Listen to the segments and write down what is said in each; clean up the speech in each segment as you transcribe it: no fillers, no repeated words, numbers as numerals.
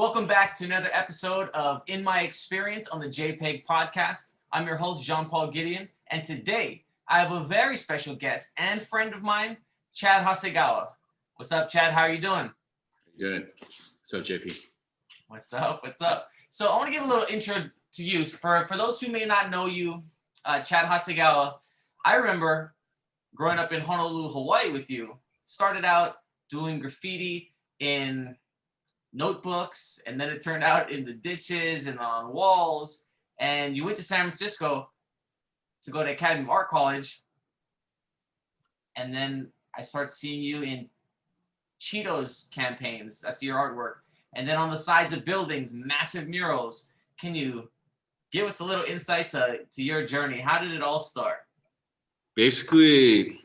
Welcome back to another episode of In My Xperience on the JPEG podcast. I'm your host, Jean-PaulGedeon, and today I have a very special guest and friend of mine, Chad Hasegawa. What's up, Chad? How are you doing? Good. What's up, JP? What's up? So I want to give a little intro to you. For those who may not know you, Chad Hasegawa, I remember growing up in Honolulu, Hawaii with you. Started out doing graffiti in notebooks, and then it turned out in the ditches and on walls. And you went to San Francisco to go to Academy of Art College. And then I started seeing you in Cheetos campaigns. I see your artwork. And then on the sides of buildings, massive murals. Can you give us a little insight to your journey? How did it all start? Basically,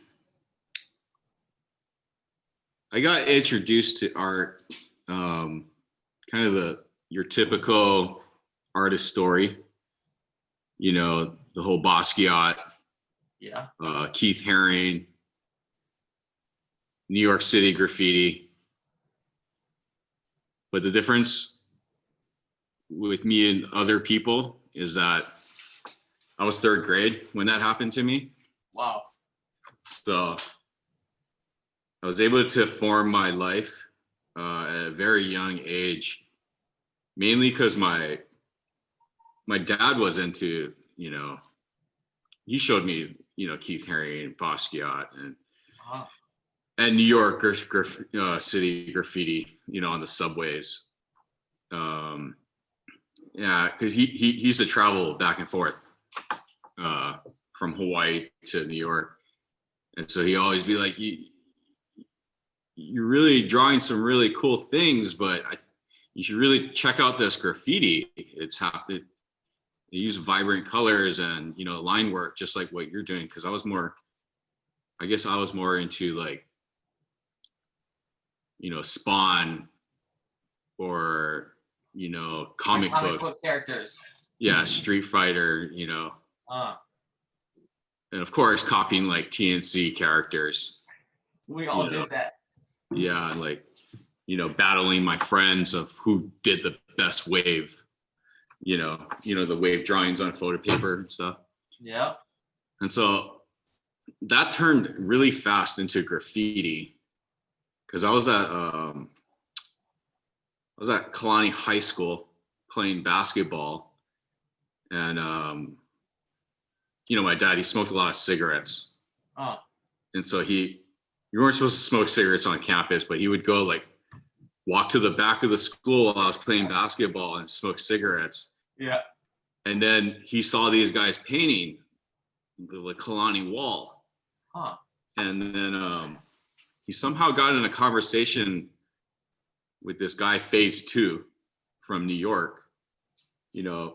I got introduced to art, kind of your typical artist story. You know, the whole Basquiat, Keith Haring, New York City graffiti. But the difference with me and other people is that I was third grade when that happened to me. Wow. So I was able to form my life at a very young age, mainly because my dad was into, he showed me, Keith Haring and Basquiat and New York City graffiti, on the subways. Because he used to travel back and forth from Hawaii to New York. And so he always be like, you're really drawing some really cool things, but you should really check out this graffiti. They use vibrant colors and, line work, just like what you're doing. Cause I was more into like, Spawn or, comic book characters. Yeah. Street Fighter, and of course copying like TNC characters. We all did that. Yeah, like, battling my friends of who did the best wave, the wave drawings on photo paper and stuff. Yeah. And so that turned really fast into graffiti because I was at Kalani High School playing basketball, and my dad, he smoked a lot of cigarettes. And so you weren't supposed to smoke cigarettes on campus, but he would go like walk to the back of the school while I was playing basketball and smoke cigarettes. Yeah. And then he saw these guys painting the Kalani wall. And then he somehow got in a conversation with this guy, Phase 2 from New York, and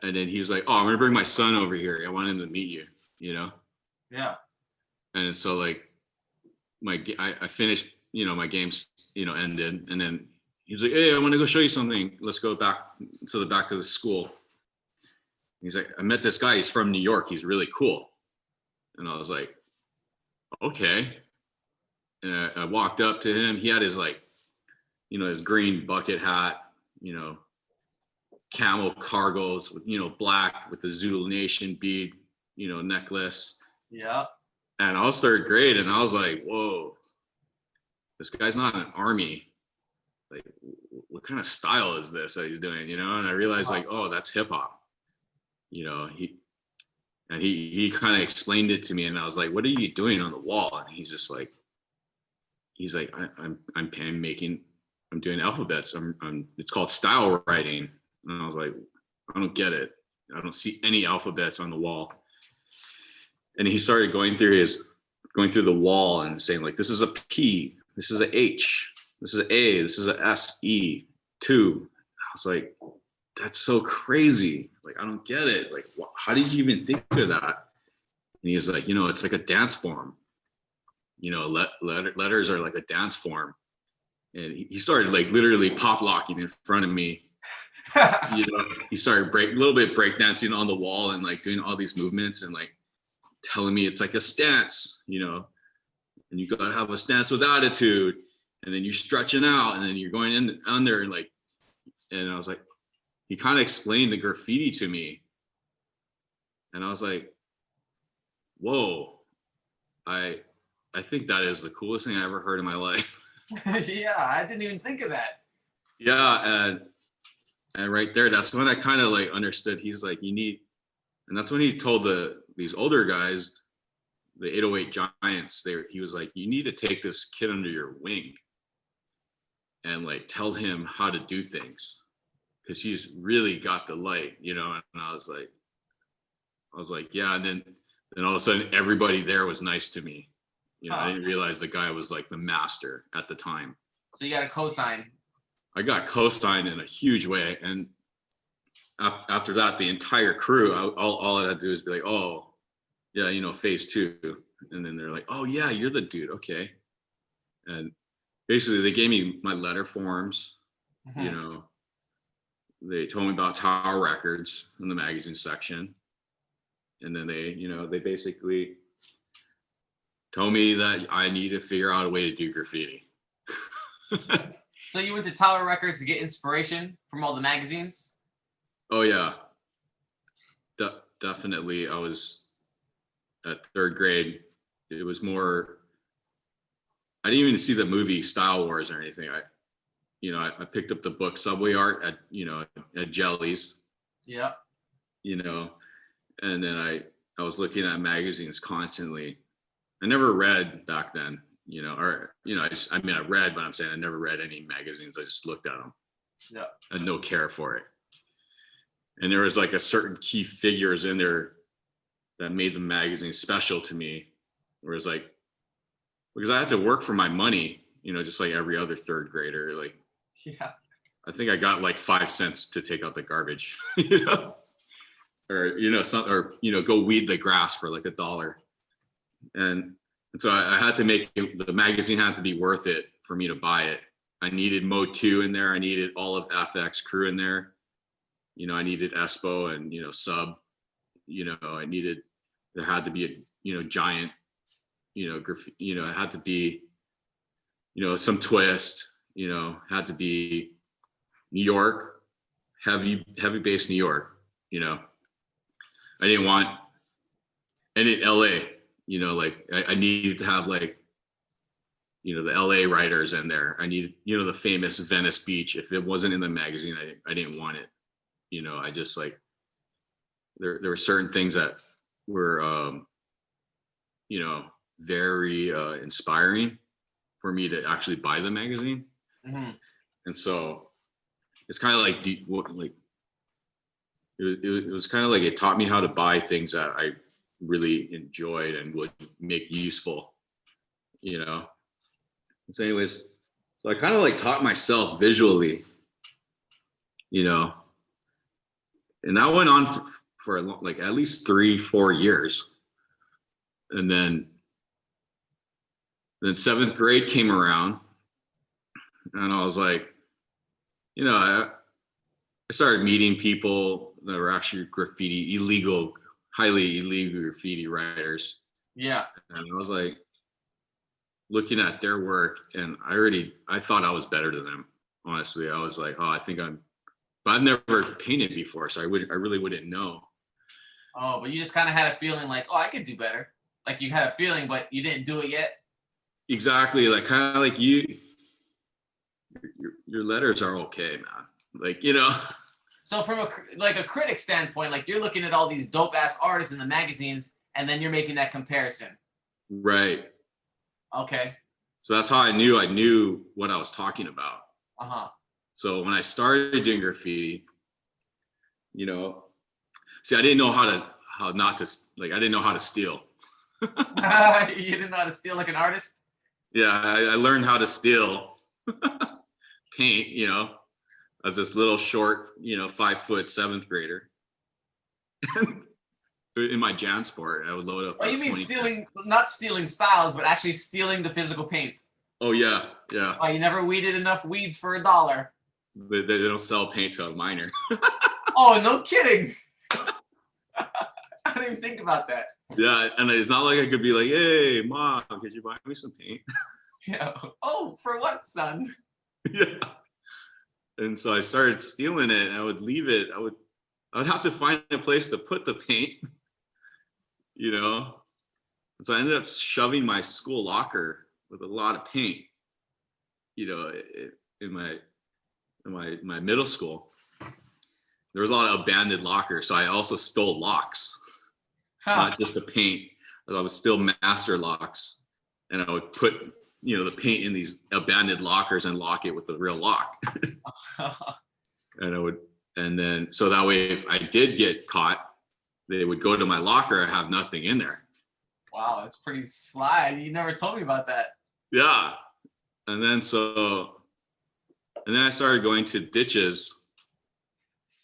then he was like, oh, I'm going to bring my son over here. I want him to meet you, Yeah. And so like I finished, my games, ended. And then he was like, hey, I want to go show you something. Let's go back to the back of the school. He's like, I met this guy. He's from New York. He's really cool. And I was like, okay. And I walked up to him. He had his like, his green bucket hat, camel cargos with, black with the Zulu Nation bead, necklace. Yeah. And I was third grade, and I was like, whoa, this guy's not in an army. Like, what kind of style is this that he's doing, And I realized like, oh, that's hip hop. He kind of explained it to me, and I was like, what are you doing on the wall? And he's like, I'm doing alphabets. It's called style writing. And I was like, I don't get it. I don't see any alphabets on the wall. And he started going through the wall and saying like, this is a P, this is a H, this is an A, this is a S, E, 2. I was like, that's so crazy. Like, I don't get it. Like, how did you even think of that? And he's like, it's like a dance form. Letters are like a dance form. And he started like literally pop locking in front of me. He started a little bit breakdancing on the wall and like doing all these movements and like telling me it's like a stance, and you gotta have a stance with attitude. and then you're stretching out, and then you're going in under, and like, and I was like, he kind of explained the graffiti to me, and I was like, whoa, I think that is the coolest thing I ever heard in my life. Yeah, I didn't even think of that. Yeah, and right there, that's when I kind of like understood. He's like, you need, and that's when he told these older guys, the 808 Giants, he was like, you need to take this kid under your wing and like tell him how to do things, because he's really got the light, you know. And I was like, yeah. And then all of a sudden, everybody there was nice to me. You know, I didn't realize the guy was like the master at the time. So you got a cosign. I got co-signed in a huge way, and after that, the entire crew, all I had to do is be like, oh, yeah, you know, phase 2, and then they're like, oh yeah, you're the dude, okay. And basically, they gave me my letter forms. Mm-hmm. You know, they told me about Tower Records in the magazine section, and then they basically told me that I need to figure out a way to do graffiti. So you went to Tower Records to get inspiration from all the magazines? Oh yeah, definitely. I was at 3rd grade. It was more, I didn't even see the movie Style Wars or anything. I picked up the book Subway Art at Jellies. Yeah. You know, and then I was looking at magazines constantly. I never read back then, you know, or, you know, I read, but I'm saying I never read any magazines. I just looked at them. Yeah. I had no care for it. And there was like a certain key figures in there that made the magazine special to me. Where it's like, because I had to work for my money, you know, just like every other 3rd grader. Like, Yeah. I think I got like 5 cents to take out the garbage, you know, or, you know, go weed the grass for like $1. And so I had to make it, the magazine had to be worth it for me to buy it. I needed Mode 2 in there. I needed all of FX crew in there. You know, I needed Espo and, you know, Sub, you know, there had to be a, you know, giant, you know, you know, it had to be, you know, some twist, you know, had to be New York, heavy bass New York, you know. I didn't want, and in LA, you know, like I needed to have like, you know, the LA writers in there. I needed, you know, the famous Venice Beach. If it wasn't in the magazine, I didn't want it. You know, I just like, there were certain things that were, you know, very inspiring for me to actually buy the magazine. Mm-hmm. And so it's kind of like, it was kind of like it taught me how to buy things that I really enjoyed and would make useful, you know. So anyways, so I kind of like taught myself visually, you know, and that went on for like at least 3-4 years. And then 7th grade came around, and I was like, you know, I started meeting people that were actually highly illegal graffiti writers. Yeah. And I was like looking at their work, and I thought I was better than them. Honestly, I was like, oh, but I've never painted before, so I really wouldn't know. Oh, but you just kind of had a feeling like, oh, I could do better. Like you had a feeling, but you didn't do it yet. Exactly, like kind of like your letters are okay, man. Like, you know. So from a critic standpoint, like you're looking at all these dope ass artists in the magazines, and then you're making that comparison. Right. Okay. So that's how I knew what I was talking about. Uh-huh. So when I started doing graffiti, you know, see, I didn't know I didn't know how to steal. You didn't know how to steal like an artist? Yeah, I learned how to steal paint, you know, as this little short, you know, 5-foot 7th grader. In my JanSport, I would load up. Oh, you mean not stealing styles, but actually stealing the physical paint? Oh yeah, yeah. Oh, you never weeded enough weeds for $1. They don't sell paint to a minor. Oh, no kidding. I didn't even think about that. Yeah, and it's not like I could be like, hey, Mom, could you buy me some paint? Yeah. Oh, for what, son? Yeah. And so I started stealing it and I would leave it. I would have to find a place to put the paint, you know. And so I ended up shoving my school locker with a lot of paint, you know, in my middle school. There was a lot of abandoned lockers, so I also stole locks, not just the paint. I would steal master locks, and I would put, you know, the paint in these abandoned lockers and lock it with the real lock. And then so that way, if I did get caught, they would go to my locker. I have nothing in there. Wow, that's pretty sly. You never told me about that. Yeah, and then I started going to ditches.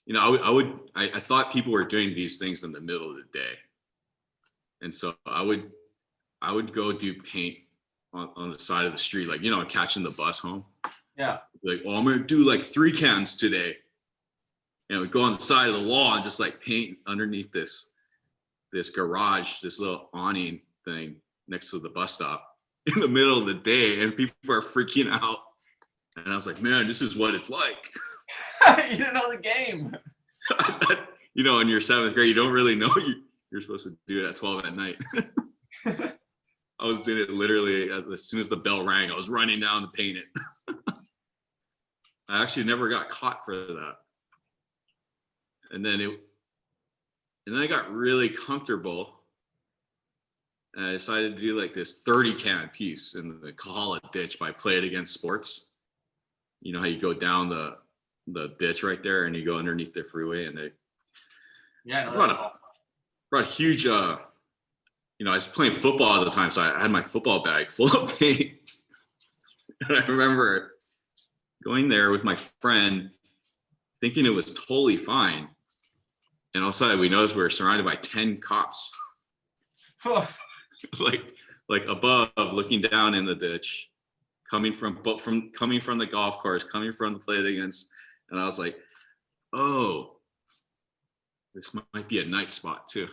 You know, I thought people were doing these things in the middle of the day. And so I would go do paint on the side of the street, like, you know, catching the bus home. Yeah. Like, oh, I'm going to do like 3 cans today. And we'd go on the side of the wall and just like paint underneath this garage, this little awning thing next to the bus stop in the middle of the day. And people are freaking out. And I was like, man, this is what it's like. You didn't know the game. You know, in your 7th grade, you don't really know you're supposed to do it at 12 at night. I was doing it literally as soon as the bell rang. I was running down to paint it. I actually never got caught for that. And then I got really comfortable. And I decided to do like this 30 can piece in the Kahala ditch by Play It Against Sports. You know how you go down the ditch right there and you go underneath the freeway, and they brought a huge you know, I was playing football at the time, so I had my football bag full of paint. And I remember going there with my friend thinking it was totally fine, and all of a sudden we noticed we were surrounded by 10 cops. like above, looking down in the ditch, coming from the golf course, coming from the Play It Against. And I was like, oh, this might be a night spot too.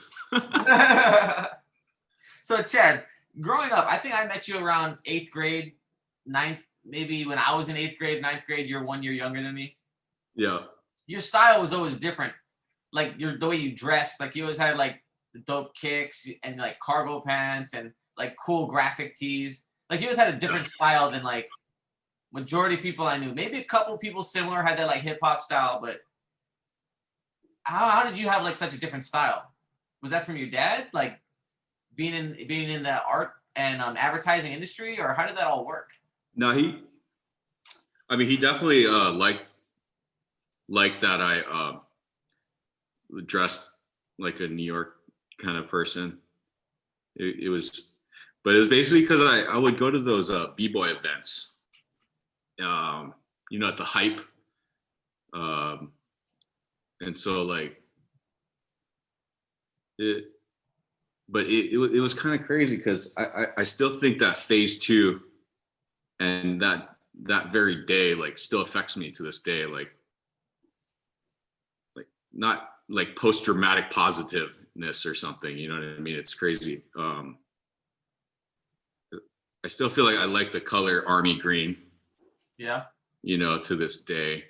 So Chad, growing up, I think I met you around 8th grade, 9th, maybe when I was in 8th grade, 9th grade. You're 1 year younger than me. Yeah. Your style was always different. Like the way you dressed, like you always had like the dope kicks and like cargo pants and like cool graphic tees. Like you always had a different style than like majority of people I knew. Maybe a couple people similar had that like hip hop style, but how did you have like such a different style? Was that from your dad, like being in the art and advertising industry, or how did that all work? No, he definitely liked that I dressed like a New York kind of person. It was basically because I would go to those b-boy events, you know, at the Hype, and so like it was kind of crazy because I still think that phase 2 and that very day like still affects me to this day, like not like post-traumatic positiveness or something, you know what I mean? It's crazy. I still feel like I like the color army green. Yeah. You know, to this day.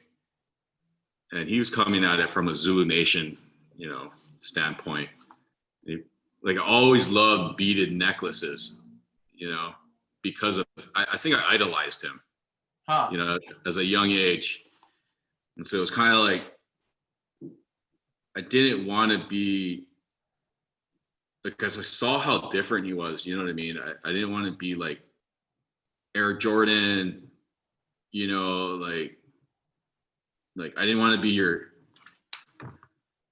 And he was coming at it from a Zulu Nation, you know, standpoint. Like I always loved beaded necklaces, you know, because of I think I idolized him, you know, as a young age. And so it was kind of like I didn't want to be, because I saw how different he was, you know what I mean? I didn't want to be like Air Jordan, you know, like I didn't want to be your,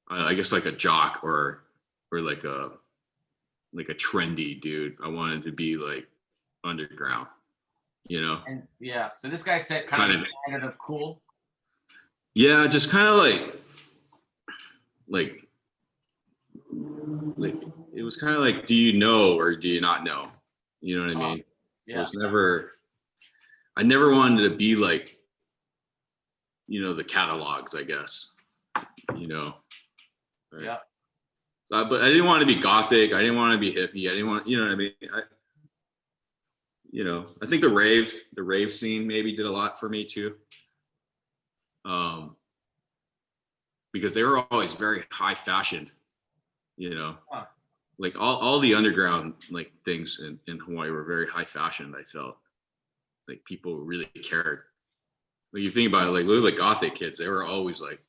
I guess like a jock or like a trendy dude. I wanted to be like underground, you know? And yeah, so this guy set kind of standard of cool. Yeah, just kind of like it was kind of like, do you know or do you not know? You know what I mean? Yeah. I never wanted to be like, you know, the catalogs, I guess, you know? Right? Yeah. So, but I didn't want to be gothic. I didn't want to be hippie. I didn't want, you know what I mean? you know, I think the rave scene maybe did a lot for me too. Because they were always very high fashioned, you know, like all the underground like things in Hawaii were very high fashioned. I felt like people really cared. When you think about it, like look like Gothic kids, they were always like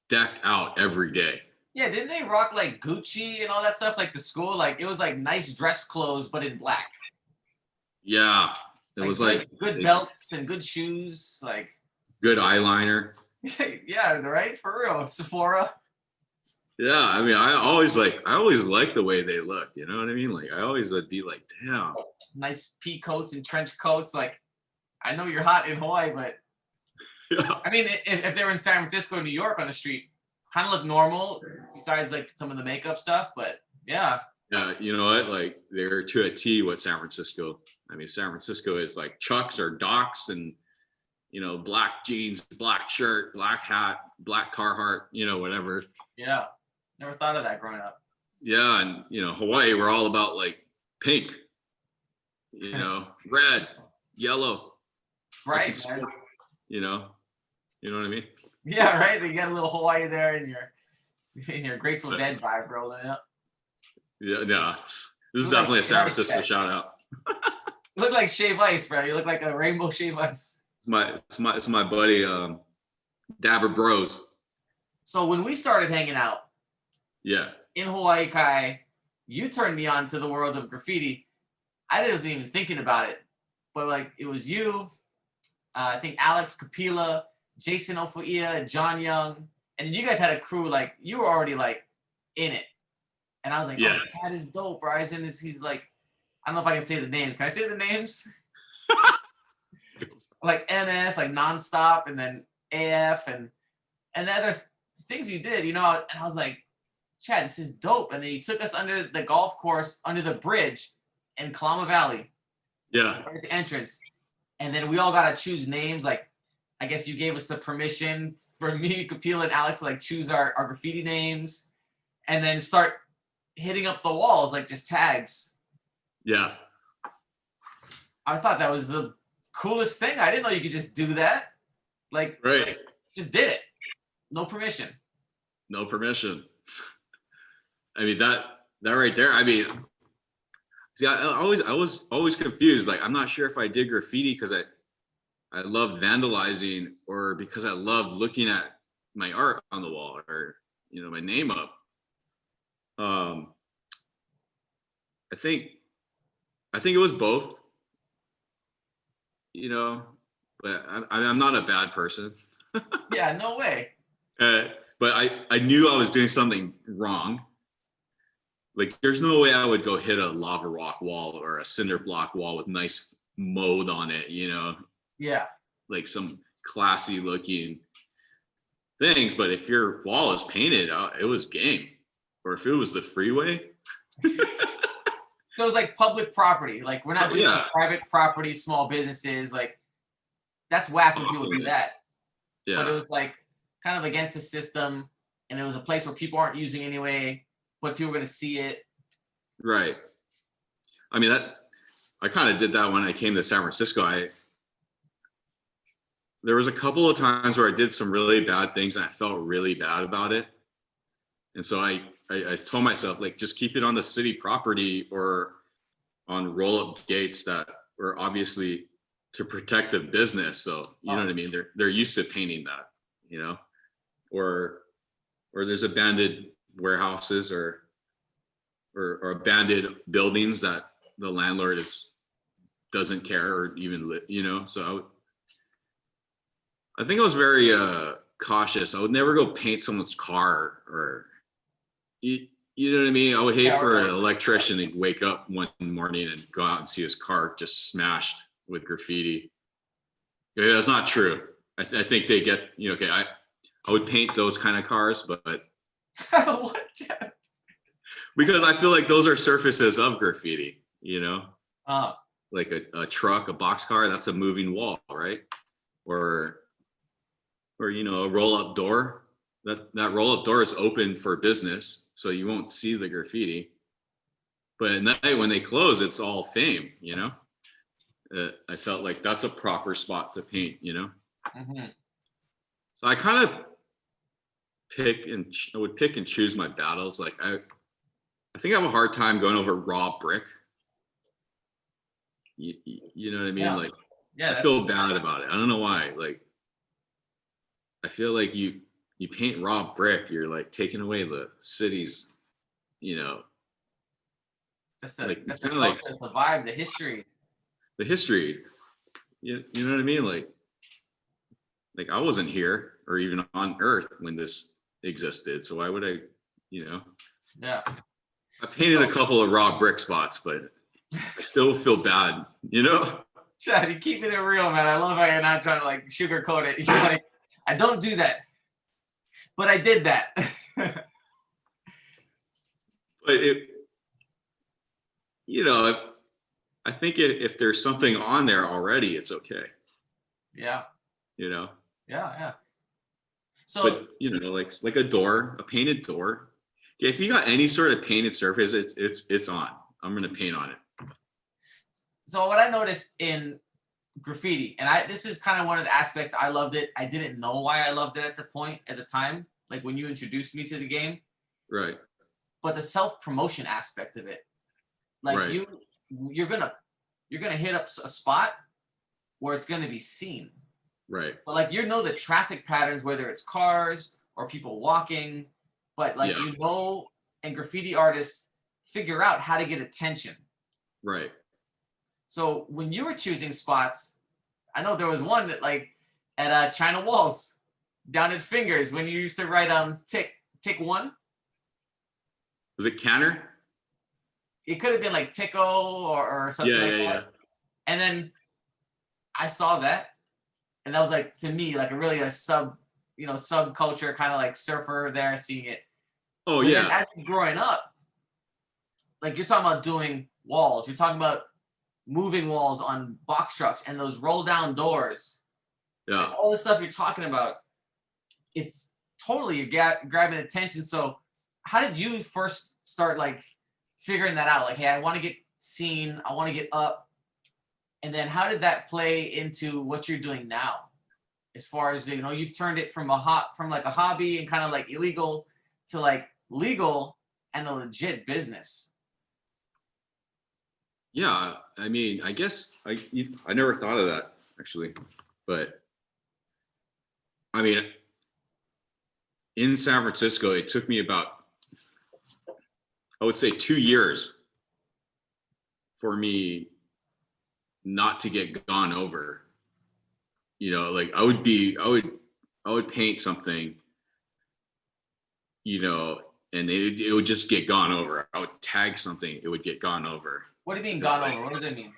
decked out every day. Yeah, didn't they rock like Gucci and all that stuff like to school? Like it was like nice dress clothes, but in black. Yeah, it was good, like good belts and good shoes, like good eyeliner. yeah, right, for real. Sephora. Yeah, I mean, I always liked the way they looked. You know what I mean? Like I always would be like, damn. Nice pea coats and trench coats. Like I know you're hot in Hawaii, but Yeah. I mean, if they were in San Francisco, New York on the street, kind of look normal. Besides like some of the makeup stuff, but yeah. Yeah, you know what? Like they're to a T what San Francisco. I mean, San Francisco is like Chucks or Docs and, you know, black jeans, black shirt, black hat, black Carhartt, you know, whatever. Yeah. Never thought of that growing up. Yeah. And, you know, Hawaii, we're all about like pink, you know, red, yellow. Right. You know what I mean? Yeah, right. You got a little Hawaii there in your Grateful Dead vibe rolling up. Yeah. This is definitely a San Francisco shout out. You look like Shave Ice, bro. You look like a rainbow Shave Ice. It's my buddy, Dabber Bros. So when we started hanging out, yeah, in Hawaii Kai, you turned me on to the world of graffiti. I wasn't even thinking about it, but like it was you, I think Alex Kapila, Jason Ofuia, John Young, and you guys had a crew. Like you were already like in it, and I was like, yeah, oh, Cat is dope, Bryson. He's like, I don't know if I can say the names. Can I say the names? Like NS, like Nonstop, and then AF, and the other things you did, you know. And I was like, Chad, this is dope. And then you took us under the golf course, under the bridge in Kalama Valley. Yeah. Right at the entrance. And then we all got to choose names. Like, I guess you gave us the permission for me, Kapila, and Alex to like choose our graffiti names and then start hitting up the walls, like just tags. Yeah. I thought that was the coolest thing. I didn't know you could just do that. Like, right. Just did it. No permission. No permission. I mean, that right there, I mean, see, I was always confused. Like, I'm not sure if I did graffiti because I loved vandalizing or because I loved looking at my art on the wall or, you know, my name up. I think it was both, you know, but I'm not a bad person. Yeah, no way. But I knew I was doing something wrong. Like, there's no way I would go hit a lava rock wall or a cinder block wall with nice mold on it, you know? Yeah. Like some classy looking things. But if your wall is painted, it was game. Or if it was the freeway. So it was like public property. Like, we're not doing like private property, small businesses. Like, that's whack when people do that. Yeah. But it was like kind of against the system. And it was a place where people aren't using anyway, but people are going to see it. Right. I mean, I kind of did that when I came to San Francisco. There was a couple of times where I did some really bad things and I felt really bad about it. And so I told myself, like, just keep it on the city property or on roll-up gates that were obviously to protect the business. So, you know what I mean? They're used to painting that, you know, or there's abandoned warehouses or abandoned buildings that the landlord doesn't care or even, you know, so I think I was very cautious. I would never go paint someone's car or, you know what I mean? I would hate for an electrician to wake up one morning and go out and see his car just smashed with graffiti. Okay, that's not true. I think they get, you know, okay, I would paint those kind of cars, but What? because I feel like those are surfaces of graffiti, you know? Like a truck, a boxcar, that's a moving wall, right? Or you know, a roll-up door. That roll-up door is open for business, so you won't see the graffiti. But at night when they close, it's all fame, you know. I felt like that's a proper spot to paint, you know. Mm-hmm. So I kind of I would pick and choose my battles. Like I think I have a hard time going over raw brick. You know what I mean? Yeah. Like Yeah, I feel bad about it. I don't know why. Like I feel like you paint raw brick, you're like taking away the city's, you know, that's the like that's the kind culture, of like that's the vibe, the history. the history. You know what I mean? Like I wasn't here or even on Earth when this existed. So why would I, you know? Yeah. I painted a couple of raw brick spots, but I still feel bad, you know? Chad, you keeping it real, man. I love how you're not trying to like sugarcoat it. You're like, I don't do that, but I did that. But it, you know, I think if there's something on there already, it's okay, Yeah. you know? Yeah. Yeah. So But you know, like a door, a painted door. Yeah, if you got any sort of painted surface, it's on. I'm gonna paint on it. so what I noticed in graffiti, and this is kind of one of the aspects I loved it. I didn't know why I loved it at the time, like when you introduced me to the game, Right. but the self-promotion aspect of it. Like Right. you're gonna hit up a spot where it's gonna be seen. Right. But like you know the traffic patterns, whether it's cars or people walking, but like Yeah. you know, and graffiti artists figure out how to get attention. Right. So when you were choosing spots, I know there was one that like at China Walls down at Fingers when you used to write tick one. Was it Canner? It could have been like Tico or something like that. Yeah. And then I saw that, and that was like to me like a subculture kind of like surfer there seeing it. Oh But yeah. then as you're growing up, like you're talking about doing walls, you're talking about moving walls on box trucks and those roll down doors. Yeah. All the stuff you're talking about, it's totally grabbing attention. So how did you first start like figuring that out? Like, hey, I want to get seen, I want to get up. And then how did that play into what you're doing now? As far as, you know, you've turned it from like a hobby and kind of like illegal to like legal and a legit business. Yeah. I mean, I guess I never thought of that actually, but I mean, in San Francisco, it took me about, I would say 2 years for me not to get gone over. You know, like I would paint something, you know, and it would just get gone over. I would tag something, it would get gone over. What do you mean gone over? What does that mean?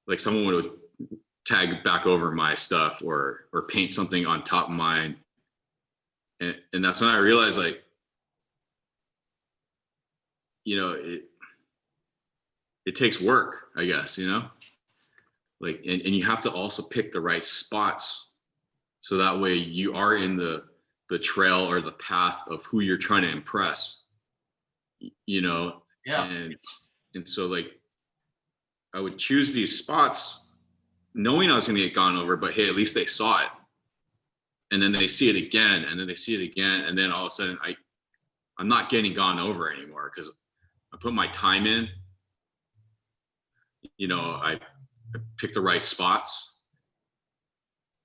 Like someone would tag back over my stuff or paint something on top of mine. And that's when I realized, like, you know, it takes work, I guess, you know, like, and you have to also pick the right spots. So that way you are in the trail or the path of who you're trying to impress, you know? Yeah. And so like, I would choose these spots knowing I was going to get gone over, but hey, at least they saw it. And then they see it again, and then they see it again. And then all of a sudden I'm not getting gone over anymore because I put my time in, you know, I pick the right spots.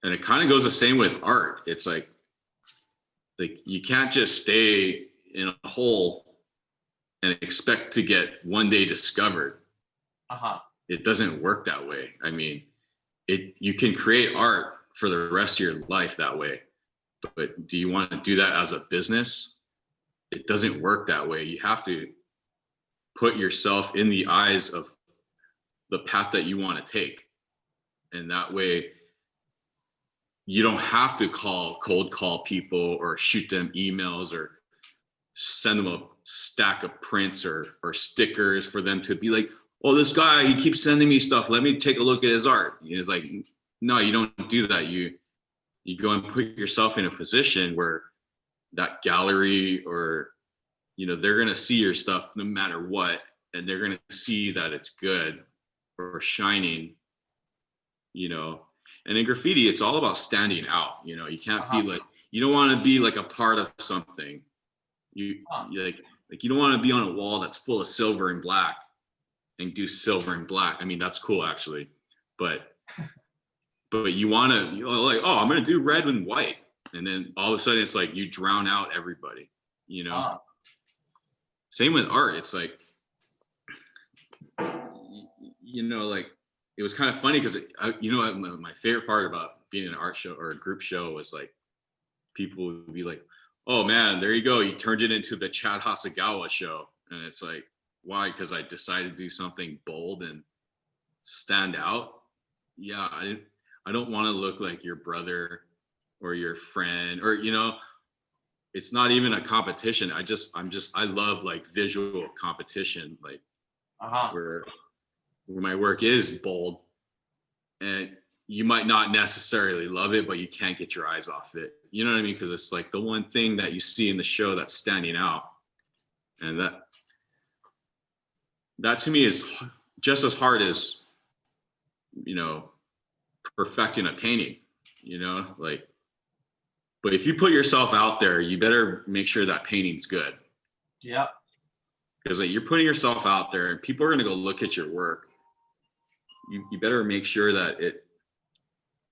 And it kind of goes the same with art. It's like you can't just stay in a hole and expect to get one day discovered. Uh-huh. It doesn't work that way. I mean, you can create art for the rest of your life that way. But do you want to do that as a business? It doesn't work that way. You have to put yourself in the eyes of the path that you want to take. And that way you don't have to cold call people or shoot them emails or send them a stack of prints or stickers for them to be like, oh, this guy, he keeps sending me stuff. Let me take a look at his art. It's like, no, you don't do that. You go and put yourself in a position where that gallery or, you know, they're going to see your stuff no matter what. and they're going to see that it's good or shining, you know. And in graffiti, it's all about standing out. You know, you can't be like, you don't want to be like a part of something. You like you don't want to be on a wall that's full of silver and black and do silver and black. I mean, that's cool actually, but you want to, you know, like, oh, I'm going to do red and white. And then all of a sudden it's like you drown out everybody, you know. Same with art. It's like, you know, like it was kind of funny because, you know, my favorite part about being in an art show or a group show was like, people would be like, oh man, there you go. You turned it into the Chad Hasegawa show. And it's like, why? Because I decided to do something bold and stand out. Yeah, I don't want to look like your brother or your friend, or, you know, it's not even a competition. I love like visual competition, like where my work is bold and you might not necessarily love it, but you can't get your eyes off it. You know what I mean? Because it's like the one thing that you see in the show that's standing out. And that to me is just as hard as, you know, perfecting a painting, you know, like, but if you put yourself out there, you better make sure that painting's good. Yeah. Because like you're putting yourself out there and people are going to go look at your work. You better make sure that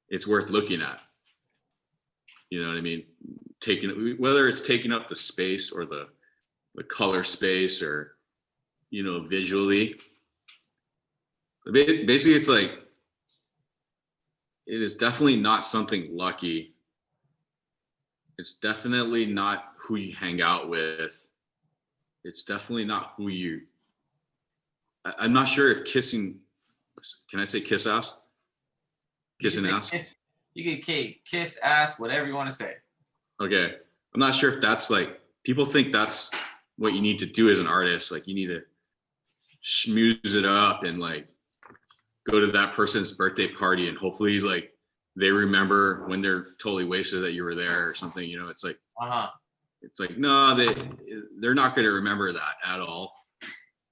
it's worth looking at. You know what I mean? Whether it's taking up the space or the color space or, you know, visually. Basically, it's like, it is definitely not something lucky. It's definitely not who you hang out with. It's definitely not who you. I'm not sure if kissing. Can I say kiss ass? Kissing ass. You can kiss ass, whatever you want to say. Okay, I'm not sure if that's like, people think that's what you need to do as an artist. Like you need to schmooze it up and like go to that person's birthday party and hopefully like they remember when they're totally wasted that you were there or something. You know, it's like, it's like, no, they're not going to remember that at all.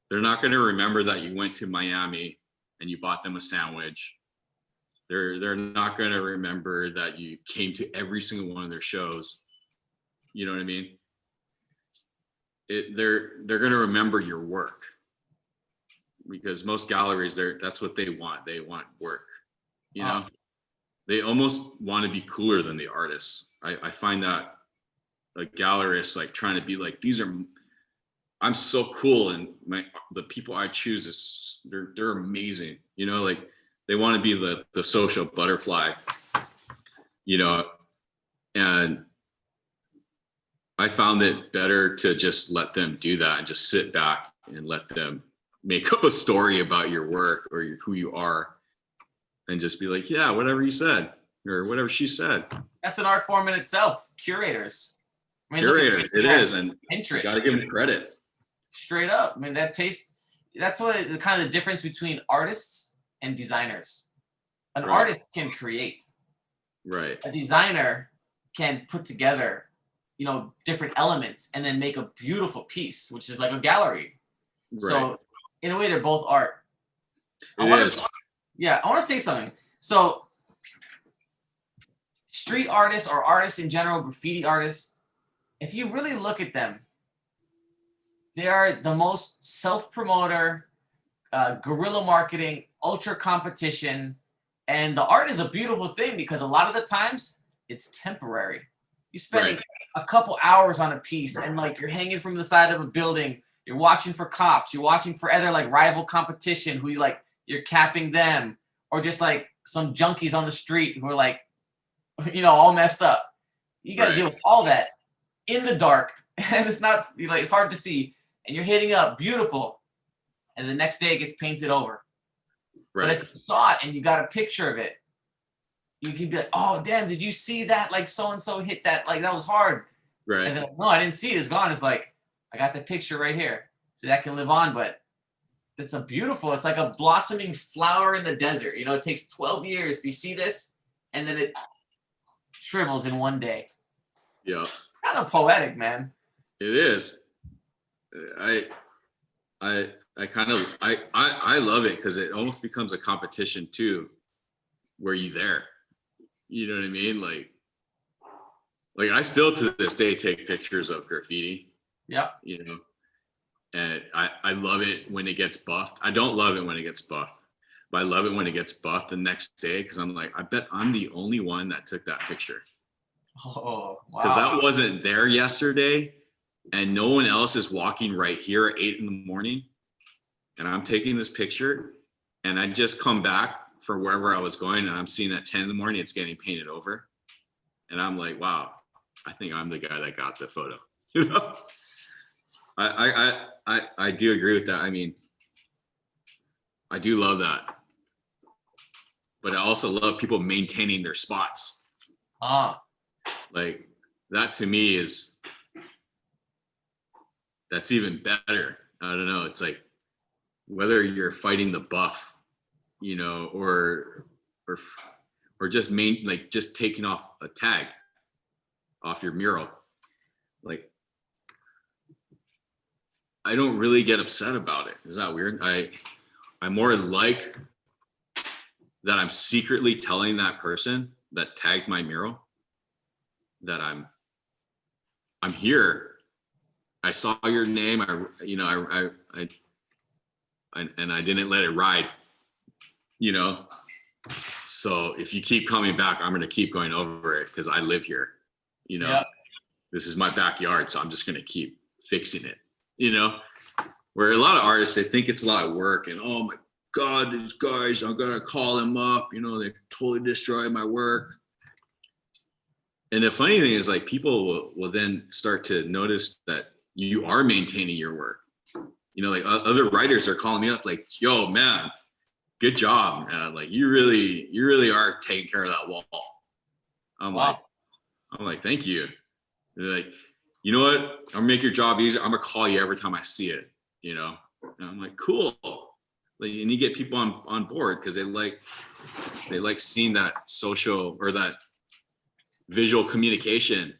They're not going to remember that you went to Miami and you bought them a sandwich. They're not going to remember that you came to every single one of their shows. You know what I mean? They're going to remember your work, because most galleries, that's what they want. They want work. You know, they almost want to be cooler than the artists. I find that a gallerist like trying to be like, I'm so cool, and the people I choose they're amazing. You know, like they want to be the social butterfly. You know, and I found it better to just let them do that and just sit back and let them make up a story about your work or who you are, and just be like, yeah, whatever you said or whatever she said. That's an art form in itself. Curators. I mean, Curators, it is, and Pinterest. You got to give them credit. Straight up. I mean, that's what the kind of the difference between artists and designers. An artist can create. Right. A designer can put together, you know, different elements and then make a beautiful piece, which is like a gallery. Right. So in a way, they're both art. I want to say something. So street artists or artists in general, graffiti artists, if you really look at them, they are the most self-promoter, guerrilla marketing, ultra competition. And the art is a beautiful thing because a lot of the times it's temporary. You spend a couple hours on a piece and like you're hanging from the side of a building. You're watching for cops. You're watching for other like rival competition who you're capping them, or just like some junkies on the street who are like, you know, all messed up. You got to deal with all that in the dark, and it's not like it's hard to see. And you're hitting up beautiful, and the next day it gets painted over. Right. But if you saw it and you got a picture of it, you can be like, oh damn, did you see that? Like so and so hit that, like that was hard. Right. And then no, I didn't see it. It's gone. It's like, I got the picture right here. So that can live on, but it's it's like a blossoming flower in the desert. You know, it takes 12 years. Do you see this? And then it shrivels in one day. Yeah. Kind of poetic, man. It is. I love it because it almost becomes a competition too. Were you there? You know what I mean? Like I still to this day take pictures of graffiti. Yeah. You know, and I love it when it gets buffed. I don't love it when it gets buffed, but I love it when it gets buffed the next day because I'm like, I bet I'm the only one that took that picture. Oh, wow. Because that wasn't there yesterday, and no one else is walking right here at 8 a.m. and I'm taking this picture, and I just come back for wherever I was going, and I'm seeing at 10 a.m. it's getting painted over, and I'm like, wow, I think I'm the guy that got the photo. You know, I do agree with that. I mean, I do love that, but I also love people maintaining their spots. Like that to me that's even better. I don't know. It's like whether you're fighting the buff, you know, or just just taking off a tag off your mural. Like I don't really get upset about it. Is that weird? I more like that I'm secretly telling that person that tagged my mural that I'm here. I saw your name. I didn't let it ride, you know? So if you keep coming back, I'm going to keep going over it because I live here, you know? Yep. This is my backyard. So I'm just going to keep fixing it, you know? Where a lot of artists, they think it's a lot of work and, oh my God, these guys, I'm going to call them up, you know, they totally destroy my work. And the funny thing is like people will then start to notice that you are maintaining your work. You know, like other writers are calling me up like, yo, man, good job, man. Like you really are taking care of that wall. I'm like, thank you. They're like, you know what? I'm gonna make your job easier. I'm gonna call you every time I see it, you know? And I'm like, cool. Like, and you get people on board because they like seeing that social or that visual communication,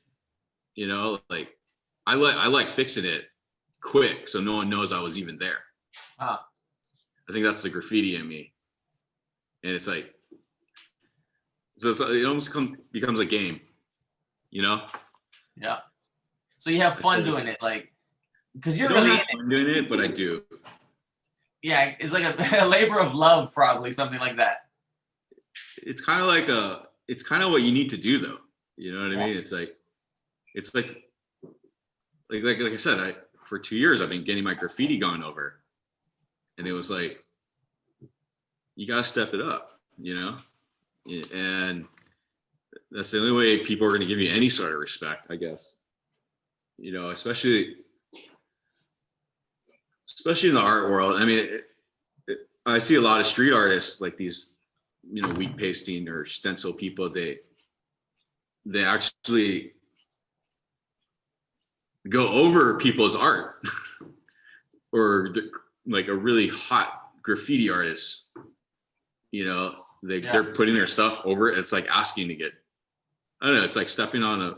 you know, like I like fixing it quick so no one knows I was even there. I think that's the graffiti in me. And it's like, so it almost becomes a game, you know? Yeah. So you have fun doing it, like, because you're really in it. Doing it, but I do. Yeah, it's like a labor of love, probably something like that. It's kind of like what you need to do, though. You know what I mean? It's like I said, for 2 years I've been getting my graffiti gone over, and it was like, you gotta step it up, you know, and that's the only way people are going to give you any sort of respect, I guess. You know, especially in the art world. I mean, I see a lot of street artists like these, you know, wheat pasting or stencil people. They actually go over people's art or like a really hot graffiti artist, you know, they're putting their stuff over it. It's like asking to get, I don't know, it's like stepping on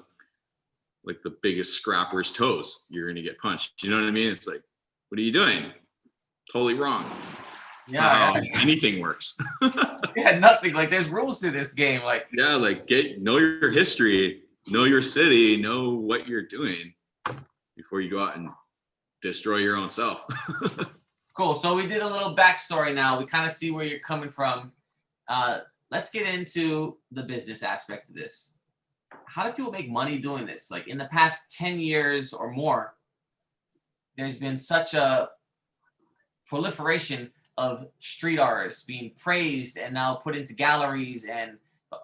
like the biggest scrapper's toes. You're going to get punched. You know what I mean? It's like, what are you doing? Totally wrong. It's not how anything works. Yeah, nothing. Like there's rules to this game. Like, yeah, like know your history, know your city, know what you're doing before you go out and destroy your own self. Cool. So we did a little backstory now. We kind of see where you're coming from. Let's get into the business aspect of this. How do people make money doing this? Like in the past 10 years or more, there's been such a proliferation of street artists being praised and now put into galleries, and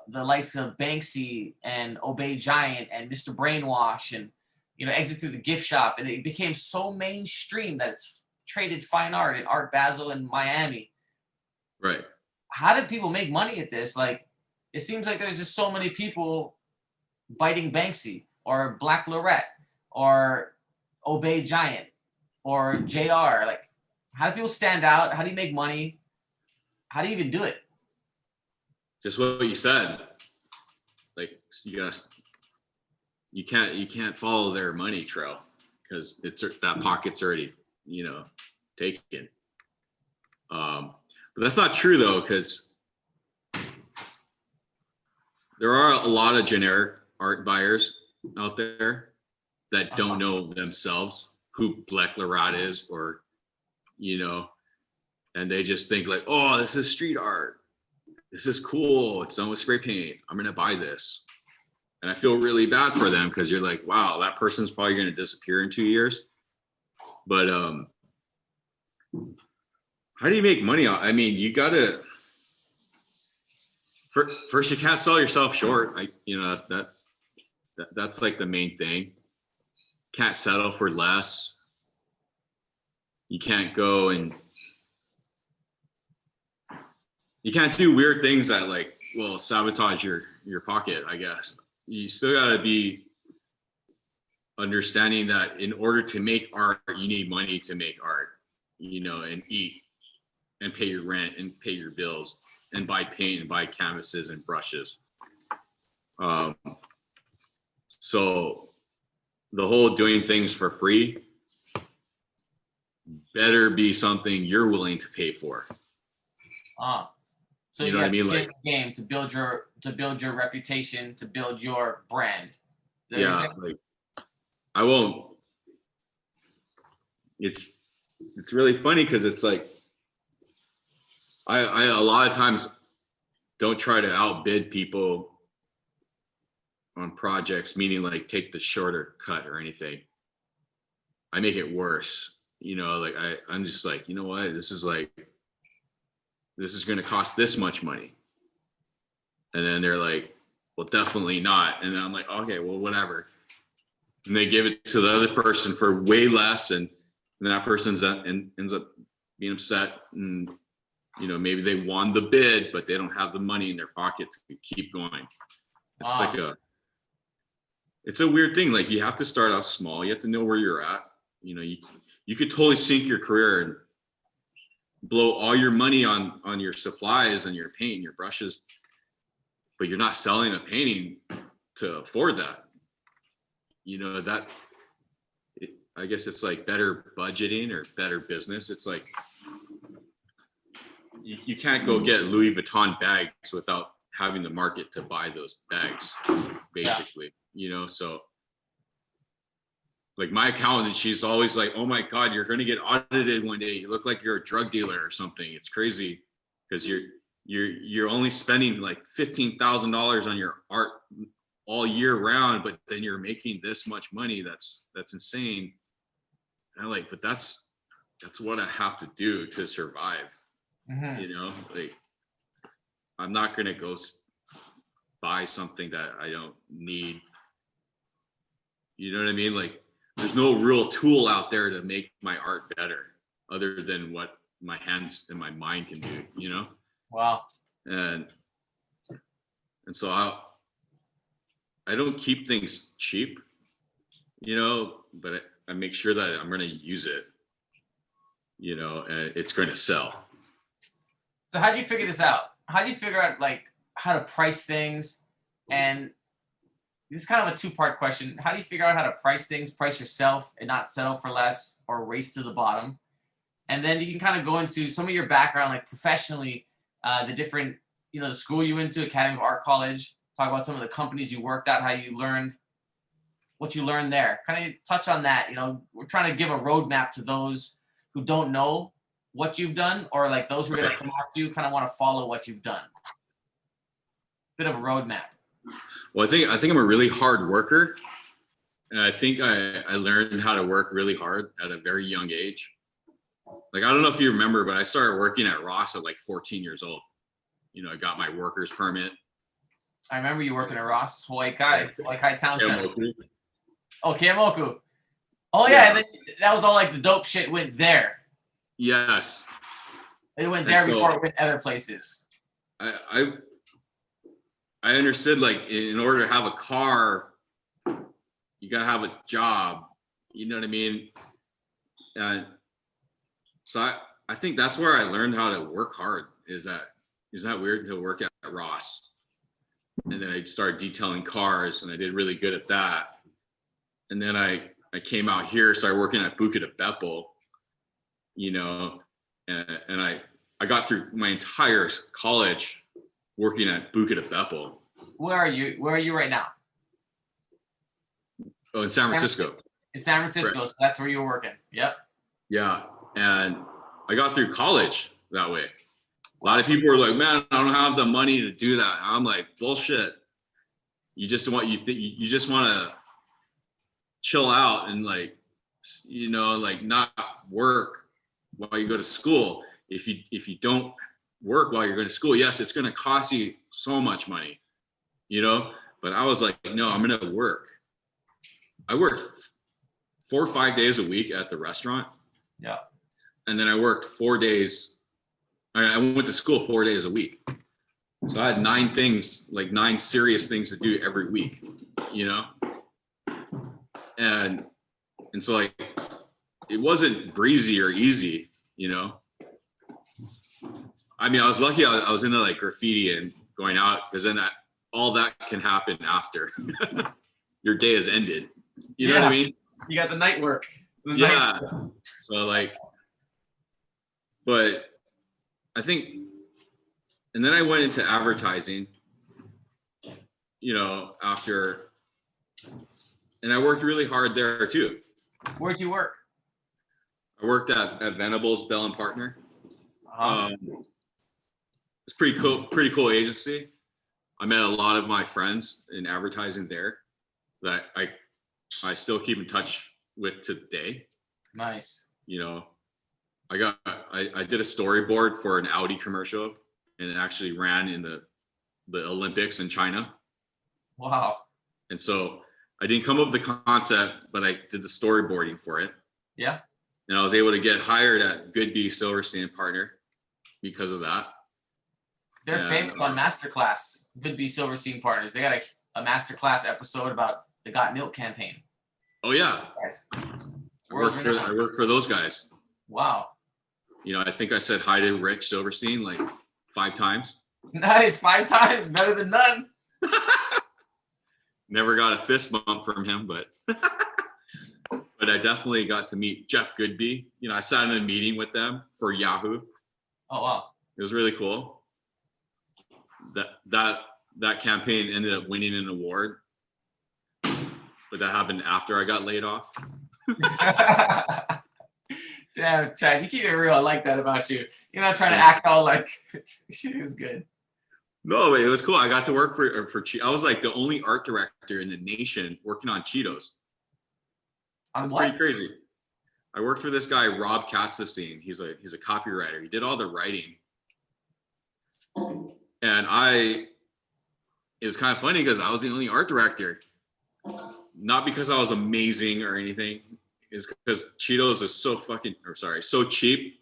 the likes of Banksy and Obey Giant and Mr. Brainwash and, you know, Exit Through the Gift Shop. And it became so mainstream that it's traded fine art in Art Basel in Miami. Right. How did people make money at this? Like, it seems like there's just so many people biting Banksy or Black Lorette or Obey Giant or JR. Like, how do people stand out? How do you make money? How do you even do it? Just what you said. Like, you can't follow their money trail because that pocket's already, you know, taken. But that's not true though, because there are a lot of generic art buyers out there that don't know themselves who Black Larat is, or, you know, and they just think like, oh, this is street art. This is cool. It's done with spray paint. I'm going to buy this. And I feel really bad for them because you're like, wow, that person's probably going to disappear in 2 years. But how do you make money? I mean, you got to, first, you can't sell yourself short. That's like the main thing. Can't settle for less. You can't go and you can't do weird things that like will sabotage your pocket, I guess. You still got to be understanding that in order to make art, you need money to make art, you know, and eat and pay your rent and pay your bills and buy paint and buy canvases and brushes. So the whole doing things for free better be something you're willing to pay for. So you know what I mean? Like game to build your reputation, to build your brand. Yeah, like I won't. It's really funny because it's like I a lot of times don't try to outbid people on projects, meaning like take the shorter cut or anything. I make it worse. You know, like I'm just like, you know what, this is going to cost this much money. And then they're like, well, definitely not. And I'm like, okay, well, whatever. And they give it to the other person for way less. And that person ends up being upset. And, you know, maybe they won the bid, but they don't have the money in their pocket to keep going. It's it's a weird thing. Like you have to start off small. You have to know where you're at. You know, you could totally sink your career and blow all your money on your supplies and your paint and your brushes, but you're not selling a painting to afford that. You know, I guess it's like better budgeting or better business. It's like you can't go get Louis Vuitton bags without having the market to buy those bags, basically. You know, so like my accountant, she's always like, oh my God, you're going to get audited one day. You look like you're a drug dealer or something. It's crazy because you're only spending like $15,000 on your art all year round, but then you're making this much money. That's insane. And I'm like, but that's what I have to do to survive. Mm-hmm. You know, like I'm not going to go buy something that I don't need. You know what I mean? Like, there's no real tool out there to make my art better other than what my hands and my mind can do, you know? Wow. And so I don't keep things cheap, you know, but I make sure that I'm going to use it, you know, and it's going to sell. So how'd you figure this out? How'd you figure out like how to price things? And this is kind of a two-part question. How do you figure out how to price things, price yourself and not settle for less or race to the bottom? And then you can kind of go into some of your background, like professionally, the different, you know, the school you went to, Academy of Art College, talk about some of the companies you worked at, how you learned, what you learned there. Kind of touch on that. You know, we're trying to give a roadmap to those who don't know what you've done, or like those who are going to come after you kind of want to follow what you've done. Bit of a roadmap. Well, I think I'm a really hard worker, and I think I learned how to work really hard at a very young age. Like, I don't know if you remember, but I started working at Ross at like 14 years old. You know, I got my worker's permit. I remember you working at Ross, Hawaii Kai Town Center. Oh, Kemoku. Oh yeah, and then that was all like the dope shit went there. Yes. It went there before it went other places. I understood, like, in order to have a car, you gotta have a job. You know what I mean? And so I think that's where I learned how to work hard. Is that weird, to work at Ross? And then I started detailing cars, and I did really good at that. And then I came out here, started working at Buca de Beppo, you know, and I got through my entire college working at Buca de Beppo. Where are you right now? Oh, in San Francisco. In San Francisco, Right. so that's where you're working. Yep. Yeah. And I got through college that way. A lot of people are like, man, I don't have the money to do that. I'm like, bullshit. You just want to chill out and like, you know, like not work while you go to school. If you don't work while you're going to school, yes, it's going to cost you so much money, you know, but I was like, no, I'm going to work. I worked 4 or 5 days a week at the restaurant. Yeah. And then I worked 4 days. I went to school 4 days a week. So I had 9 things, like 9 serious things to do every week, you know? And so like, it wasn't breezy or easy, you know? I mean, I was lucky I was into like graffiti and going out, because then all that can happen after your day has ended. You know what I mean? You got the night work. Yeah. So like, but I think, and then I went into advertising, you know, after, and I worked really hard there too. Where'd you work? I worked at Venables, Bell and Partner. Uh-huh. It's pretty cool agency. I met a lot of my friends in advertising there that I still keep in touch with today. Nice. You know, I did a storyboard for an Audi commercial, and it actually ran in the Olympics in China. Wow. And so I didn't come up with the concept, but I did the storyboarding for it. Yeah. And I was able to get hired at Goodby Silverstein and Partner because of that. They're famous on Masterclass. Goodby Silverstein Partners. They got a Masterclass episode about the Got Milk campaign. Oh yeah. Guys. I work for those guys. Wow. You know, I think I said hi to Rich Silverstein like 5 times. Nice. 5 times. Better than none. Never got a fist bump from him, but but I definitely got to meet Jeff Goodby. You know, I sat in a meeting with them for Yahoo. Oh wow. It was really cool. That campaign ended up winning an award, but that happened after I got laid off. Damn, Chad, you keep it real. I like that about you. You're not trying to act all like it was good. No, it was cool. I got to work for I was like the only art director in the nation working on Cheetos. On That's what? pretty crazy. I worked for this guy, Rob Katzenstein. He's a copywriter. He did all the writing. And it was kind of funny because I was the only art director. Not because I was amazing or anything. It's because Cheetos is so cheap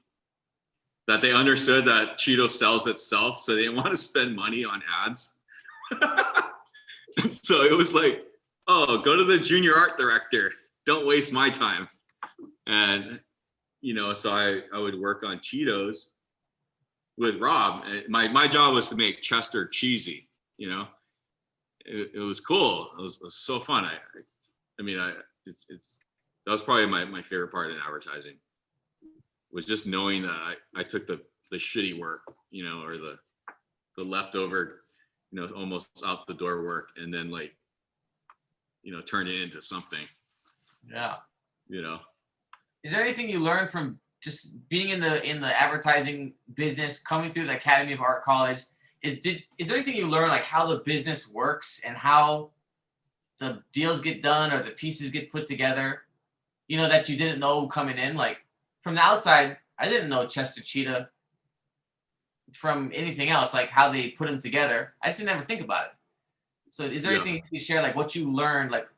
that they understood that Cheetos sells itself. So they didn't want to spend money on ads. So it was like, oh, go to the junior art director. Don't waste my time. And, you know, so I would work on Cheetos with Rob. My job was to make Chester cheesy, you know. It was cool. It was so fun. That was probably my favorite part in advertising, was just knowing that I took the shitty work, you know, or the leftover, you know, almost out the door work, and then like, you know, turn it into something. Yeah. You know. Is there anything you learned from just being in the advertising business, coming through the Academy of Art College? Is there anything you learn, like how the business works and how the deals get done or the pieces get put together, you know, that you didn't know coming in? Like from the outside, I didn't know Chester Cheetah from anything else, like how they put them together. I just didn't ever think about it. So is there anything you share, like what you learned, like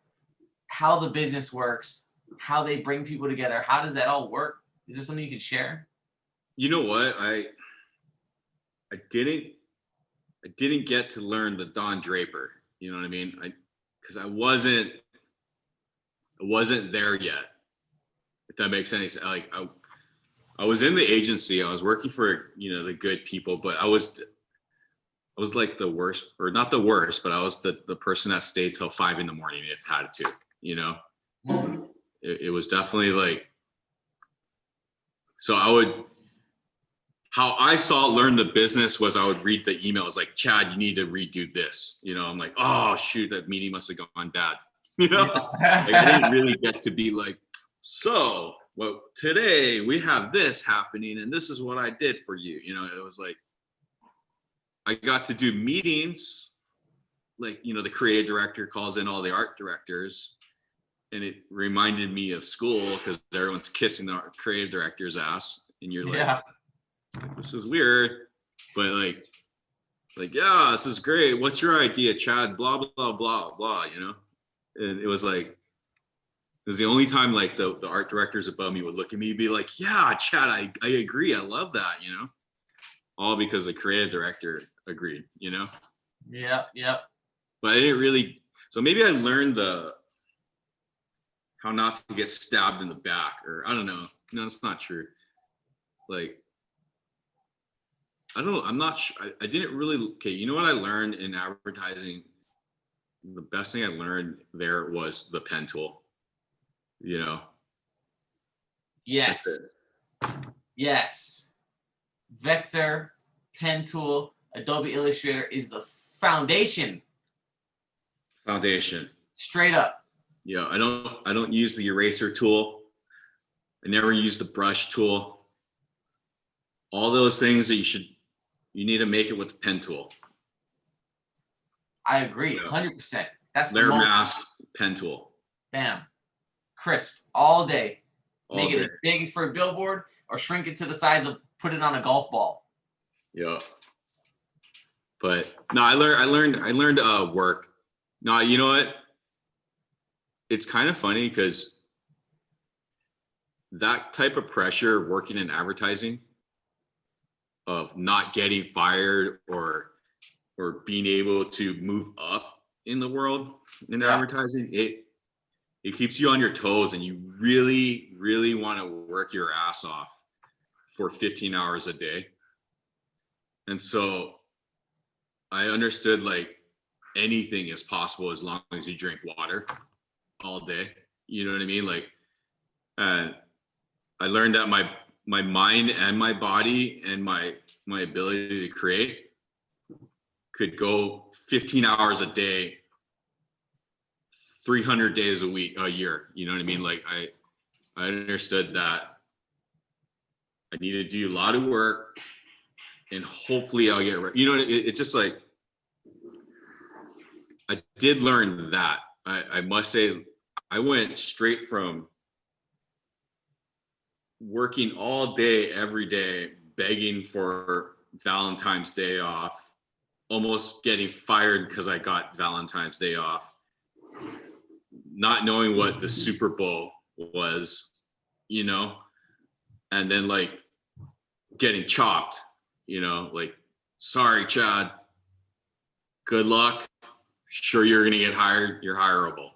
how the business works, how they bring people together? How does that all work? Is there something you could share? You know what? I didn't get to learn the Don Draper. You know what I mean? Because I wasn't there yet. If that makes any sense. Like I was in the agency. I was working for, you know, the good people, but I was like the worst, or not the worst, but I was the person that stayed till 5 a.m. if had to. You know, it was definitely like. So how I learn the business was I would read the emails like, Chad, you need to redo this. You know, I'm like, oh shoot, that meeting must have gone bad. You know, like I didn't really get to be like, so well, today we have this happening and this is what I did for you. You know, it was like, I got to do meetings, like, you know, the creative director calls in all the art directors, and it reminded me of school because everyone's kissing the creative director's ass and you're like, this is weird, but like, yeah, this is great. What's your idea, Chad? Blah, blah, blah, blah, you know? And it was like, it was the only time like the art directors above me would look at me and be like, yeah, Chad, I agree. I love that, you know? All because the creative director agreed, you know? Yep. But I didn't really, so maybe I learned how not to get stabbed in the back, or I don't know. No, it's not true. Like, I'm not sure. I didn't really, okay, you know what I learned in advertising? The best thing I learned there was the pen tool, you know? Yes. Vector, pen tool, Adobe Illustrator is the foundation. Straight up. Yeah, I don't use the eraser tool. I never use the brush tool. All those things that you need to make it with the pen tool. I agree, 100%. That's Layer the most, mask, pen tool. bam, crisp all day. Make it day. as big as for a billboard, or shrink it to the size of put it on a golf ball. Yeah. But no, I learned work. No, you know what? It's kind of funny because that type of pressure working in advertising of not getting fired or being able to move up in the world in advertising, it keeps you on your toes, and you really, really want to work your ass off for 15 hours a day. And so I understood like anything is possible as long as you drink water all day. You know what I mean? Like, I learned that my mind and my body and my ability to create could go 15 hours a day, 300 days a year. You know what I mean? Like I understood that I need to do a lot of work and hopefully I'll get, you know, it's just like, I did learn that. I must say, I went straight from working all day, every day, begging for Valentine's Day off, almost getting fired because I got Valentine's Day off, not knowing what the Super Bowl was, you know, and then like getting chopped, you know, like, sorry, Chad, good luck. Sure, you're going to get hired. You're hireable.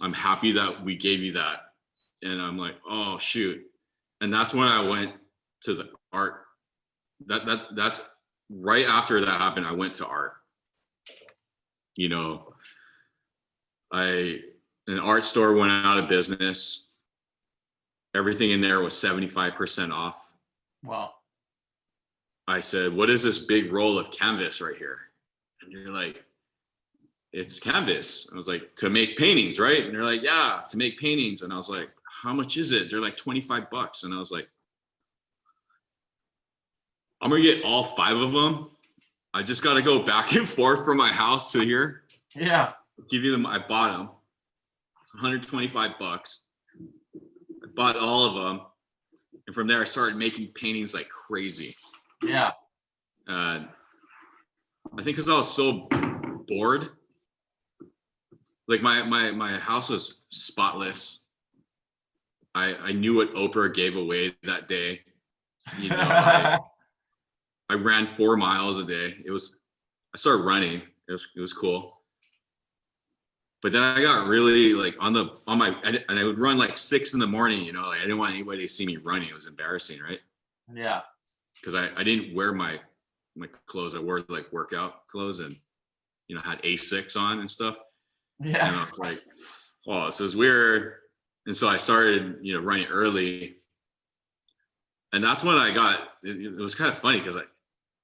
I'm happy that we gave you that. And I'm like, oh, shoot. And that's when I went to the art. That's right after that happened. I went to art. You know, an art store went out of business. Everything in there was 75% off. Wow. I said, what is this big roll of canvas right here? And you're like, it's canvas. I was like, to make paintings, right? And they're like, yeah, to make paintings. And I was like, how much is it? They're like $25. And I was like, I'm gonna get all 5 of them. I just got to go back and forth from my house to here. Yeah. Give you them. I bought them. It's $125. I bought all of them. And from there, I started making paintings like crazy. Yeah. I think because I was so bored. Like my house was spotless. I knew what Oprah gave away that day. You know, I ran 4 miles a day. I started running. It was cool. But then I got really like and I would run like 6 in the morning, you know, like I didn't want anybody to see me running. It was embarrassing, right? Yeah. Because I didn't wear my clothes. I wore like workout clothes and, you know, had A6 on and stuff. Yeah. And I was like, oh, this is weird. And so I started, you know, running early. And that's when I got, it was kind of funny because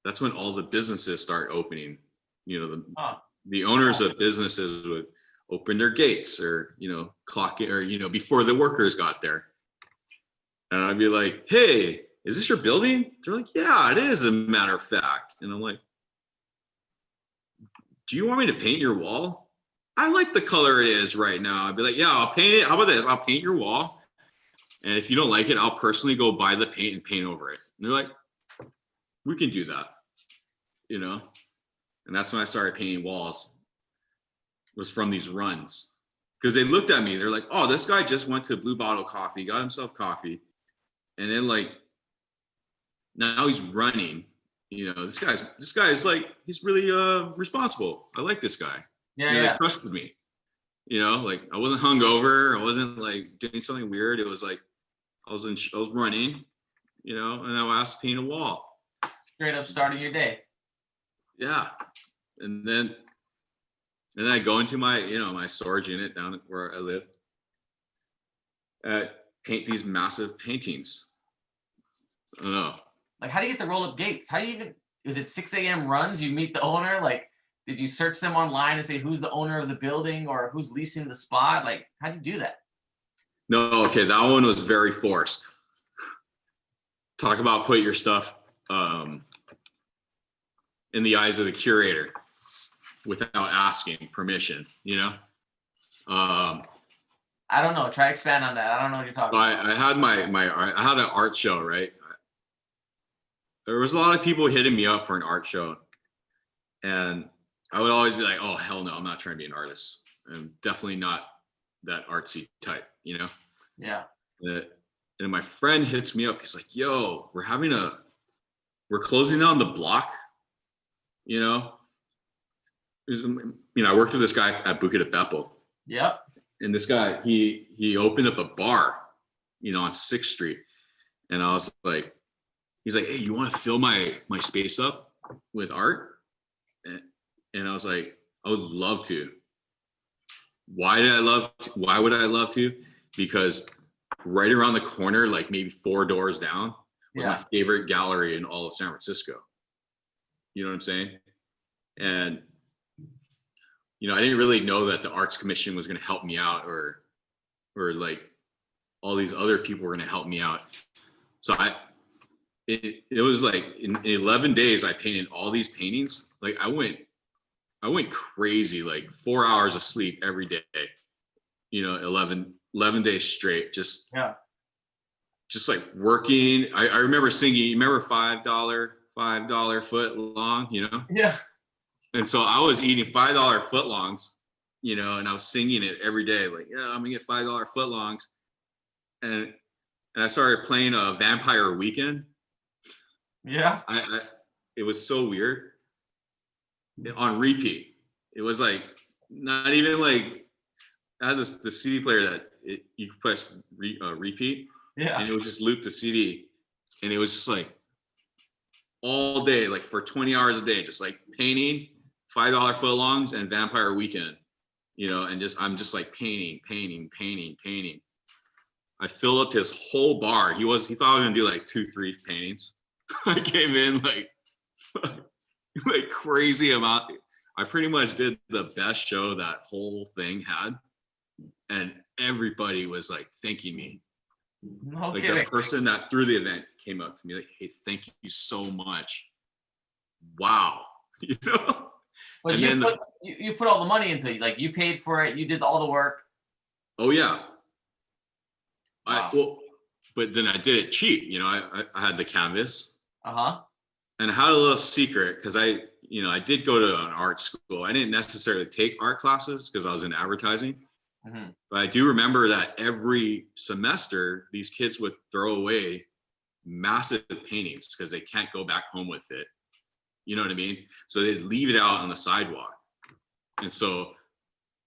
that's when all the businesses start opening. You know, the owners of businesses would open their gates or, you know, clock it, or, you know, before the workers got there. And I'd be like, hey, is this your building? They're like, yeah, it is, as a matter of fact. And I'm like, do you want me to paint your wall? I like the color it is right now. I'd be like, yeah, I'll paint it. How about this? I'll paint your wall. And if you don't like it, I'll personally go buy the paint and paint over it. And they're like, we can do that, you know? And that's when I started painting walls, was from these runs. Because they looked at me, they're like, oh, this guy just went to Blue Bottle Coffee, got himself coffee. And then like, now he's running, you know, this guy's like, he's really responsible. I like this guy. Yeah, you know, yeah. They trusted me. You know, like I wasn't hungover. I wasn't like doing something weird. It was like I was running, you know, and I was asked to paint a wall. Straight up starting your day. Yeah. And then I go into my, you know, my storage unit down where I live, paint these massive paintings. I don't know. Like, how do you get the roll up gates? How do you even, is it 6 a.m. runs? You meet the owner? Like, did you search them online and say who's the owner of the building or who's leasing the spot? Like, how do you do that? No, okay, that one was very forced. Talk about put your stuff in the eyes of the curator without asking permission, you know? I don't know. Try expand on that. I don't know what you're talking about. I had I had an art show, right? There was a lot of people hitting me up for an art show, and I would always be like, oh, hell no, I'm not trying to be an artist. I'm definitely not that artsy type, you know? Yeah. And my friend hits me up. He's like, yo, we're closing down the block, you know? I worked with this guy at Buca de Beppo. Yep. And this guy, he opened up a bar, you know, on 6th Street. And I was like, he's like, hey, you want to fill my space up with art? And I was like, I would love to. Why would I love to? Because right around the corner, like maybe 4 doors down, was my favorite gallery in all of San Francisco. You know what I'm saying? And, you know, I didn't really know that the Arts Commission was going to help me out or like all these other people were going to help me out. So it was like in 11 days, I painted all these paintings. Like I went crazy, like 4 hours of sleep every day, you know, 11 days straight, just like working. I remember singing, you remember $5 foot long, you know? Yeah. And so I was eating $5 footlongs, you know, and I was singing it every day, like, yeah, I'm gonna get $5 footlongs. And I started playing a Vampire Weekend. Yeah. It was so weird. On repeat. It was like not even like I had the CD player that you could press repeat, and it would just loop the CD, and it was just like all day, like for 20 hours a day, just like painting $5 footlongs and Vampire Weekend, you know, and I'm just like painting. I filled up his whole bar. He thought I was gonna do like 2-3 paintings. I came in like crazy amount. I pretty much did the best show that whole thing had, and everybody was like thanking me. No like kidding. The person that threw the event came up to me like, hey, thank you so much. Wow. You know? But you put all the money into it. Like you paid for it, you did all the work. Oh yeah. Wow. But then I did it cheap. You know, I had the canvas. Uh-huh. And I had a little secret because I did go to an art school. I didn't necessarily take art classes because I was in advertising. Mm-hmm. But I do remember that every semester, these kids would throw away massive paintings because they can't go back home with it. You know what I mean? So they'd leave it out on the sidewalk. And so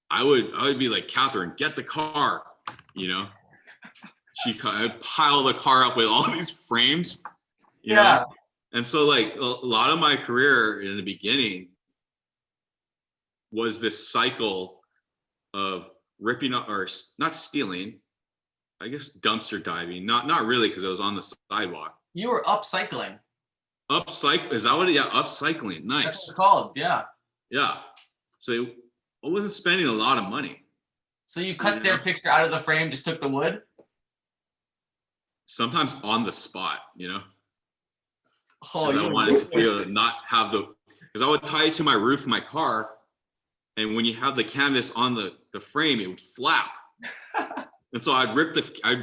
I would be like, Catherine, get the car, you know? I'd pile the car up with all these frames. You know? And so like a lot of my career in the beginning was this cycle of ripping up, or not stealing, I guess dumpster diving, not really because it was on the sidewalk, You were upcycling. Upcycle, is that what it, yeah, upcycling. That's what Nice. it's called. Yeah. Yeah. So I wasn't spending a lot of money. So you cut their picture out of the frame, just took the wood? Sometimes on the spot, Oh, because I you wanted to be able to not have because I would tie it to my roof of my car, and when you have the canvas on the frame, it would flap. And so I'd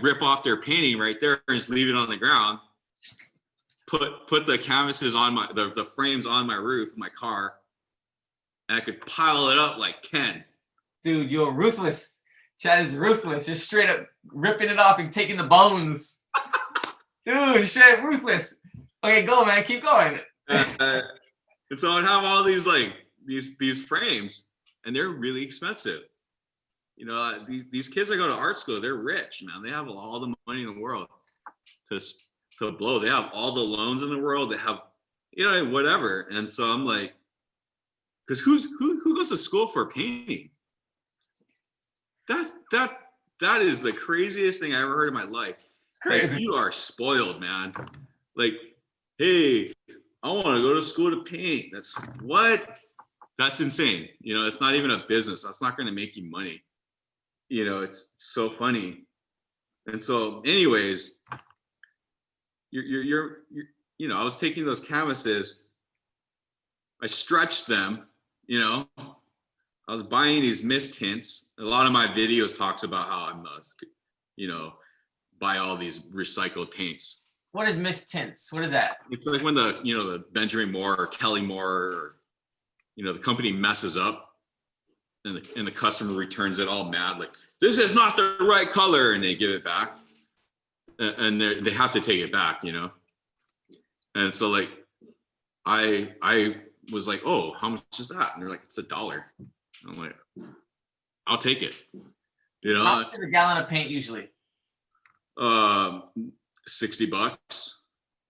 rip off their painting right there and just leave it on the ground. Put the canvases on the frames on my roof of my car, and I could pile it up like 10. Dude, you're ruthless. Chad is ruthless. Just straight up ripping it off and taking the bones. Dude, straight up ruthless. Okay, go, man. Keep going. And so I'd have all these these frames, and they're really expensive. These kids that go to art school, they're rich, man. They have all the money in the world to blow. They have all the loans in the world. They have, whatever. And so I'm like, because who goes to school for painting? That is the craziest thing I ever heard in my life. It's crazy. Like, you are spoiled, man. Like, hey, I want to go to school to paint. That's what? That's insane. It's not even a business. That's not going to make you money. It's so funny. And so, anyways, I was taking those canvases. I stretched them. I was buying these mist tints. A lot of my videos talks about how I'm, buy all these recycled paints. What is mist tints? What is that? It's like when the Benjamin Moore or Kelly Moore, or, the company messes up, and the customer returns it all mad, like, this is not the right color, and they give it back, and they have to take it back, And so, like, I was like, oh, how much is that? And they're like, it's $1. I'm like, I'll take it. How much is a gallon of paint usually? $60.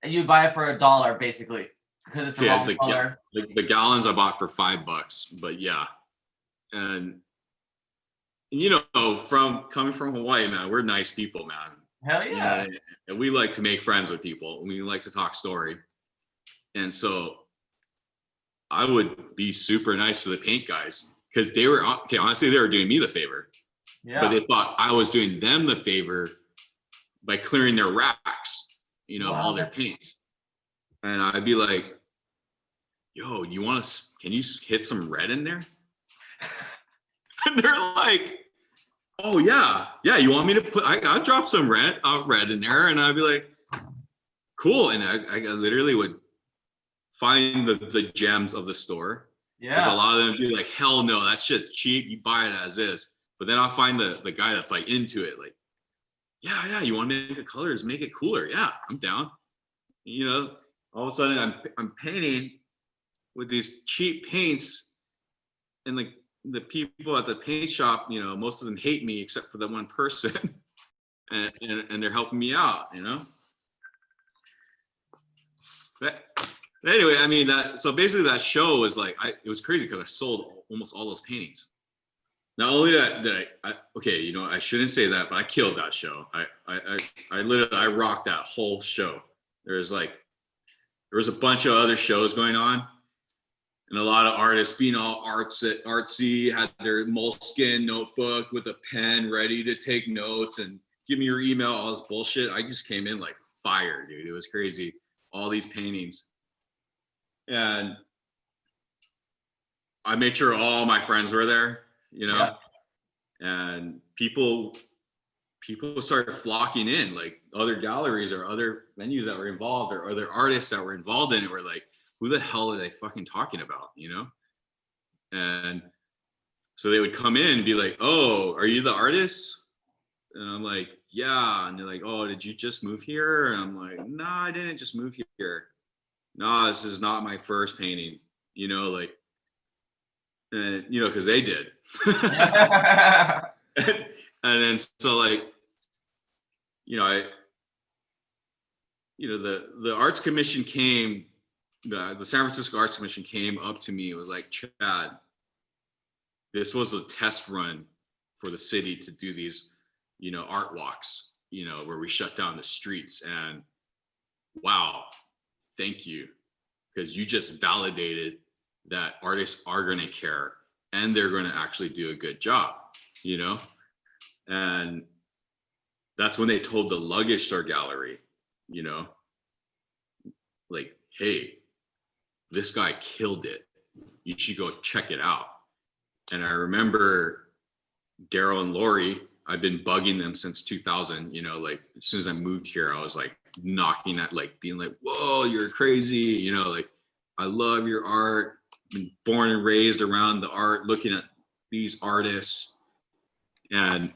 And you buy it for $1 basically because it's a wrong color. The gallons I bought for $5, but yeah. And from coming from Hawaii, man, we're nice people, man. Hell yeah. And we like to make friends with people. We like to talk story. And so I would be super nice to the paint guys because they were, honestly, they were doing me the favor. Yeah. But they thought I was doing them the favor by clearing their racks, all their paint. And I'd be like, yo, can you hit some red in there? And they're like, oh yeah, you want me to I'll drop some red in there. And I'd be like, cool. And I literally would find the gems of the store. Yeah. Because a lot of them would be like, hell no, that's just cheap. You buy it as is. But then I'll find the guy that's like into it, like, yeah, you want to make the colors, make it cooler. Yeah, I'm down. All of a sudden I'm painting with these cheap paints, and like the people at the paint shop, most of them hate me except for the one person, and they're helping me out, But anyway, I mean so basically that show was like, it was crazy because I sold almost all those paintings. Not only that I shouldn't say that, but I killed that show. I literally rocked that whole show. There was a bunch of other shows going on, and a lot of artists being all artsy, had their moleskin notebook with a pen ready to take notes and give me your email, all this bullshit. I just came in like fire, dude. It was crazy. All these paintings. And I made sure all my friends were there, Yeah. And people started flocking in, like other galleries or other venues that were involved or other artists that were involved in it were like, who the hell are they fucking talking about, And so they would come in and be like, oh, are you the artist? And I'm like, yeah. And they're like, oh, did you just move here? And I'm like, no, I didn't just move here. No, this is not my first painting, like, and because they did. And then so like, the Arts Commission came, the San Francisco Arts Commission came up to me. It was like, Chad, this was a test run for the city to do these, art walks, where we shut down the streets. And wow, thank you. Because you just validated that artists are going to care and they're going to actually do a good job, you know? And that's when they told the luggage store gallery, you know, like, hey, this guy killed it. You should go check it out. And I remember Daryl and Lori, I've been bugging them since 2000, you know, like as soon as I moved here, I was like knocking at, like being like, whoa, you're crazy. You know, like, I love your art. Been born and raised around the art, looking at these artists. And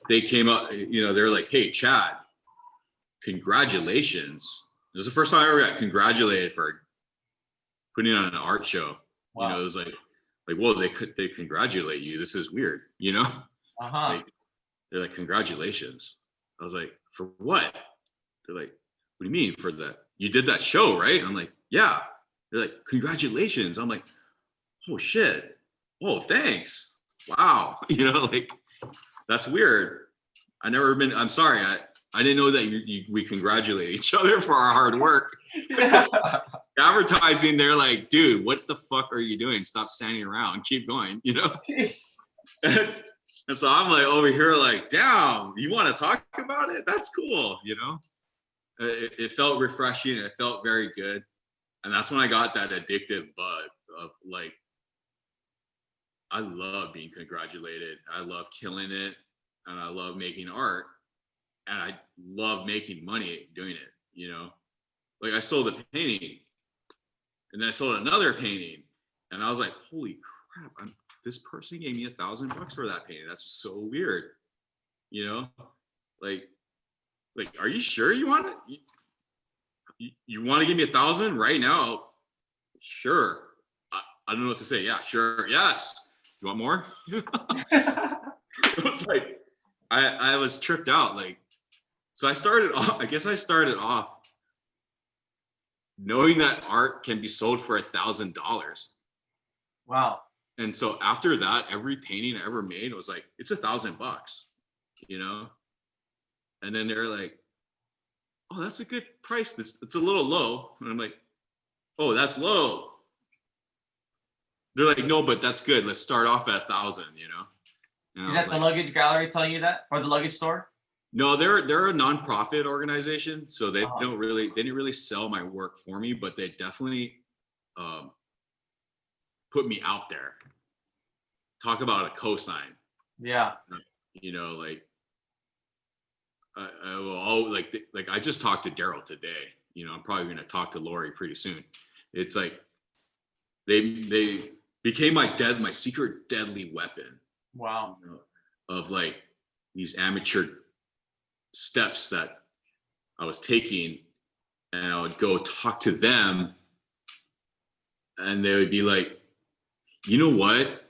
they came up, you know, they're like, hey, Chad, congratulations. This is the first time I ever got congratulated for putting on an art show. Wow. You know, it was like, whoa, they congratulate you. This is weird, you know? Like, they're like, congratulations. I was like, for what? They're like, what do you mean for that? You did that show, right? I'm like, yeah. They're like, congratulations. I'm like, oh shit. Oh, thanks. Wow. You know, like, that's weird. I'm sorry. I didn't know that we congratulate each other for our hard work. Advertising, they're like, dude, what the fuck are you doing? Stop standing around. Keep going, you know? And so I'm like over here like, damn, you want to talk about it? That's cool, you know? It felt refreshing. It felt very good. And that's when I got that addictive bug of like, I love being congratulated. I love killing it. And I love making art. And I love making money doing it, you know? Like I sold a painting and then I sold another painting. And I was like, holy crap, this person gave me $1,000 for that painting. That's so weird, you know? Like, are you sure you want it? You want to give me 1,000 right now? Sure. I don't know what to say. Yeah, sure. Yes. You want more? It was like, I was tripped out. Like, so I started off knowing that art can be sold for $1,000. Wow. And so after that, every painting I ever made was like, it's $1,000, you know? And then they're like, oh, that's a good price. It's a little low. And I'm like, oh, that's low. They're like, no, but that's good. Let's start off at 1,000, you know? And Is that the luggage gallery telling you that? Or the luggage store? No, they're a nonprofit organization. So they didn't really sell my work for me, but they definitely put me out there. Talk about a cosign. Yeah. You know, like, I will like I just talked to Daryl today. You know, I'm probably going to talk to Lori pretty soon. It's like they became my secret deadly weapon. Wow. You know, of like these amateur steps that I was taking, and I would go talk to them, and they would be like, you know what?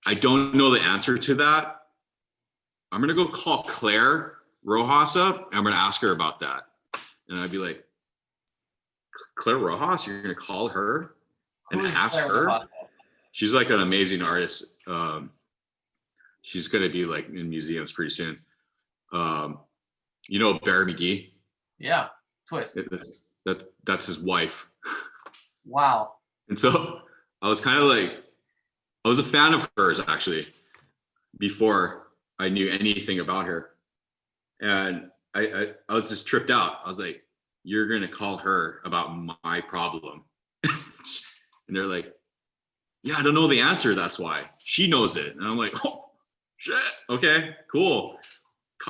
I don't know the answer to that. I'm going to go call Claire Rojas up. I'm going to ask her about that. And I'd be like, Claire Rojas, you're going to call her and ask her? She's like an amazing artist. She's going to be like in museums pretty soon. You know, Barry McGee? Yeah. Twist. That's his wife. Wow. And so I was kind of like, I was a fan of hers actually before I knew anything about her. And I was just tripped out. I was like, you're going to call her about my problem. And they're like, yeah, I don't know the answer. That's why. She knows it. And I'm like, oh, shit. Okay, cool.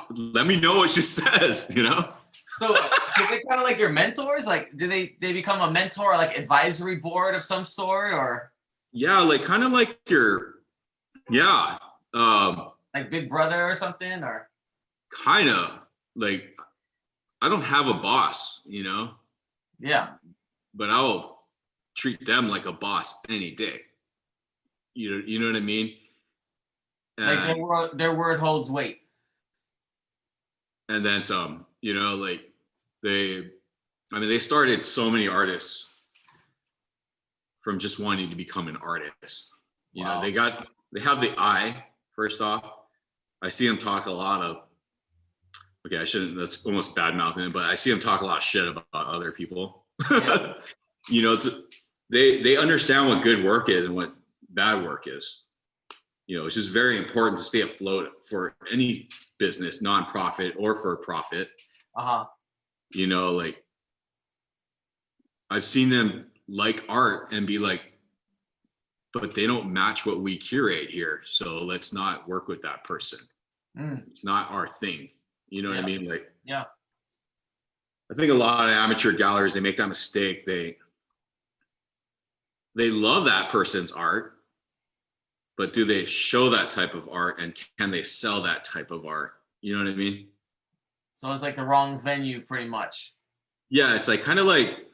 Let me know what she says, you know? So are they kind of like your mentors? Like, did they become a mentor, like advisory board of some sort, or? Yeah, like kind of like yeah. Like Big Brother or something, or? Kind of like, I don't have a boss, you know? Yeah. But I'll treat them like a boss any day. You know what I mean? And, like their word holds weight. And then some, you know, like they started so many artists from just wanting to become an artist. You know, they have the eye, first off. I see them talk a lot of okay, I shouldn't, that's almost bad mouthing it, but I see him talk a lot of shit about other people. Yeah. You know, they understand what good work is and what bad work is. You know, it's just very important to stay afloat for any business, nonprofit or for profit. Uh-huh. You know, like I've seen them like art and be like, but they don't match what we curate here. So let's not work with that person. It's not our thing. You know what I mean? Like, Yeah. I think a lot of amateur galleries, they make that mistake. They love that person's art, but do they show that type of art and can they sell that type of art? You know what I mean? So it's like the wrong venue pretty much. Yeah, it's like kind of like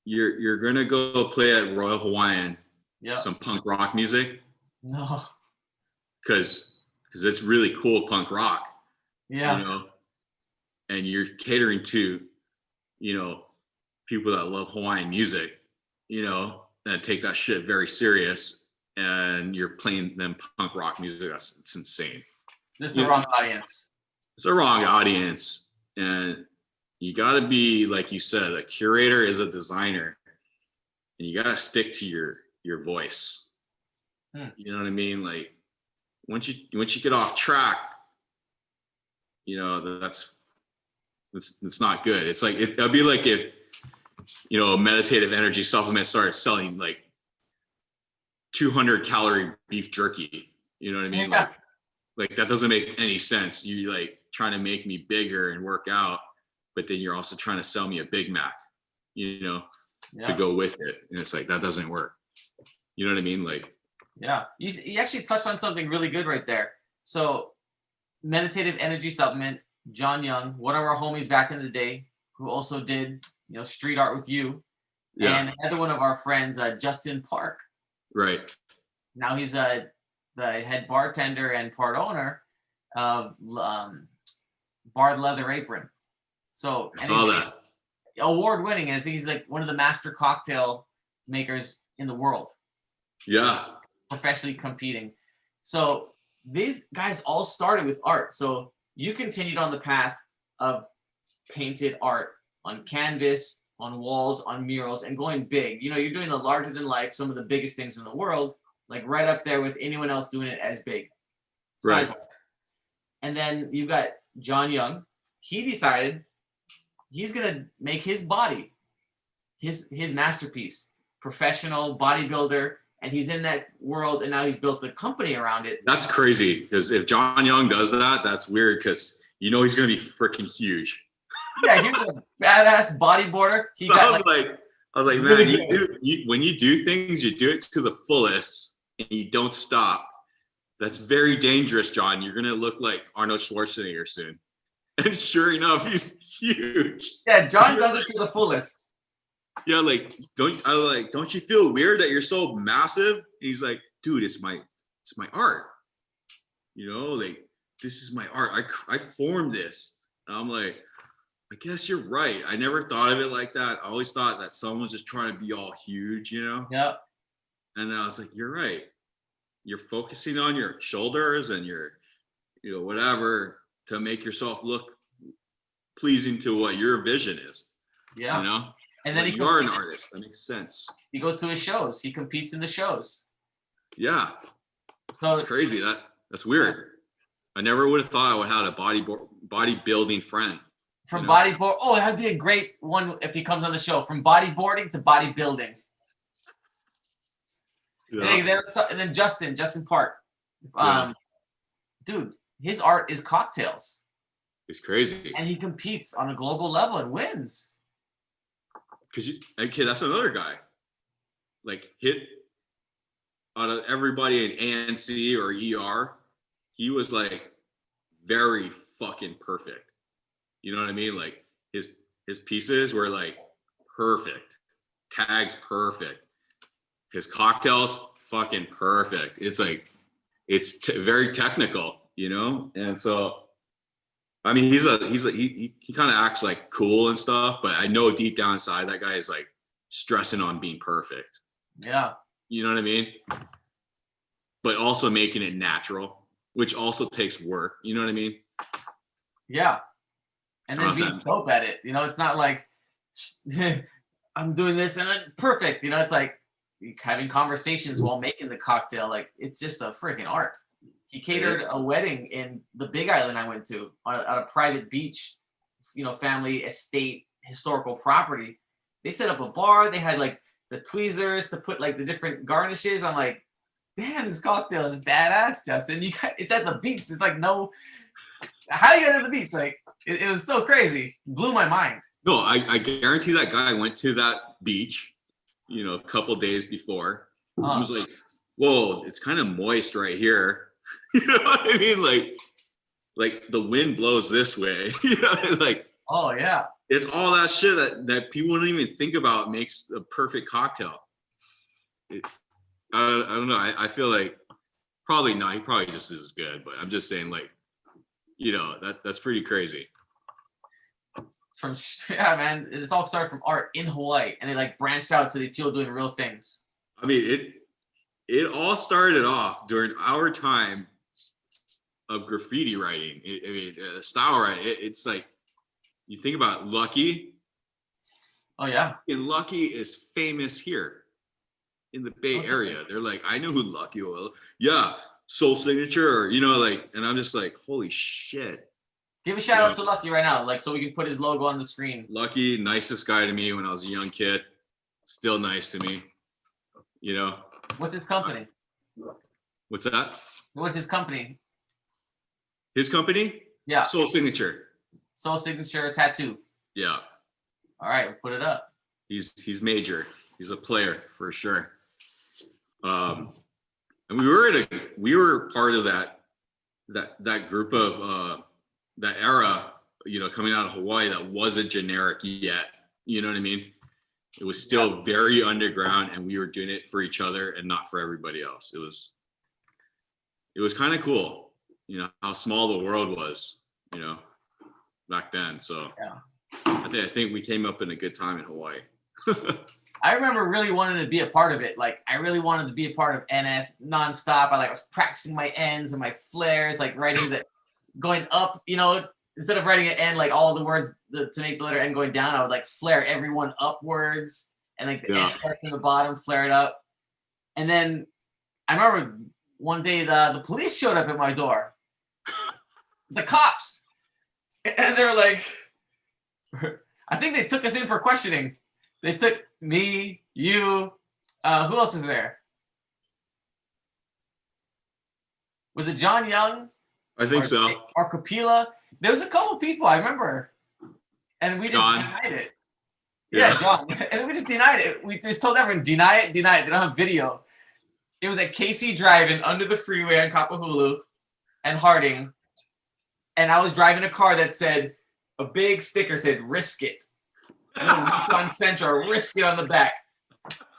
you're gonna go play at Royal Hawaiian, some punk rock music. No. Because it's really cool punk rock. Yeah. You know, and you're catering to, you know, people that love Hawaiian music, you know, that take that shit very serious, and you're playing them punk rock music. It's insane. This is the wrong audience. It's the wrong audience. And you got to be, like you said, a curator is a designer, and you got to stick to your voice. You know what I mean? Like once you get off track, you know, that's not good. It's like, it'd be like if, you know, a meditative energy supplement started selling like 200 calorie beef jerky. You know what I mean? Yeah. Like that doesn't make any sense. You like trying to make me bigger and work out, but then you're also trying to sell me a Big Mac, you know, to go with it. And it's like, that doesn't work. You know what I mean? Like, yeah, you actually touched on something really good right there. So meditative energy supplement, John Young, one of our homies back in the day, who also did, you know, street art with you. yeah, And another one of our friends, Justin Park. right. Now he's the head bartender and part owner of Barred Leather Apron. So I saw that. Award winning, as he's like one of the master cocktail makers in the world. Yeah. Professionally competing. So these guys all started with art. So you continued on the path of painted art on canvas, on walls, on murals, and going big. You know, you're doing the larger than life, some of the biggest things in the world, like right up there with anyone else doing it as big. Right. Size-wise. And then you've got John Young. He decided he's gonna make his body his masterpiece, professional bodybuilder, and he's in that world, and now he's built a company around it. That's crazy, because if John Young does that, that's weird, because you know he's gonna be freaking huge. Yeah, he was a badass bodyboarder. He got I was like, man, when you do things, you do it to the fullest, and you don't stop. That's very dangerous, John. You're gonna look like Arnold Schwarzenegger soon. And sure enough, he's huge. Yeah, John does it to the fullest. Yeah, like don't you feel weird that you're so massive? And he's like, dude, it's my art. You know, like this is my art. I formed this. And I'm like, I guess you're right. I never thought of it like that. I always thought that someone was just trying to be all huge, you know? Yeah. And then I was like, you're right. You're focusing on your shoulders and your, you know, whatever to make yourself look pleasing to what your vision is. Yeah. You know? And then you are an artist. That makes sense. He goes to his shows. He competes in the shows. Yeah. So That's crazy. That's weird. I never would have thought I would have a bodybuilding friend. From bodyboard, oh, that'd be a great one if he comes on the show. From bodyboarding to bodybuilding. Yeah. And then Justin Park. Dude, his art is cocktails. It's crazy. And he competes on a global level and wins. Okay, that's another guy. Like hit out of everybody in ANC or ER, he was like very fucking perfect. You know what I mean? Like his pieces were like perfect. Tags perfect. His cocktails fucking perfect. It's like very technical, you know? And so I mean, he kind of acts like cool and stuff, but I know deep down inside that guy is like stressing on being perfect. Yeah. You know what I mean? But also making it natural, which also takes work. You know what I mean? Yeah. And then Off being that. dope at it. You know, it's not like I'm doing this and then perfect. You know, it's like having conversations while making the cocktail. Like it's just a freaking art. He catered a wedding in the Big Island I went to on a private beach, you know, family estate historical property. They set up a bar. They had like the tweezers to put like the different garnishes. I'm like, damn, this cocktail is badass, Justin. It's at the beach. There's like no, how you get to the beach? Like it was so crazy. Blew my mind. No, I guarantee that guy went to that beach, you know, a couple days before. He was like, whoa, it's kind of moist right here. You know what I mean? Like the wind blows this way. You know, like, oh yeah. It's all that shit that people don't even think about makes a perfect cocktail. I don't know. I feel like probably not. He probably just is good, but I'm just saying, like, you know, that's pretty crazy. Yeah, man. It's all started from art in Hawaii, and it like branched out to the people doing real things. I mean, it all started off during our time of graffiti writing. Style writing. It's like, you think about Lucky. Oh yeah. And Lucky is famous here in the Bay Area. They're like, I know who Lucky was. Yeah, Soul Signature, or, you know, like, and I'm just like, holy shit. Give a shout out to Lucky right now, like, so we can put his logo on the screen. Lucky, nicest guy to me when I was a young kid. Still nice to me. You know. What's his company? What's that? What's his company? His company? Yeah. Soul Signature. Soul Signature Tattoo. Yeah. All right, we'll put it up. He's major. He's a player for sure. And we were part of that group of that era, you know, coming out of Hawaii that wasn't generic yet. You know what I mean? It was still very underground, and we were doing it for each other and not for everybody else. It was kind of cool, you know, how small the world was, you know, back then. So yeah. I think we came up in a good time in Hawaii. I remember really wanting to be a part of it. Like, I really wanted to be a part of NS nonstop. I was practicing my ends and my flares, like writing going up, you know, instead of writing an N, like all the words to make the letter N going down, I would like flare everyone upwards, and like the S starts in the bottom, flare it up. And then I remember one day the police showed up at my door, the cops, and they were like, I think they took us in for questioning. They took me, you, who else was there? Was it John Young? I think so. Or Kapila. There was a couple people I remember, and we just denied it. Yeah, John. And we just denied it. We just told everyone, deny it, deny it. They don't have video. It was at Casey Drive-In under the freeway on Kapahulu and Harding. And I was driving a car that said, a big sticker said, risk it. Nissan Sentra, risk it on the back.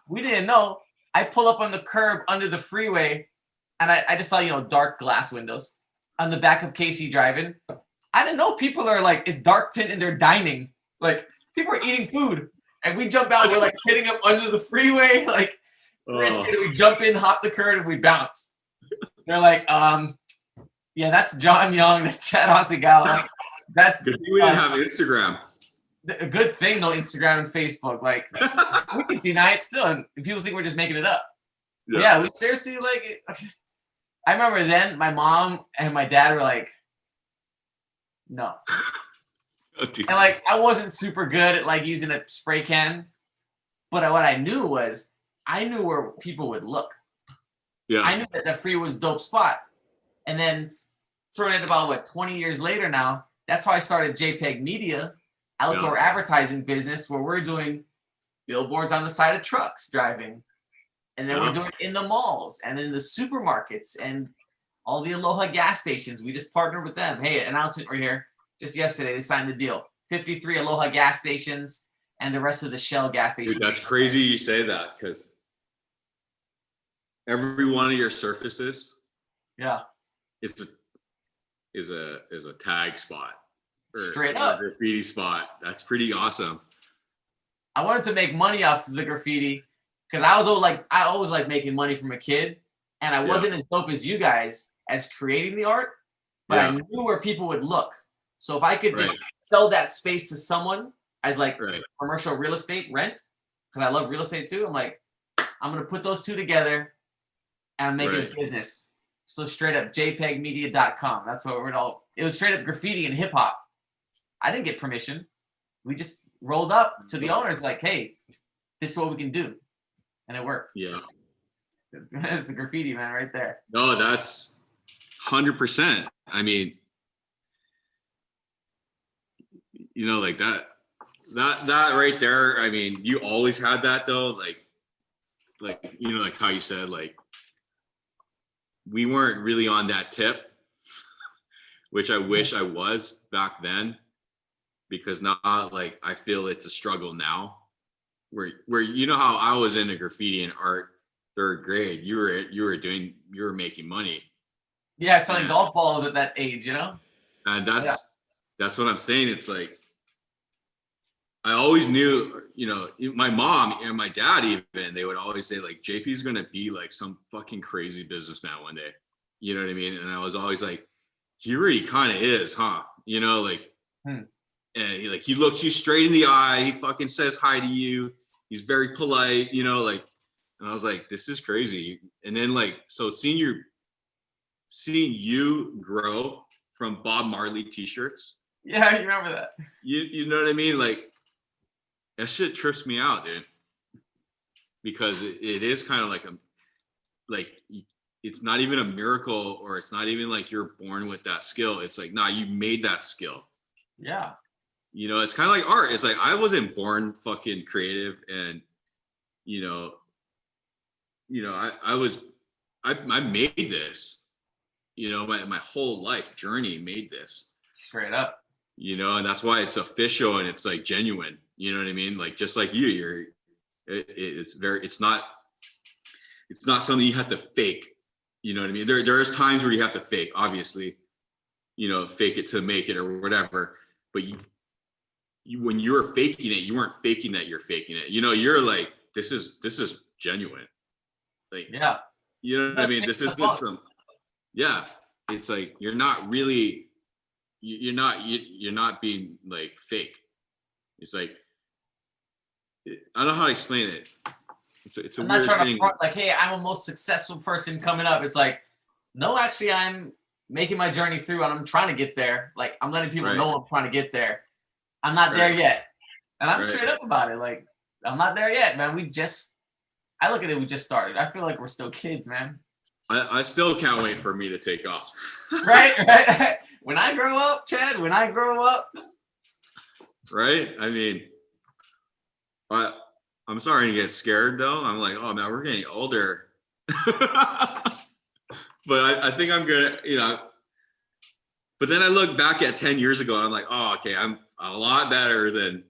We didn't know. I pull up on the curb under the freeway, and I just saw, you know, dark glass windows on the back of Casey Drive-In. I didn't know people are like, it's dark tint and they're dining. Like, people are eating food. And we jump out, we're like hitting up under the freeway, like, risk it. We jump in, hop the curb, and we bounce. They're like, yeah, that's John Young, that's Chad Hasegawa. That's good thing we didn't have Instagram. A good thing, no Instagram and Facebook. Like, we can deny it still, and people think we're just making it up. Yeah, we seriously, like, I remember then my mom and my dad were like, no. And like, I wasn't super good at like using a spray can, but what I knew was I knew where people would look. Yeah. I knew that the free was a dope spot. And then sort of about 20 years later now, that's how I started JPEG Media, outdoor advertising business, where we're doing billboards on the side of trucks driving. And then we're doing it in the malls and in the supermarkets and all the Aloha gas stations. We just partnered with them. Hey, announcement right here. Just yesterday, they signed the deal. 53 Aloha gas stations and the rest of the Shell gas stations. Dude, that's crazy you say that, because every one of your surfaces is a tag spot. Straight up. A graffiti spot. That's pretty awesome. I wanted to make money off of the graffiti because I always like making money from a kid, and I wasn't as dope as you guys as creating the art, but I knew where people would look. So if I could just sell that space to someone as like commercial real estate rent, because I love real estate too, I'm like, I'm gonna put those two together and I'm making a business. So straight up jpegmedia.com. That's what it was straight up graffiti and hip hop. I didn't get permission. We just rolled up to the owners like, hey, this is what we can do. And it worked. Yeah. It's a graffiti, man, right there. No, that's 100%. I mean, you know, like that right there. I mean, you always had that though. Like, you know, like how you said, like, we weren't really on that tip, which I wish I was back then, because now, like, I feel it's a struggle now where, you know, how I was into graffiti and art, third grade, you were making money. Yeah, selling golf balls at that age, you know? And that's what I'm saying. It's like, I always knew, you know, my mom and my dad, even, they would always say like, JP's going to be like some fucking crazy businessman one day. You know what I mean? And I was always like, he really kind of is, huh? You know, like, and he looks you straight in the eye. He fucking says hi to you. He's very polite, you know, like, and I was like, this is crazy. And then like, so seeing you grow from Bob Marley t-shirts. Yeah, you remember that. You know what I mean? Like, that shit trips me out, dude. Because it is kind of like it's not even a miracle, or it's not even like you're born with that skill. It's like, nah, you made that skill. Yeah. You know, it's kind of like art. It's like, I wasn't born fucking creative, and you know, I made this. You know, my whole life journey made this. Straight up. You know, and that's why it's official and it's like genuine. You know what I mean? Like, just like it's not something you have to fake. You know what I mean? There's times where you have to fake, obviously, you know, fake it to make it or whatever. But you when you're faking it, you weren't faking that you're faking it. You know, you're like, this is genuine. Like, yeah, you know what I mean? This isn't some, it's like, you're not really, you're not being like fake. It's like, I don't know how to explain it. It's a I'm weird not trying thing. to front like, hey, I'm a most successful person coming up. It's like, no, actually, I'm making my journey through and I'm trying to get there. Like, I'm letting people know I'm trying to get there. I'm not there yet. And I'm straight up about it. Like, I'm not there yet, man. I look at it, we just started. I feel like we're still kids, man. I still can't wait for me to take off. right. When I grow up, Chad, when I grow up. Right? I mean, I'm starting to get scared though. I'm like, oh man, we're getting older. But I think I'm gonna, you know, but then I look back at 10 years ago and I'm like, oh, okay, I'm a lot better than,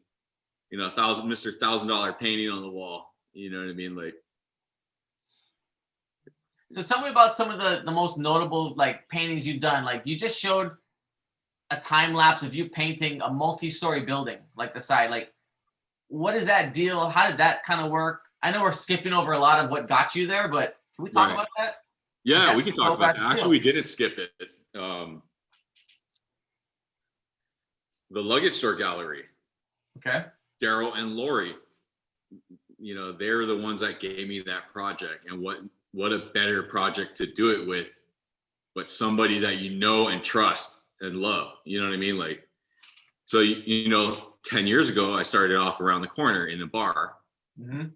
you know, Mr. $1,000 painting on the wall. You know what I mean? Like, so tell me about some of the most notable like paintings you've done. Like, you just showed a time lapse of you painting a multi-story building, like the side. Like, what is that deal? How did that kind of work? I know we're skipping over a lot of what got you there, but can we talk about that? Yeah, we can talk about that. Actually, we didn't skip it. The luggage store gallery. Okay. Daryl and Lori, you know, they're the ones that gave me that project. And what a better project to do it with, but somebody that you know and trust and love. You know what I mean? Like, so, you know, 10 years ago, I started off around the corner in a bar. Mm-hmm.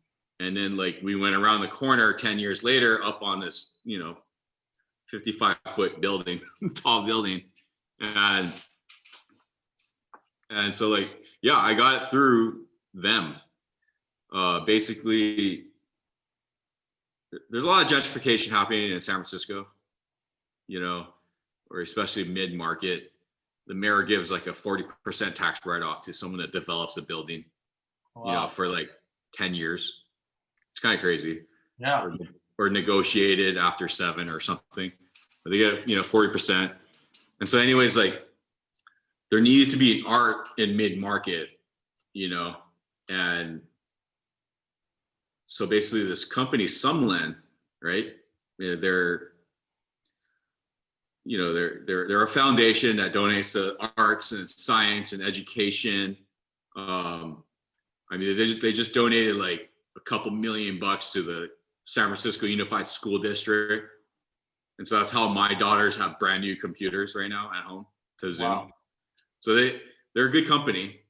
And then like we went around the corner 10 years later up on this, you know, 55-foot building, tall building. And so like, yeah, I got it through them. Basically, there's a lot of gentrification happening in San Francisco, you know, or especially mid-market. The mayor gives like a 40% tax write-off to someone that develops a building, you know, for like 10 years. It's kind of crazy. Yeah. Or negotiated after 7 or something. But they get, you know, 40%. And so anyways, like, there needed to be art in mid-market, you know, and so basically this company, Sumland, right? They're, they're a foundation that donates to arts and science and education. I mean, they just donated like a couple $1,000,000 to the San Francisco Unified School District. And so that's how my daughters have brand new computers right now at home to Zoom. Wow. So they're a good company,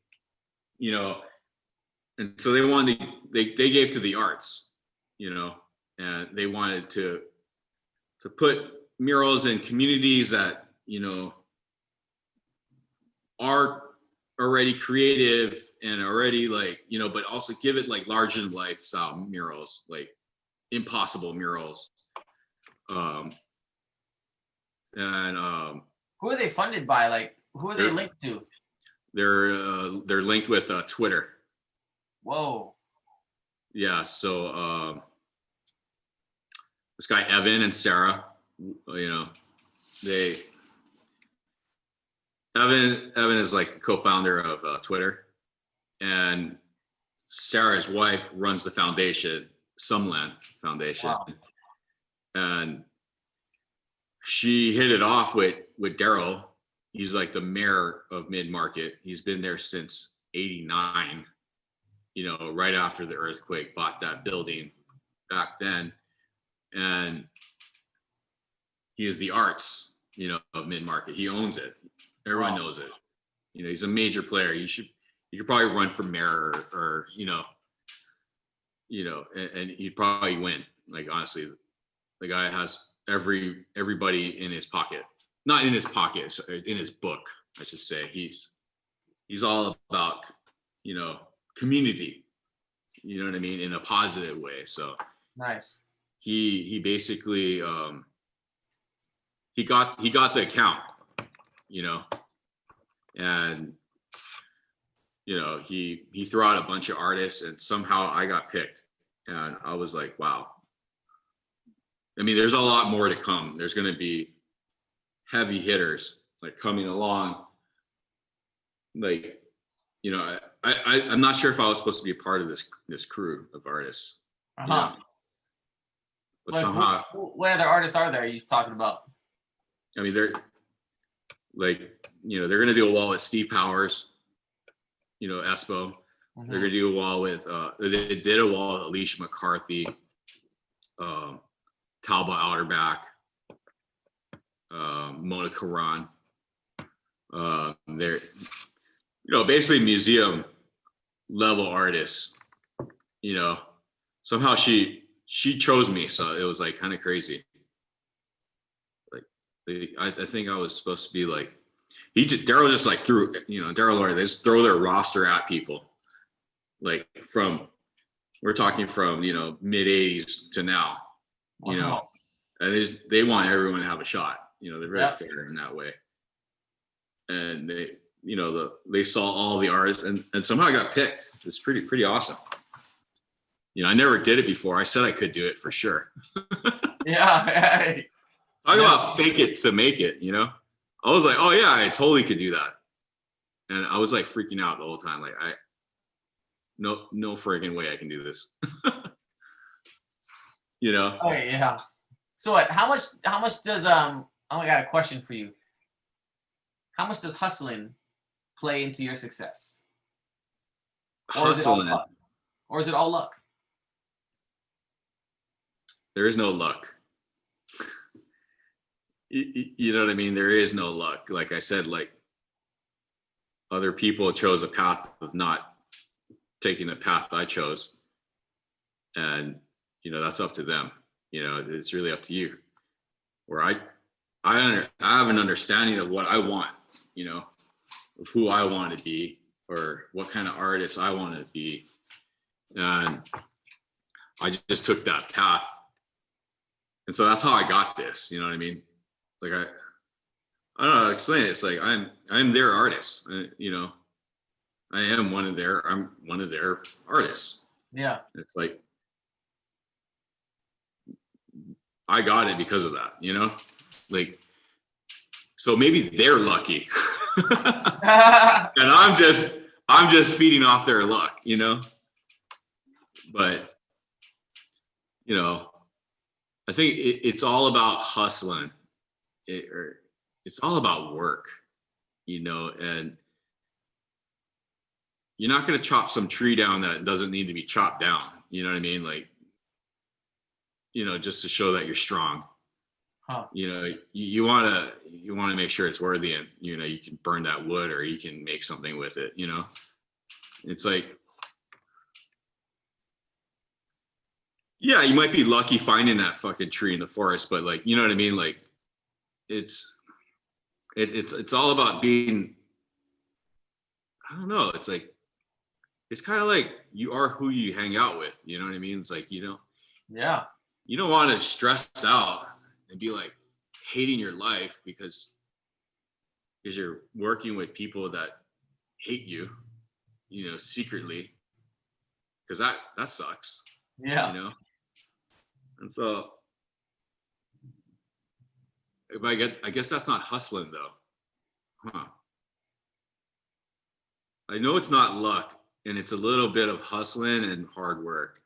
and so they gave to the arts, and they wanted to put murals in communities that, are already creative and already like, but also give it like larger than life style murals, like impossible murals. Who are they funded by? Like, who are they linked to? They're linked with Twitter. Whoa. Yeah. So this guy Evan and Sarah, Evan is like a co-founder of Twitter, and Sarah's wife runs the foundation, Sumland Foundation. Wow. And she hit it off with Daryl. He's like the mayor of Mid-Market. He's been there since '89, right after the earthquake, bought that building back then. And he is the arts, of Mid-Market. He owns it. Everyone knows it. He's a major player. You could probably run for mayor or and he'd probably win. Like, honestly, the guy has everybody in his pocket. Not in his pocket, in his book, I should say. He's all about, community, you know what I mean, in a positive way. So nice. He basically he got the account, and he threw out a bunch of artists, and somehow I got picked, and I was like, wow. I mean, there's a lot more to come. There's going to be heavy hitters like coming along. Like, I'm not sure if I was supposed to be a part of this crew of artists. Uh-huh. But somehow, what other artists are there you talking about? I mean, they're like, they're going to do a wall with Steve Powers, Espo. Mm-hmm. They're going to do a wall with, they did a wall with Alicia McCarthy, Talbot Outerback, Mona Karan. They're, basically museum level artists. Somehow she chose me, so it was like kind of crazy. Like, I think I was supposed to be like, Daryl just like threw, Daryl Lawyer, they just throw their roster at people. Like we're talking from, mid 80s to now, Wow. and they want everyone to have a shot. They're very fair in that way. And they, they saw all the artists, and somehow I got picked. It's pretty awesome. I never did it before. I said I could do it for sure. Yeah. Talk about fake it to make it, I was like, oh yeah, I totally could do that. And I was like freaking out the whole time. Like, no friggin' way I can do this. Oh yeah. So what, how much does, I got a question for you. How much does hustling play into your success? Hustling. Or is it all luck? There is no luck. You know what I mean? There is no luck. Like I said, like, other people chose a path of not taking the path I chose. And, that's up to them. It's really up to you. Where I have an understanding of what I want, of who I want to be, or what kind of artist I want to be. And I just took that path. And so that's how I got this, you know what I mean? Like, I don't know how to explain it. It's like, I'm their artist, I'm one of their artists. Yeah. It's like, I got it because of that, like, so maybe they're lucky. And I'm just feeding off their luck, but, I think it's all about hustling. it's all about work, you know, and you're not going to chop some tree down that doesn't need to be chopped down. You know what I mean? Like, you know, just to show that you're strong. Huh. You know, you want to make sure it's worthy, and, you know, you can burn that wood or you can make something with it. You know, it's like, yeah, you might be lucky finding that fucking tree in the forest, but, like, you know what I mean? Like, it's all about being, I don't know. It's like, it's kind of like you are who you hang out with. You know what I mean? It's like, you know, Yeah. you don't want to stress out and be like hating your life because you're working with people that hate you, you know, secretly, because that sucks. Yeah. You know. And so, I guess that's not hustling though, huh? I know it's not luck, and it's a little bit of hustling and hard work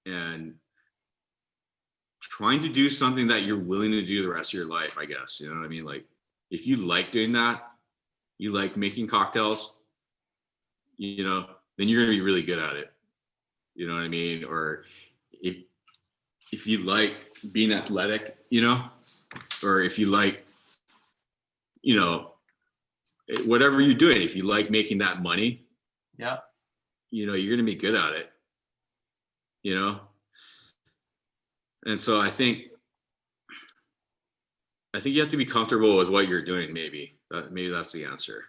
and trying to do something that you're willing to do the rest of your life, I guess. You know what I mean? Like, if you like doing that, you like making cocktails, you know, then you're going to be really good at it. You know what I mean? Or if you like being athletic, you know, or if you like, you know, whatever you're doing, if you like making that money, Yeah. you know, you're going to be good at it, you know? And so I think you have to be comfortable with what you're doing. Maybe that's the answer.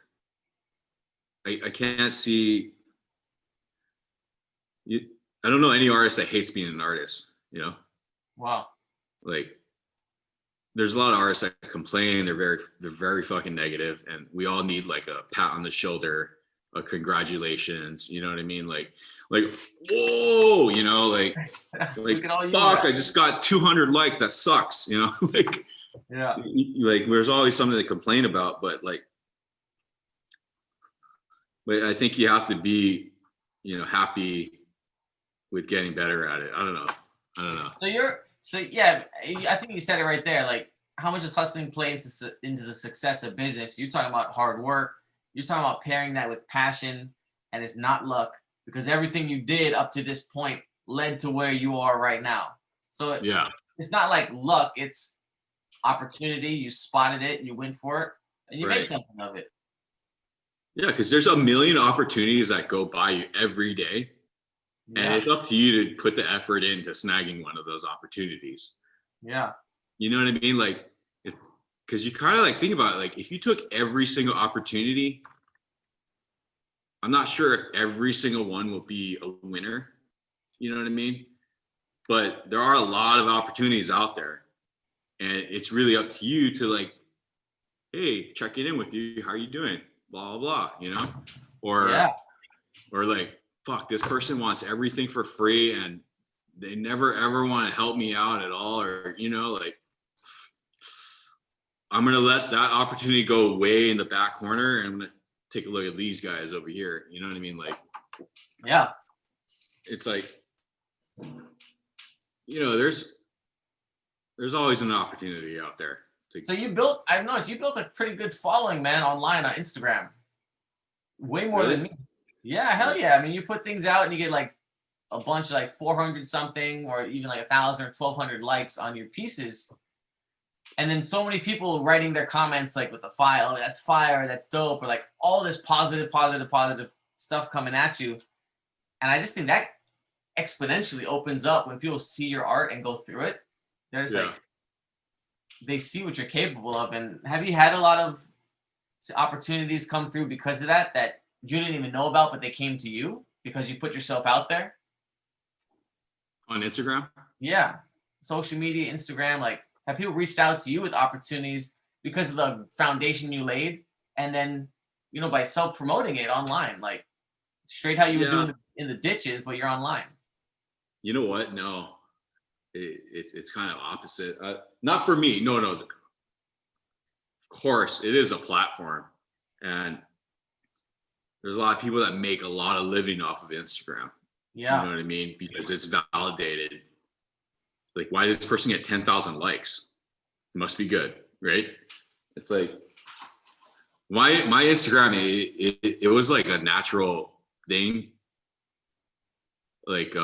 I can't see you. I don't know any artist that hates being an artist, you know? Wow. Like, there's a lot of artists that complain. They're very fucking negative, and we all need like a pat on the shoulder, a congratulations. You know what I mean? Like, whoa, you know, like fuck, I just got 200 likes. That sucks, you know? Like, yeah, like there's always something to complain about, but I think you have to be, you know, happy with getting better at it. I don't know. So yeah, I think you said it right there. Like, how much does hustling play into the success of business? You're talking about hard work. You're talking about pairing that with passion, and it's not luck, because everything you did up to this point led to where you are right now. So yeah, it's not like luck. It's opportunity. You spotted it, you went for it, and you made something of it. Yeah, because there's a million opportunities that go by you every day. Yeah. And it's up to you to put the effort into snagging one of those opportunities. Yeah. You know what I mean? Like, because you kind of like think about it, like, if you took every single opportunity, I'm not sure if every single one will be a winner. You know what I mean? But there are a lot of opportunities out there. And it's really up to you to, like, hey, checking in with you. How are you doing? Blah, blah, blah, you know? Or like, fuck, this person wants everything for free and they never ever want to help me out at all. Or, you know, like, I'm going to let that opportunity go way in the back corner and I'm going to take a look at these guys over here. You know what I mean? Like, yeah, it's like, you know, there's always an opportunity out there. So I've noticed you built a pretty good following, man, online on Instagram. Way more than me. Yeah, hell yeah. I mean, you put things out and you get like a bunch of like 400 something or even like 1,000 or 1,200 likes on your pieces. And then so many people writing their comments like with the file, that's fire, that's dope, or like all this positive stuff coming at you. And I just think that exponentially opens up when people see your art and go through it. They're just like, they see what you're capable of. And have you had a lot of opportunities come through because of that you didn't even know about, but they came to you because you put yourself out there? On Instagram? Yeah. Social media, Instagram, like, have people reached out to you with opportunities because of the foundation you laid? And then, you know, by self-promoting it online, like straight how you were doing in the ditches, but you're online. You know what? No. It's kind of opposite. Not for me. No. Of course, it is a platform, and there's a lot of people that make a lot of living off of Instagram. Yeah, you know what I mean, because it's validated. Like, why did this person get 10,000 likes? It must be good, right? It's like my Instagram, it was like a natural thing. Like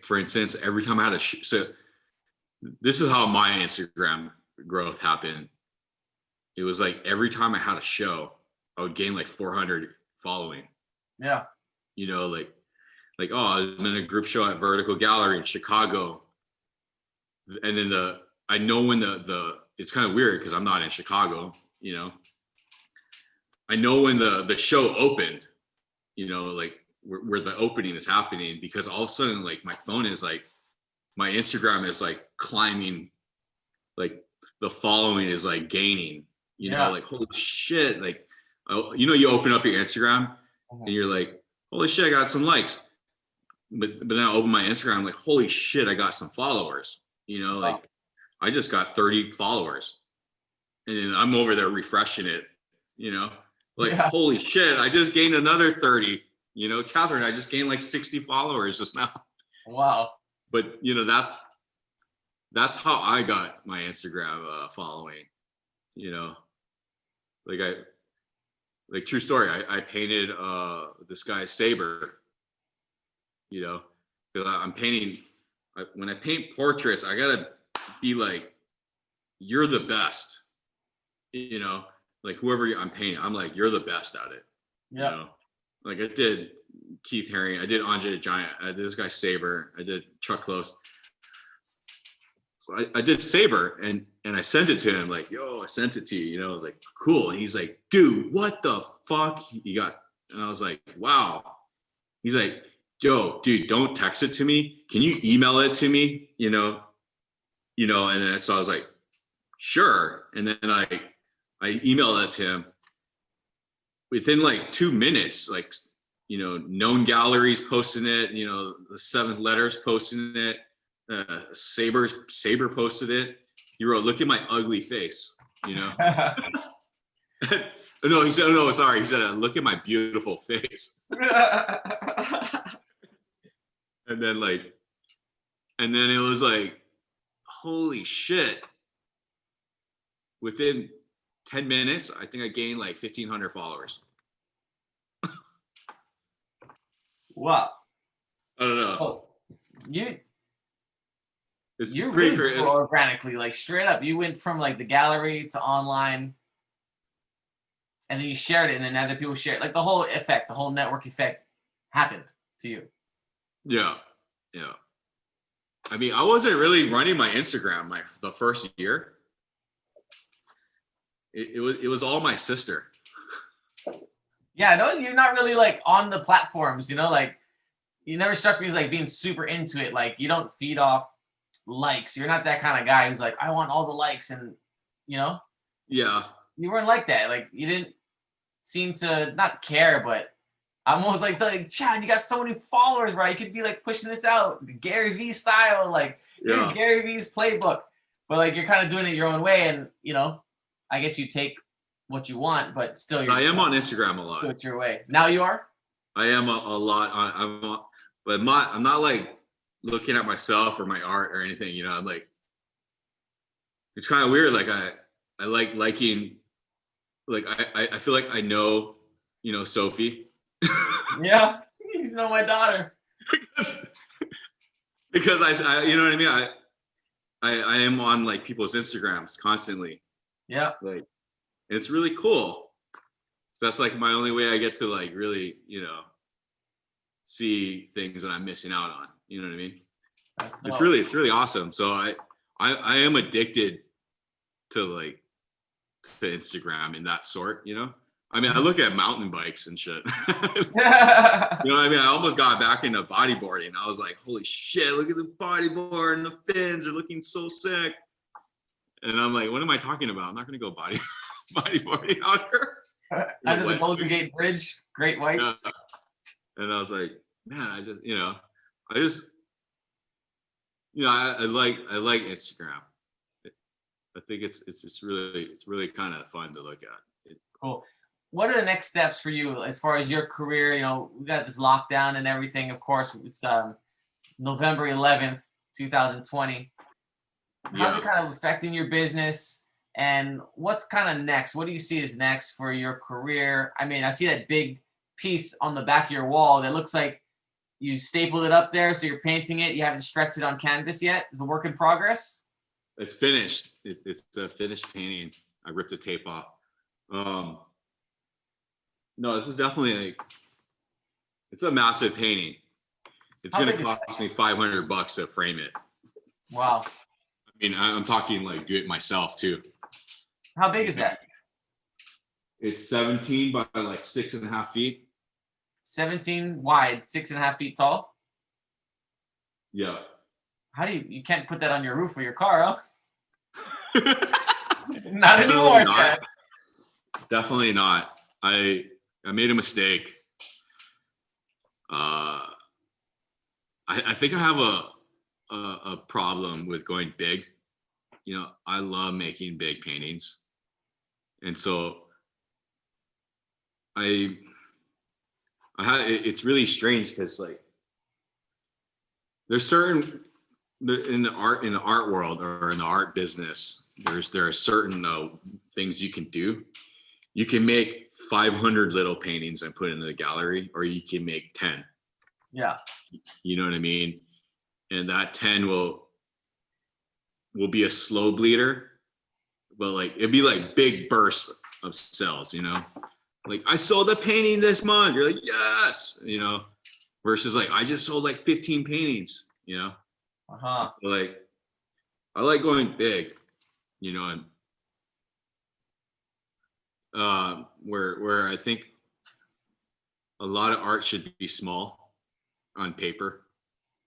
for instance, every time I had so this is how my Instagram growth happened. It was like every time I had a show, I would gain like 400 following. Yeah. You know, like oh, I'm in a group show at Vertical Gallery in Chicago, and then I know when the it's kind of weird because I'm not in Chicago. You know, I know when the show opened. You know, like where the opening is happening, because all of a sudden, like my phone is like, my Instagram is like climbing, like the following is like gaining. You know, like holy shit, like you know, you open up your Instagram and you're like, holy shit, I got some likes. But then I open my Instagram, I'm like, holy shit, I got some followers. You know, like I just got 30 followers. And then I'm over there refreshing it, you know, like holy shit, I just gained another 30. You know, Catherine, I just gained like 60 followers just now. Wow. But you know, that's how I got my Instagram following. You know, like true story. I painted this guy Saber. You know, because I'm painting. When I paint portraits, I gotta be like, you're the best. You know, like whoever I'm painting, I'm like, you're the best at it. Yeah. You know, like I did Keith Haring, I did Andre the Giant, I did this guy Saber, I did Chuck Close. So I did Saber and I sent it to him like, yo, I sent it to you, you know, I was like, cool. And he's like, dude, what the fuck you got? And I was like, wow. He's like, yo, dude, don't text it to me. Can you email it to me? You know, and then so I was like, sure. And then I emailed it to him. Within like 2 minutes, like, you know, known galleries posting it, you know, the Seventh Letters posting it, Saber posted it. He wrote, look at my ugly face, you know. No, he said, oh, no, sorry. He said, look at my beautiful face. And then it was like, holy shit. Within 10 minutes, I think I gained like 1,500 followers. Wow. I don't know. Oh, you It's really pretty grew organically, like straight up. You went from like the gallery to online, and then you shared it, and then other people shared. Like the whole effect, the whole network effect happened to you. Yeah. I mean, I wasn't really running my Instagram the first year. It was all my sister. Yeah, no, you're not really like on the platforms, you know, like you never struck me as like being super into it. Like you don't feed off likes. You're not that kind of guy who's like, I want all the likes, and you know? Yeah. You weren't like that. Like you didn't seem to not care, but I'm almost like telling Chad, you got so many followers, bro. You could be like pushing this out, Gary Vee style, like here's Gary Vee's playbook. But like you're kind of doing it your own way, and you know, I guess you take what you want, but still I am on Instagram a lot. Do it your way. Now you are? I am a lot on, but I'm not like looking at myself or my art or anything, you know. I'm like, it's kind of weird. Like I like liking, like I feel like I know, you know, Sophie. Yeah, you know my daughter. because I you know what I mean. I am on like people's Instagrams constantly. Yeah. Like it's really cool. So that's like my only way I get to like really, you know, see things that I'm missing out on. You know what I mean? It's really awesome. So I am addicted to Instagram and that sort, you know? I mean, I look at mountain bikes and shit. You know what I mean? I almost got back into bodyboarding. I was like, holy shit, look at the bodyboard and the fins are looking so sick. And I'm like, what am I talking about? I'm not going to go bodyboarding out here. Under the Golden Gate Bridge, Great Whites. Yeah. And I was like, man, I like Instagram. I think it's really kind of fun to look at. Cool. What are the next steps for you as far as your career? You know, we got this lockdown and everything. Of course, it's November 11th, 2020. How's it kind of affecting your business? And what's kind of next? What do you see as next for your career? I mean, I see that big piece on the back of your wall that looks like you stapled it up there, so you're painting it. You haven't stretched it on canvas yet. Is a work in progress? It's finished. It's a finished painting. I ripped the tape off. No, this is definitely like, it's a massive painting. It's How going to big is cost me $500 to frame it. Wow. I mean, I'm talking like do it myself too. How big is that? It's 17 by like 6.5 feet. 17 wide, 6.5 feet tall. Yeah. How do you can't put that on your roof of your car, huh? Not Definitely anymore, not. Chad. Definitely not. I made a mistake. I think I have a problem with going big. You know, I love making big paintings, and so it's really strange because like there's certain in the art world or in the art business, there are certain things you can do. You can make 500 little paintings and put it in the gallery, or you can make 10. Yeah. You know what I mean? And that 10 will be a slow bleeder, but like it'd be like big bursts of sales, you know? Like I sold a painting this month. You're like, yes, you know, versus like I just sold like 15 paintings, you know? Uh-huh. Like I like going big, you know, and where I think a lot of art should be small on paper,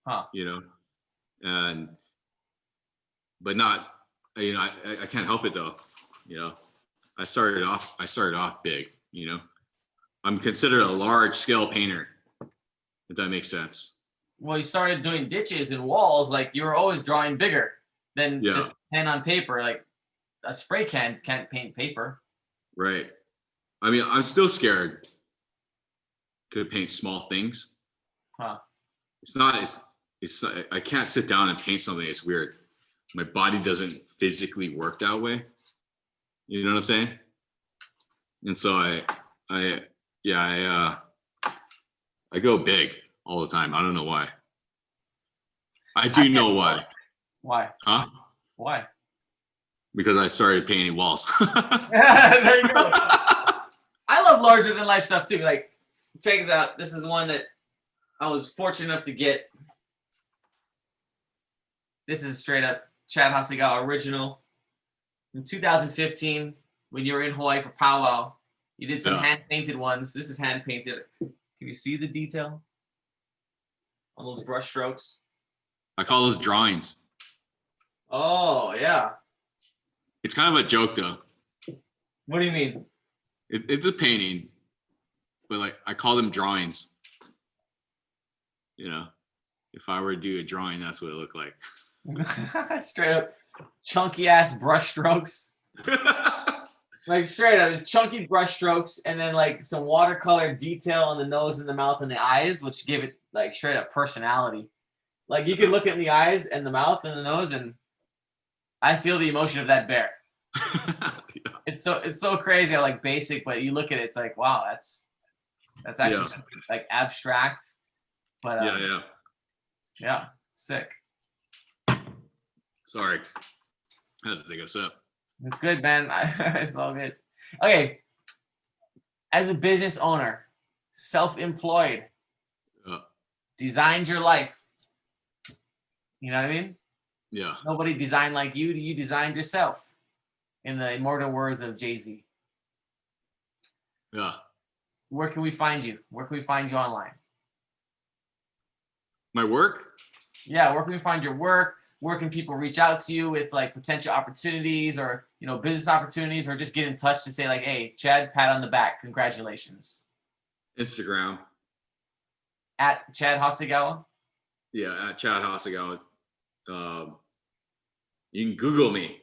Huh. you know, but not, you know, I can't help it though, you know. I started off big, you know. I'm considered a large scale painter, if that makes sense. Well, you started doing ditches and walls, like you were always drawing bigger than Yeah. just pen on paper. Like a spray can can't paint paper. Right. I mean, I'm still scared to paint small things. Huh. It's I can't sit down and paint something. It's weird. My body doesn't physically work that way. You know what I'm saying? And so I go big all the time. I don't know why. I do know why. Why? Huh? Why? Because I started painting walls. There you go. I love larger than life stuff too. Like, check this out. This is one that I was fortunate enough to get. This is straight up Chad Hasegawa original. In 2015, when you were in Hawaii for powwow, you did some hand painted ones. This is hand painted. Can you see the detail on those brush strokes? I call those drawings. Oh yeah. It's kind of a joke though. What do you mean? It's a painting, but like I call them drawings. You know, if I were to do a drawing, that's what it looked like. Straight up chunky ass brush strokes. Like straight up, it's chunky brush strokes and then like some watercolor detail on the nose and the mouth and the eyes, which give it like straight up personality. Like you can look at the eyes and the mouth and the nose, and I feel the emotion of that bear. Yeah. It's so crazy how like basic, but you look at it, it's like wow, that's actually like abstract. But yeah, sick. Sorry, I had to take a sip. It's good, man. It's all good. Okay, as a business owner, self-employed, designed your life. You know what I mean? Yeah. Nobody designed like you. You designed yourself. In the immortal words of Jay-Z. Yeah. Where can we find you? Where can we find you online? My work? Yeah, where can we find your work? Where can people reach out to you with like potential opportunities or, you know, business opportunities, or just get in touch to say like, hey, Chad, pat on the back. Congratulations. Instagram. At Chad Hasegawa? Yeah, at Chad Hasegawa. You can Google me.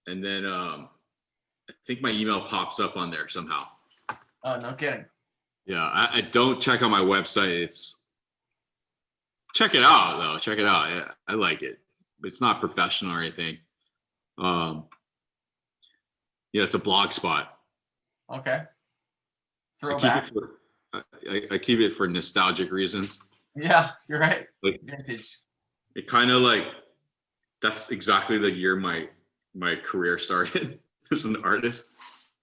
And then I think my email pops up on there somehow. Oh, no kidding. Yeah, I don't check on my website. Check it out though. Check it out. I like it. It's not professional or anything. Yeah, it's a blog spot. Okay. I keep Throwback. it for I keep it for nostalgic reasons. Yeah, you're right. Like Vintage. it kind of like that's exactly the year my career started as an artist.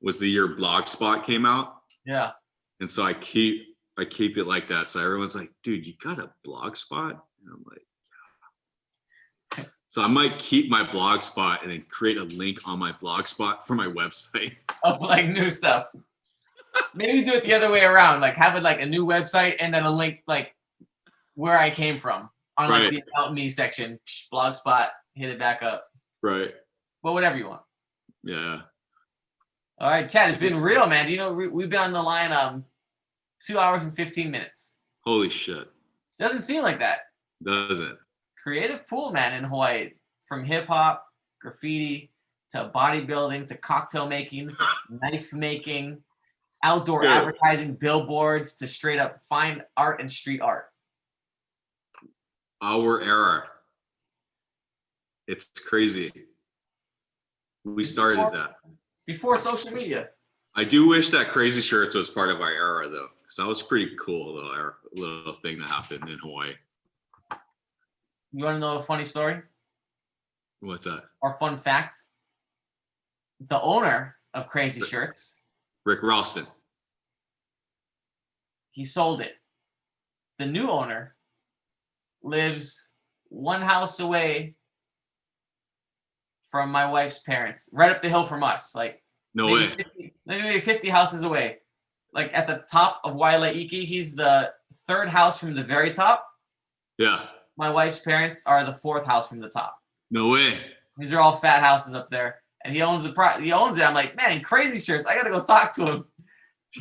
Was the year Blogspot came out, Yeah. and so I keep it like that. So everyone's like, "Dude, you got a Blogspot?" And I'm like, "Yeah." So I might keep my Blogspot and then create a link on my Blogspot for my website. Of like new stuff. Maybe do it the other way around. Like have it like a new website and then a link like where I came from on like Right. the About Me section. Blogspot. Hit it back up. Right. Well, whatever you want. Yeah. All right, Chad, it's been real, man. Do you know we've been on the line 2 hours and 15 minutes. Holy shit. Doesn't seem like that. Doesn't. Creative pool, man, in Hawaii. From hip hop, graffiti, to bodybuilding, to cocktail making, knife making, outdoor Yeah. advertising, billboards, to straight up fine art and street art. Our era. It's crazy. We started that. Before social media. I do wish that Crazy Shirts was part of our era, though, because that was pretty cool little thing that happened in Hawaii. You want to know a funny story What's that? or fun fact? The owner of Crazy Shirts, Rick Ralston. he sold it. The new owner lives one house away from my wife's parents, right up the hill from us. Like No maybe way. 50, maybe 50 houses away. Like at the top of Wailaiki, he's the third house from the very top. Yeah. My wife's parents are the fourth house from the top. No way. These are all fat houses up there, and he owns he owns it. I'm like, man, Crazy Shirts. I gotta go talk to him.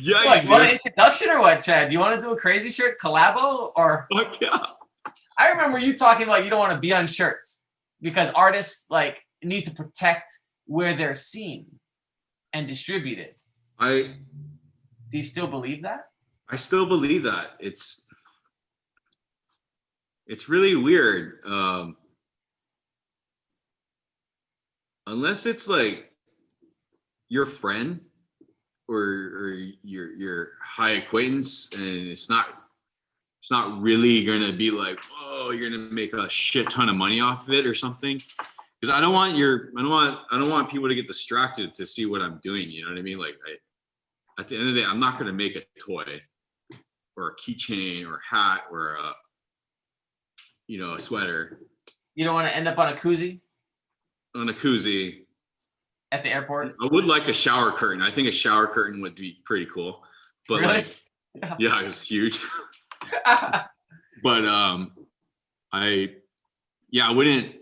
Yeah, What, you want an did. introduction or what, Chad? Do you want to do a Crazy Shirt collabo? Or Fuck yeah. I remember you talking about you don't want to be on shirts because artists like need to protect where they're seen and distributed. I Do you still believe that? still believe that. It's really weird. Unless it's like your friend or your high acquaintance, and it's not really gonna be like, oh, you're gonna make a shit ton of money off of it or something. Because I don't want people to get distracted to see what I'm doing. You know what I mean? Like at the end of the day, I'm not gonna make a toy or a keychain or a hat or a sweater You don't want to end up on a koozie on a koozie. at the airport? I would like a shower curtain. I think a shower curtain would be pretty cool. But Really? like, yeah, it's huge. But I wouldn't.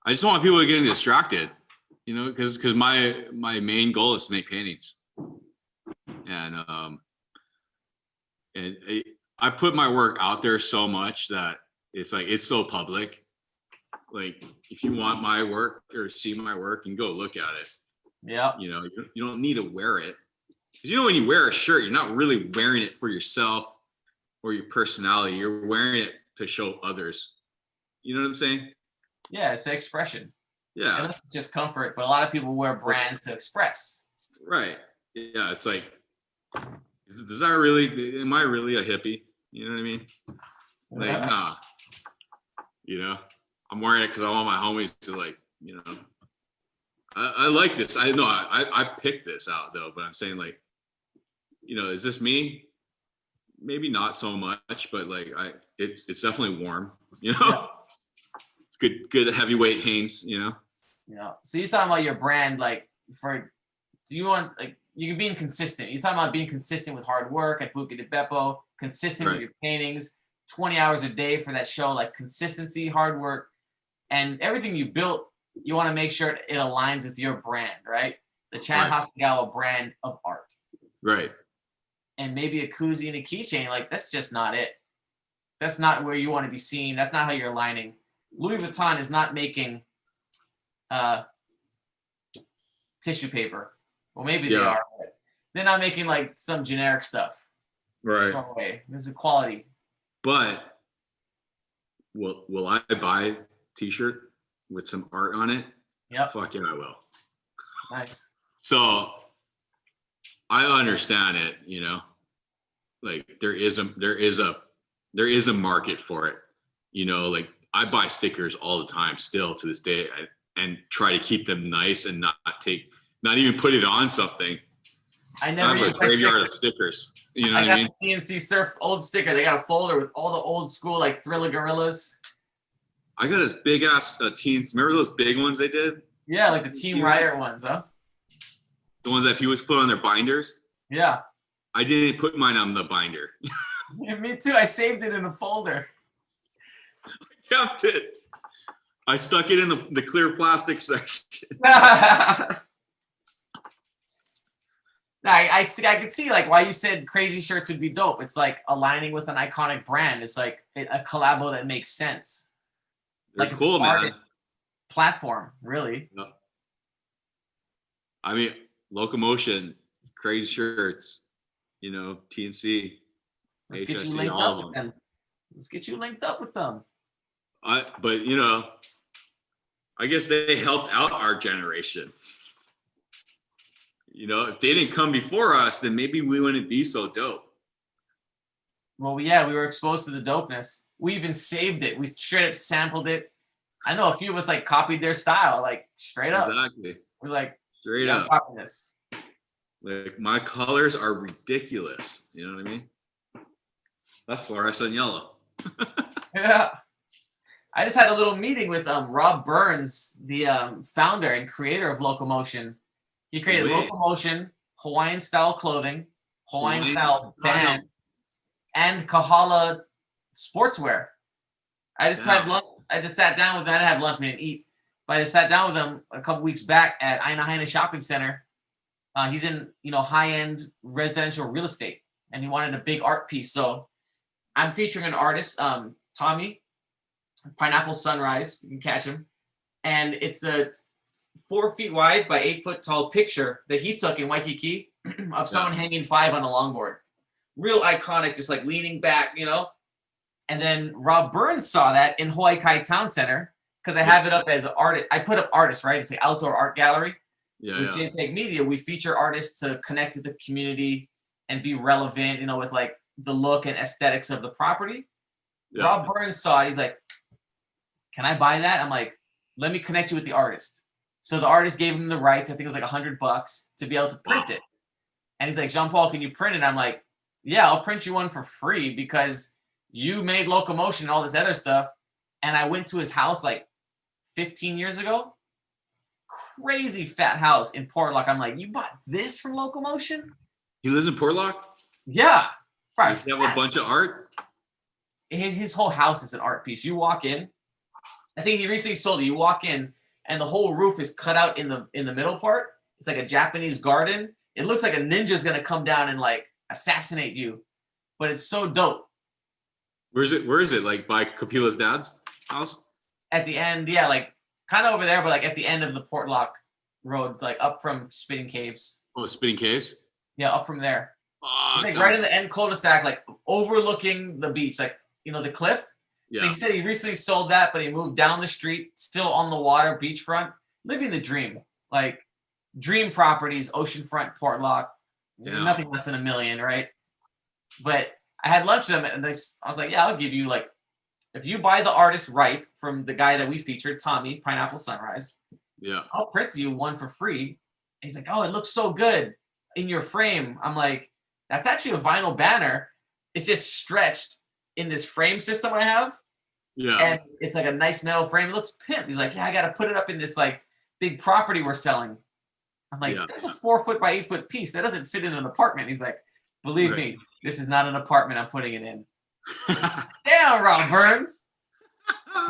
I just don't want people getting distracted, because my main goal is to make paintings, and I put my work out there so much that it's like it's so public. Like if you want my work or see my work, you can go look at it. Yeah. You don't need to wear it, because when you wear a shirt, you're not really wearing it for yourself or your personality. You're wearing it to show others. You know what I'm saying? Yeah, it's an expression. Yeah. And that's just comfort, but a lot of people wear brands to express. Right. Yeah. It's like, am I really a hippie? You know what I mean? Like, nah. I'm wearing it because I want my homies to I like this. I know I picked this out though, but I'm saying like, is this me? Maybe not so much, but like it's definitely warm, Yeah. It's good heavyweight Hanes, Yeah. So you're talking about your brand, like do you want you're being consistent. You're talking about being consistent with hard work at Buca di Beppo, consistent Right. with your paintings, 20 hours a day for that show, like consistency, hard work, and everything you built, you want to make sure it aligns with your brand, right? The Chad Right. Hasegawa brand of art. Right. And maybe a koozie and a keychain, like that's just not it. That's not where you want to be seen. That's not how you're aligning. Louis Vuitton is not making tissue paper. Well, maybe they Yeah. are, but they're not making like some generic stuff. Right. No way. There's a quality. But will I buy a t-shirt with some art on it? Yep. Fuck yeah, I will. Nice. So I understand it, like there is a market for it, like I buy stickers all the time still to this day and try to keep them nice and not even put it on something. I never I have use a my graveyard of stickers. stickers. You know I what got I mean? the CNC Surf old sticker. They got a folder with all the old school like Thriller Gorillas. I got this big ass teens. Remember those big ones they did? Yeah, like the Team Rider ones, huh? The ones that people put on their binders. Yeah. I didn't put mine on the binder. Yeah, me too. I saved it in a folder. Kept it. I stuck it in the clear plastic section. I could see like why you said crazy shirts would be dope. It's like aligning with an iconic brand. It's like a collabo that makes sense. They're Like cool, it's an man. platform, really. Yeah. I mean, Locomotion, crazy shirts, TNC, Let's get you HSE, linked all up of with them. them. Let's get you linked up with them. But I guess they helped out our generation. If they didn't come before us, then maybe we wouldn't be so dope. Well, yeah, we were exposed to the dopeness. We even saved it. We straight up sampled it. I know a few of us like copied their style, like straight up. Exactly. We're like, Straight yeah, up. I'm copying this. Like my colors are ridiculous. You know what I mean? That's fluorescent yellow. Yeah. I just had a little meeting with Rob Burns, the founder and creator of Locomotion. He created Wait. Locomotion, Hawaiian style clothing, Hawaiian Hawaiian style style. band, and Kahala sportswear. I just sat down with him. I didn't have lunch, we didn't eat. But I just sat down with him a couple weeks back at Aina Shopping Center. He's in, high-end residential real estate, and he wanted a big art piece. So I'm featuring an artist, Tommy, Pineapple Sunrise. You can catch him. And it's a 4 feet wide by 8 foot tall picture that he took in Waikiki of someone hanging 5 on a longboard. Real iconic, just like leaning back, And then Rob Burns saw that in Hawaii Kai Town Center because I have it up as an artist. I put up artists, right? It's the outdoor art gallery. With JPEG Media, we feature artists to connect to the community and be relevant, with like the look and aesthetics of the property. Yeah. Rob Burns saw it. He's like, can I buy that? I'm like, let me connect you with the artist. So the artist gave him the rights. I think it was like $100 to be able to print it. And he's like, Jean-Paul, can you print it? I'm like, yeah, I'll print you one for free because you made Locomotion and all this other stuff. And I went to his house like 15 years ago. Crazy fat house in Portlock. I'm like, you bought this from Locomotion? He lives in Portlock? Yeah. Does he have a bunch of art? His whole house is an art piece. You walk in. I think he recently sold it. You walk in and the whole roof is cut out in the middle part. It's like a Japanese garden. It looks like a ninja's gonna come down and like assassinate you. But it's so dope. Where is it? Like by Kapila's dad's house? At the end, yeah, like kind of over there, but like at the end of the Portlock Road, like up from Spitting Caves. Oh, Spitting Caves? Yeah, up from there. Oh, It's like right in the end cul-de-sac, like overlooking the beach, like the cliff. Yeah. So he said he recently sold that, but he moved down the street, still on the water, beachfront, living the dream. Like dream properties, oceanfront, Portlock, nothing less than $1 million, right? But I had lunch with him, and I was like, yeah, I'll give you like, if you buy the artist right from the guy that we featured, Tommy, Pineapple Sunrise, I'll print you one for free. And he's like, oh, it looks so good in your frame. I'm like, that's actually a vinyl banner. It's just stretched in this frame system I have. Yeah. And it's like a nice metal frame. It looks pimp. He's like, yeah, I got to put it up in this like big property we're selling. I'm like, that's a 4 foot by 8 foot piece. That doesn't fit in an apartment. He's like, believe me, this is not an apartment I'm putting it in. Damn, Rob Burns.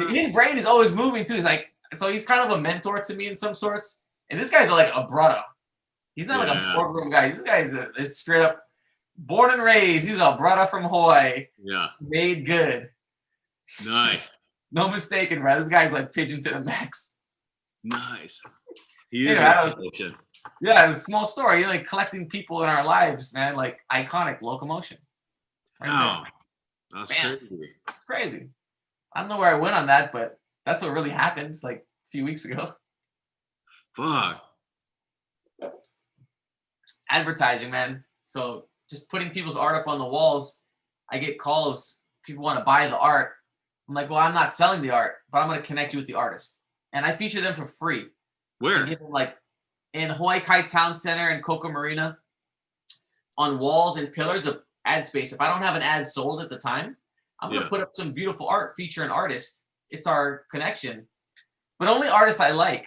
His brain is always moving too. He's like, so he's kind of a mentor to me in some sorts. And this guy's like a brother. He's not like a boardroom guy. This guy's is straight up born and raised. He's a brother from Hawaii. Yeah. Made good. Nice. No mistaken, bro. This guy's like pigeon to the max. Nice. He is Locomotion. Yeah, it's a small story. You're like collecting people in our lives, man. Like iconic Locomotion. Wow. That's crazy. It's crazy. I don't know where I went on that, but that's what really happened like a few weeks ago. Fuck. advertising, man. So just putting people's art up on the walls, I get calls. People want to buy the art. I'm like, well, I'm not selling the art, but I'm going to connect you with the artist. And I feature them for free. I Where? give them like in Hawaii Kai Town Center and Coca Marina on walls and pillars of ad space. If I don't have an ad sold at the time, I'm going to put up some beautiful art, feature an artist. It's our connection. But only artists I like.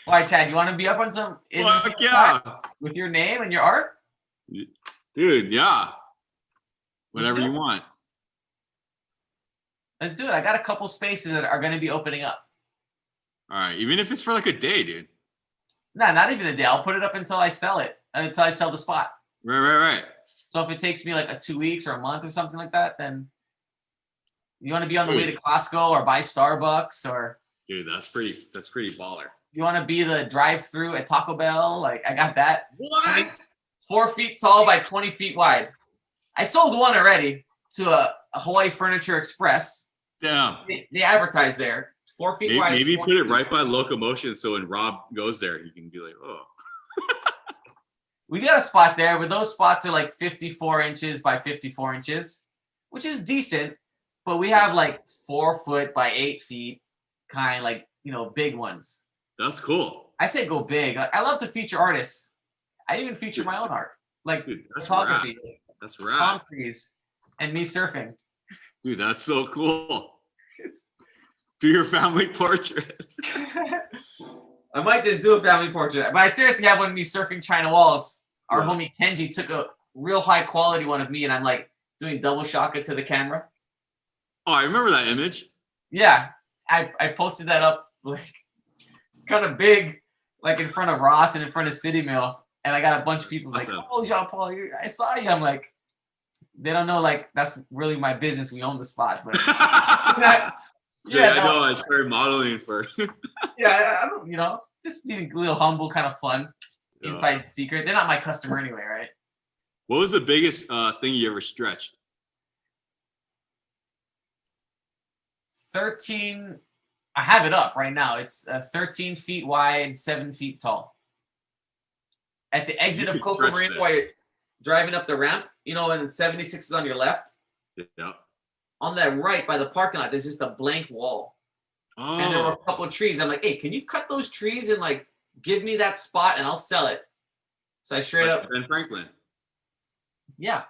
Why, Chad? You want to be up on some Fuck yeah. with your name and your art? Dude, yeah. Whatever you want. Let's do it. I got a couple spaces that are going to be opening up. All right. Even if it's for like a day, dude. Nah, not even a day. I'll put it up until I sell it, until I sell the spot. Right. So if it takes me like 2 weeks or a month or something like that, then you want to be on the way to Costco or buy Starbucks, or dude, that's pretty baller. you want to be the drive-through at Taco Bell. Like, I got that. What? 4 feet tall by 20 feet wide. I sold one already to a Hawaii Furniture Express. Damn. They advertise there. 4 feet wide. Maybe put it right by locomotion, so when Rob goes there, he can be like, oh. We got a spot there, but those spots are like 54 inches by 54 inches, which is decent. But we have like 4 foot by 8 feet, kind, like, big ones. That's cool. I say go big. I love to feature artists. I even feature my own art, like photography, That's rad. palm trees, and me surfing. Dude, that's so cool. Do your family portrait. I might just do a family portrait, but I seriously have one of me surfing China walls. Our Yeah. homie Kenji took a real high quality one of me, and I'm like doing double shaka to the camera. Oh, I remember that image. Yeah, I posted that up like kind of big, like in front of Ross and in front of City Mill, and I got a bunch of people like, Awesome. "Oh, Jean-Paul, I saw you." I'm like, they don't know, like, that's really my business. We own the spot, but I no, know. I started modeling first. yeah, I don't, just being a little humble, kind of fun, Yeah. inside secret. They're not my customer anyway, right? What was the biggest thing you ever stretched? 13. I have it up right now. It's 13 feet wide, 7 feet tall. At the exit You of could Coca stretch Marina, this. while you're driving up the ramp, and 76 is on your left. Yeah. On that right by the parking lot, there's just a blank wall. And there were a Oh, couple of trees. I'm like, hey, can you cut those trees and like give me that spot and I'll sell it? So I straight up, Ben Franklin. yeah.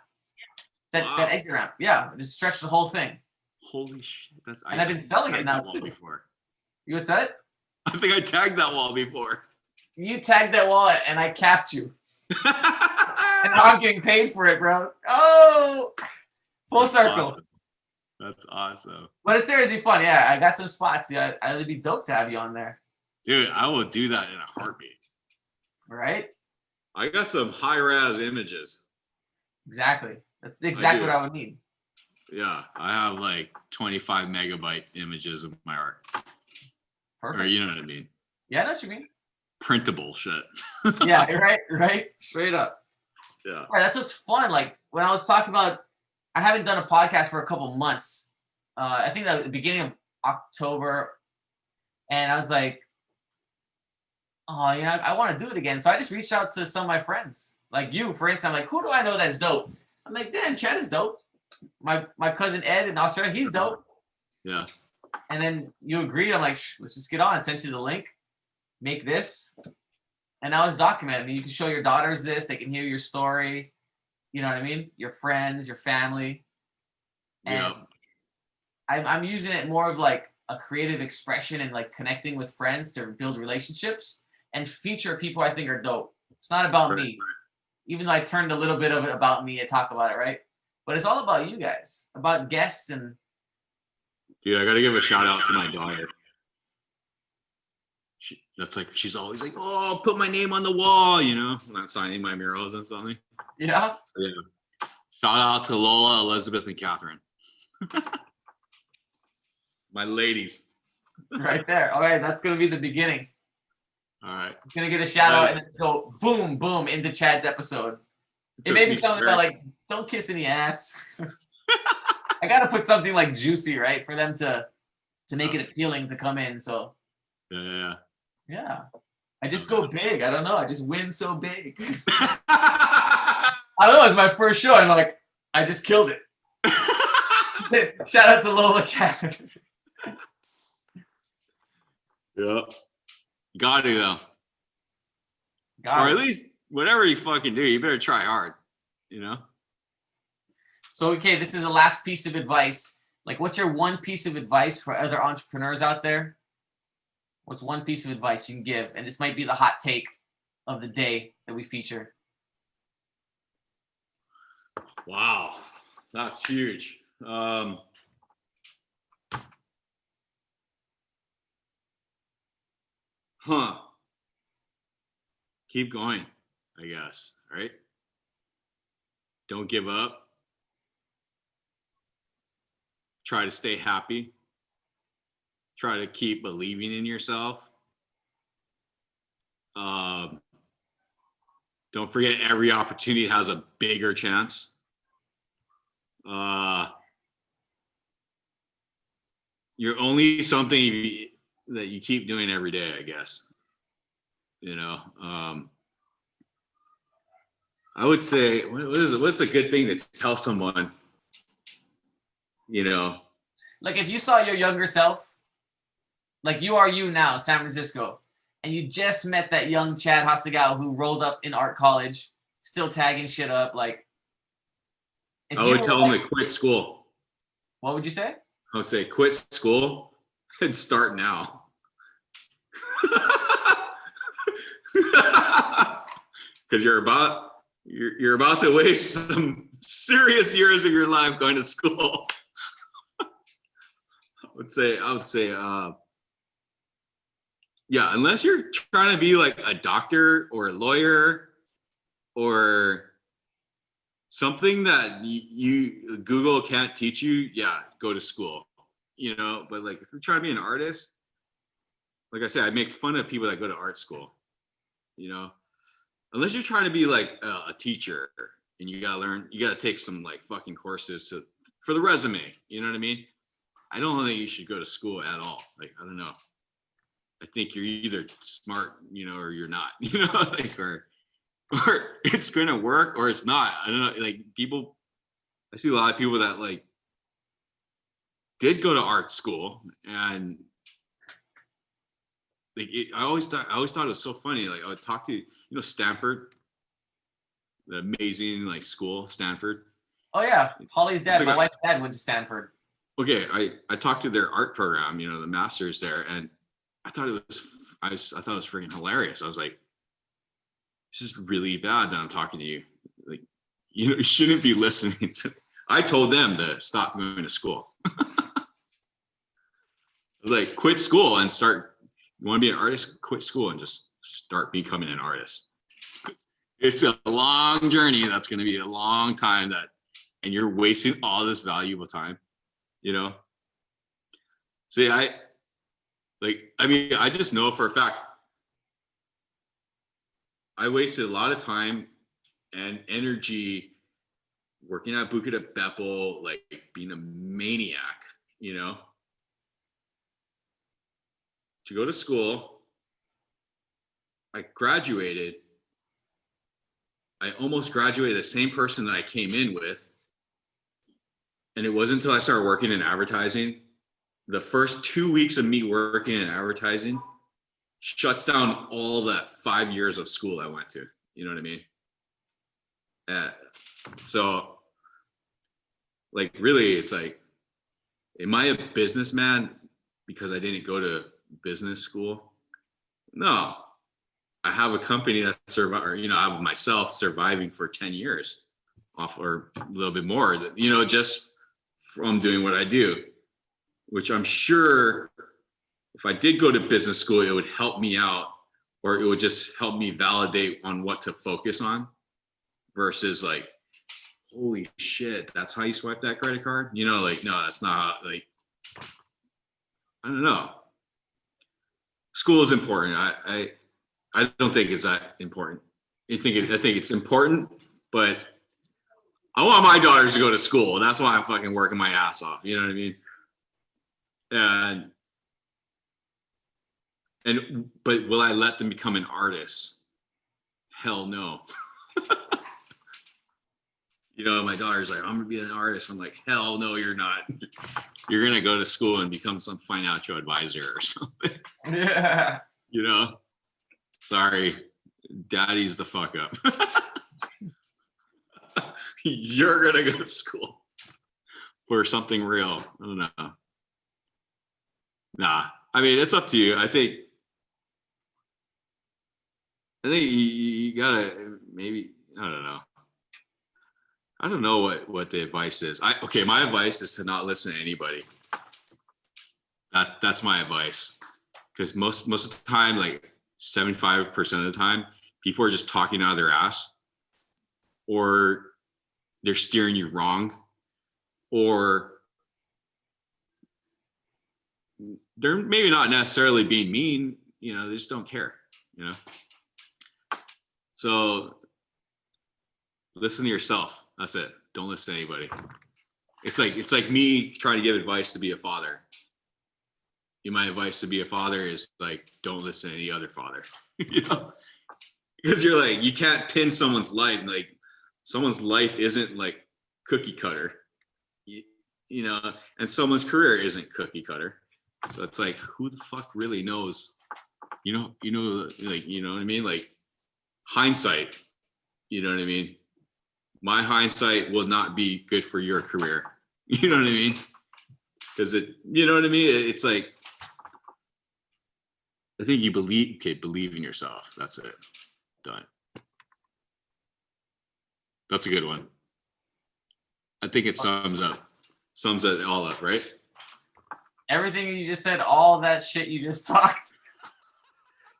That Wow. exit ramp. Yeah. Just stretched the whole thing. Holy shit! That's. And I've been selling it tagged now, that wall too. before. You what's that? I think I tagged that wall before. You tagged that wall and I capped you. And now I'm getting paid for it, bro. Oh, full circle. Awesome. That's awesome, But it's seriously fun. Yeah, I got some spots. Yeah, it'd be dope to have you on there. dude. I will do that in a heartbeat. Right? I got some high res images. Exactly. That's exactly do. what I would need. Yeah, I have like 25 megabyte images of my art. Perfect. Or you know what I mean? Yeah, I know what you mean. Printable shit. Yeah, right? Straight up. Yeah. All right, that's what's fun. Like when I was talking about, I haven't done a podcast for a couple months. I think that was the beginning of October, and I was like, oh yeah, I want to do it again. So I just reached out to some of my friends, like you, for instance. I'm like, who do I know that's dope? I'm like, damn, Chad is dope. My cousin Ed in Australia, he's dope. Yeah. And then you agreed. I'm like, let's just get on. I sent you the link. Make this. And now it's documented. I mean, you can show your daughters this. They can hear your story. You know what I mean? Your friends, your family. And Yeah. I'm using it more of like a creative expression and like connecting with friends to build relationships and feature people I think are dope. It's not about me. Even though I turned a little bit of it about me and talk about it, right? But it's all about you guys, about guests and Dude, I gotta give a shout out to my daughter. She's always like, oh, I'll put my name on the wall, when I'm signing my murals and something. yeah. So, yeah. Shout out to Lola, Elizabeth, and Catherine. My ladies. Right there. All right, that's gonna be the beginning. All right. It's gonna get a shout out and then go boom, boom into Chad's episode. It may be something about like, don't kiss any ass. I gotta put something like juicy, right, for them to make it appealing to come in. So Yeah. Yeah. I just go big. I don't know. I just win so big. I don't know. It's my first show. I'm like, I just killed it. Shout out to Lola Cat. Yeah. Got to though. Got Or it. at least whatever you fucking do, you better try hard. You know? So, okay, this is the last piece of advice. Like, what's your one piece of advice for other entrepreneurs out there? What's one piece of advice you can give? And this might be the hot take of the day that we feature. Wow. That's huge. Keep going, I guess, right? Don't give up. Try to stay happy. Try to keep believing in yourself. Don't forget every opportunity has a bigger chance. You're only something that you keep doing every day, I guess. You know, I would say, what's a good thing to tell someone? You know, Like, if you saw your younger self, like you are you now, San Francisco, and you just met that young Chad Hasegawa who rolled up in art college, still tagging shit up, like, if I you would were tell like, them to quit school. what would you say? I would say quit school and start now. Because you're about to waste some serious years of your life going to school. I would say, yeah, unless you're trying to be like a doctor or a lawyer or something that you Google can't teach you, yeah, go to school. You know, but like if you're trying to be an artist, like I said, I make fun of people that go to art school. You know, unless you're trying to be like a teacher and you gotta take some like fucking courses for the resume. You know what I mean? I don't think you should go to school at all. Like, I don't know. I think you're either smart, you know, or you're not, you know, like, or it's going to work or it's not. I don't know. Like I see a lot of people that like did go to art school and like, I always thought it was so funny. Like I would talk to, Stanford, the amazing like school, Stanford. Oh yeah, Holly's dad, Like my wife's dad went to Stanford. Okay, I talked to their art program, the masters there, and I thought it was freaking hilarious. I was like, this is really bad that I'm talking to you. Like, you shouldn't be listening to. I told them to stop going to school. I was like, quit school and start. You want to be an artist? Quit school and just start becoming an artist. It's a long journey. That's going to be a long time and you're wasting all this valuable time. See, I just know for a fact I wasted a lot of time and energy working at Buca de Beppo, like being a maniac, to go to school. I graduated. I almost graduated the same person that I came in with. And it wasn't until I started working in advertising, the first 2 weeks of me working in advertising shuts down all that 5 years of school I went to. You know what I mean? So, like, really, it's like, am I a businessman because I didn't go to business school? No. I have a company that survived, I have myself surviving for 10 years off or a little bit more, just from doing what I do, which I'm sure if I did go to business school, it would help me out, or it would just help me validate on what to focus on versus like, holy shit, that's how you swipe that credit card? Like, no, that's not how, like, I don't know. School is important. I don't think it's that important. I think it's important, but I want my daughters to go to school. And that's why I'm fucking working my ass off. You know what I mean? And But will I let them become an artist? Hell no. You know, my daughter's like, I'm gonna be an artist. I'm like, hell no, you're not. You're gonna go to school and become some financial advisor or something. Yeah. You know, sorry, daddy's the fuck up. You're gonna go to school for something real. I don't know. Nah, I mean, it's up to you. I think you gotta maybe, I don't know. I don't know what the advice is. Okay, my advice is to not listen to anybody. That's my advice. Because most of the time, like 75% of the time, people are just talking out of their ass, or they're steering you wrong, or they're maybe not necessarily being mean, you know, they just don't care, you know. So listen to yourself. That's it. Don't listen to anybody. It's like me trying to give advice to be a father. My advice to be a father is like, don't listen to any other father. You know, because you're like, you can't pin someone's life. Like, someone's life isn't like cookie cutter, you know, and someone's career isn't cookie cutter. So it's like, who the fuck really knows? You know, like, you know what I mean? Like, hindsight, you know what I mean? My hindsight will not be good for your career. You know what I mean? Because you know what I mean? It's like, I think you believe in yourself. That's it. Done. That's a good one. I think it sums it all up, right? Everything you just said, all that shit you just talked.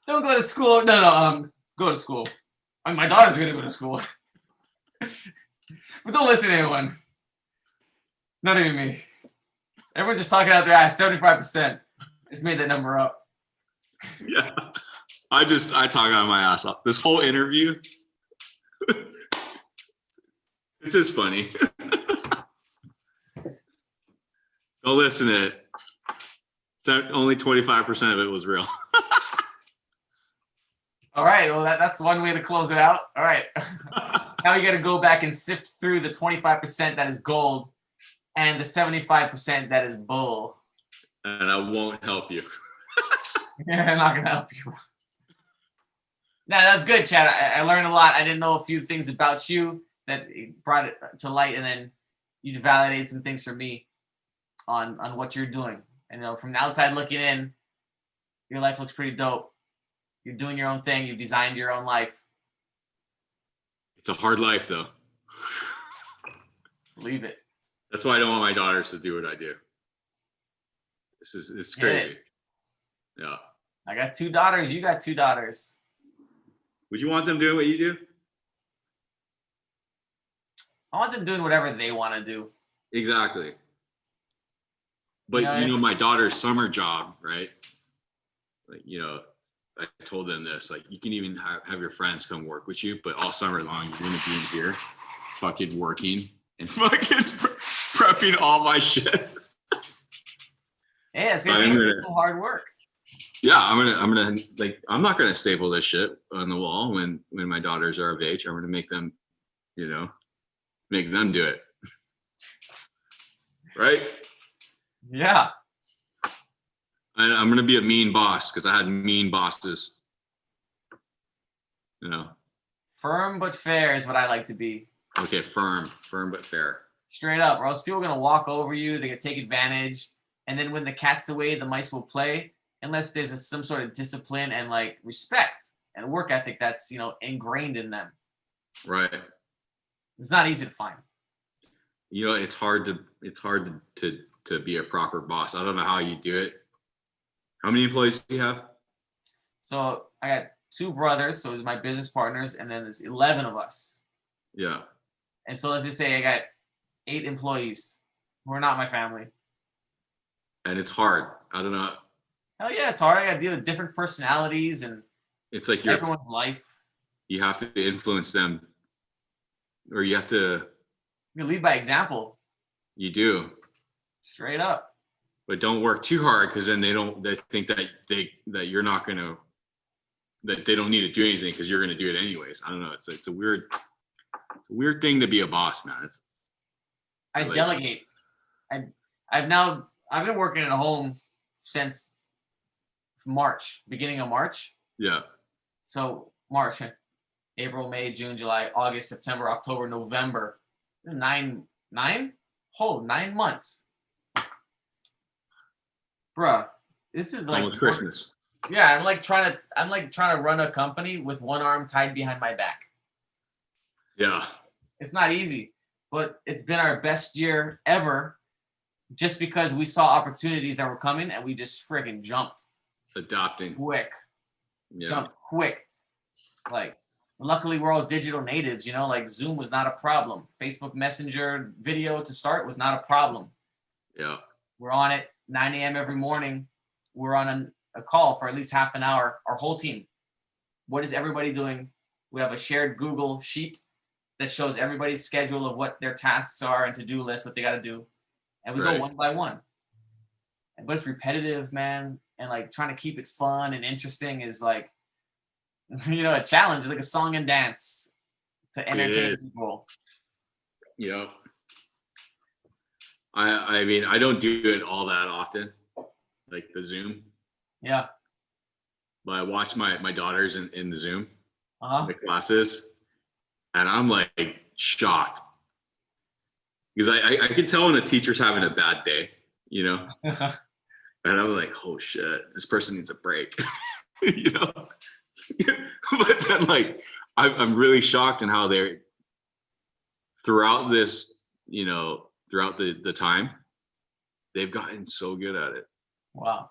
Don't go to school. No, go to school. I mean, my daughter's gonna go to school. But don't listen to anyone. Not even me. Everyone's just talking out their ass. 75%. Just made that number up. Yeah. I talk out my ass off. This whole interview. It's just funny. Don't listen to it. Only 25% of it was real. All right. Well, that's one way to close it out. All right. Now you got to go back and sift through the 25% that is gold and the 75% that is bull. And I won't help you. Yeah, I'm not going to help you. No, that's good, Chad. I learned a lot. I didn't know a few things about you that brought it to light, and then you validated some things for me on what you're doing. And, you know, from the outside looking in, your life looks pretty dope. You're doing your own thing. You've designed your own life. It's a hard life, though. Believe it. That's why I don't want my daughters to do what I do. It's crazy. Yeah. I got 2 daughters. You got 2 daughters. Would you want them doing what you do? I want them doing whatever they want to do. Exactly. But you know, my daughter's summer job, right? Like, you know, I told them this, like, you can even have your friends come work with you, but all summer long, you're going to be in here fucking working and fucking prepping all my shit. Yeah, it's going to take some hard work. Yeah, I'm gonna like, I'm not gonna staple this shit on the wall when my daughters are of age. I'm gonna make them, you know, make them do it. Right? Yeah. And I'm gonna be a mean boss because I had mean bosses. You know. Firm but fair is what I like to be. Okay, firm but fair. Straight up, or else people are gonna walk over you. They're gonna take advantage, and then when the cat's away, the mice will play. Unless there's some sort of discipline and like respect and work ethic that's, you know, ingrained in them. Right. It's not easy to find. You know, it's hard to be a proper boss. I don't know how you do it. How many employees do you have? So I got 2 brothers, so it's my business partners, and then there's 11 of us. Yeah. And so let's just say I got 8 employees who are not my family. And it's hard. I don't know. Hell yeah, it's hard. I got to deal with different personalities and it's like everyone's life. You have to influence them, or you have to. You lead by example. You do. Straight up. but don't work too hard because then they think that you're not gonna, that they don't need to do anything because you're gonna do it anyways. I don't know. It's a weird thing to be a boss, man. I delegate. I've been working at home since March, beginning of March. Yeah. So March, April, May, June, July, August, September, October, November. 9 months. Bruh, this is like almost Christmas. Yeah, I'm like trying to run a company with one arm tied behind my back. Yeah. It's not easy, but it's been our best year ever just because we saw opportunities that were coming and we just friggin' jumped. Adopting. Quick. Yeah. Jumped quick. Like, luckily we're all digital natives, you know, like Zoom was not a problem. Facebook Messenger video to start was not a problem. Yeah. We're on it 9 a.m. every morning. We're on a call for at least half an hour, our whole team. What is everybody doing? We have a shared Google sheet that shows everybody's schedule of what their tasks are and to-do list, what they got to do. And we go one by one. But it's repetitive, man. And like trying to keep it fun and interesting is like, you know, a challenge. It's like a song and dance to entertain people. Yeah. I mean, I don't do it all that often, like the Zoom. Yeah. But I watch my daughters in the Zoom, the classes, and I'm like shocked. Because I can tell when a teacher's having a bad day, you know? And I'm like, oh shit, this person needs a break, you know? But then like, I'm really shocked in how they're, throughout this, you know, throughout the time, they've gotten so good at it. Wow.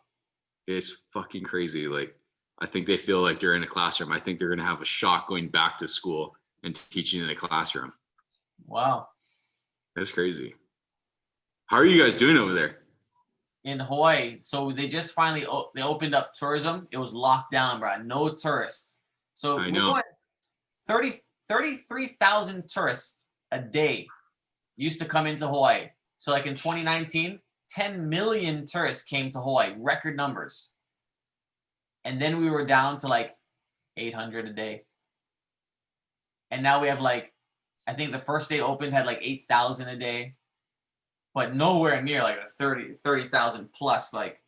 It's fucking crazy. Like, I think they feel like they're in a classroom. I think they're going to have a shock going back to school and teaching in a classroom. Wow. That's crazy. How are you guys doing over there? In Hawaii, so they just finally they opened up tourism. It was locked down, bro. No tourists. So I we're know. going 33,000 tourists a day used to come into Hawaii. So like in 2019, 10 million tourists came to Hawaii, record numbers. And then we were down to like 800 a day. And now we have like, I think the first day opened had like 8,000 a day, but nowhere near like a 30,000 plus. Like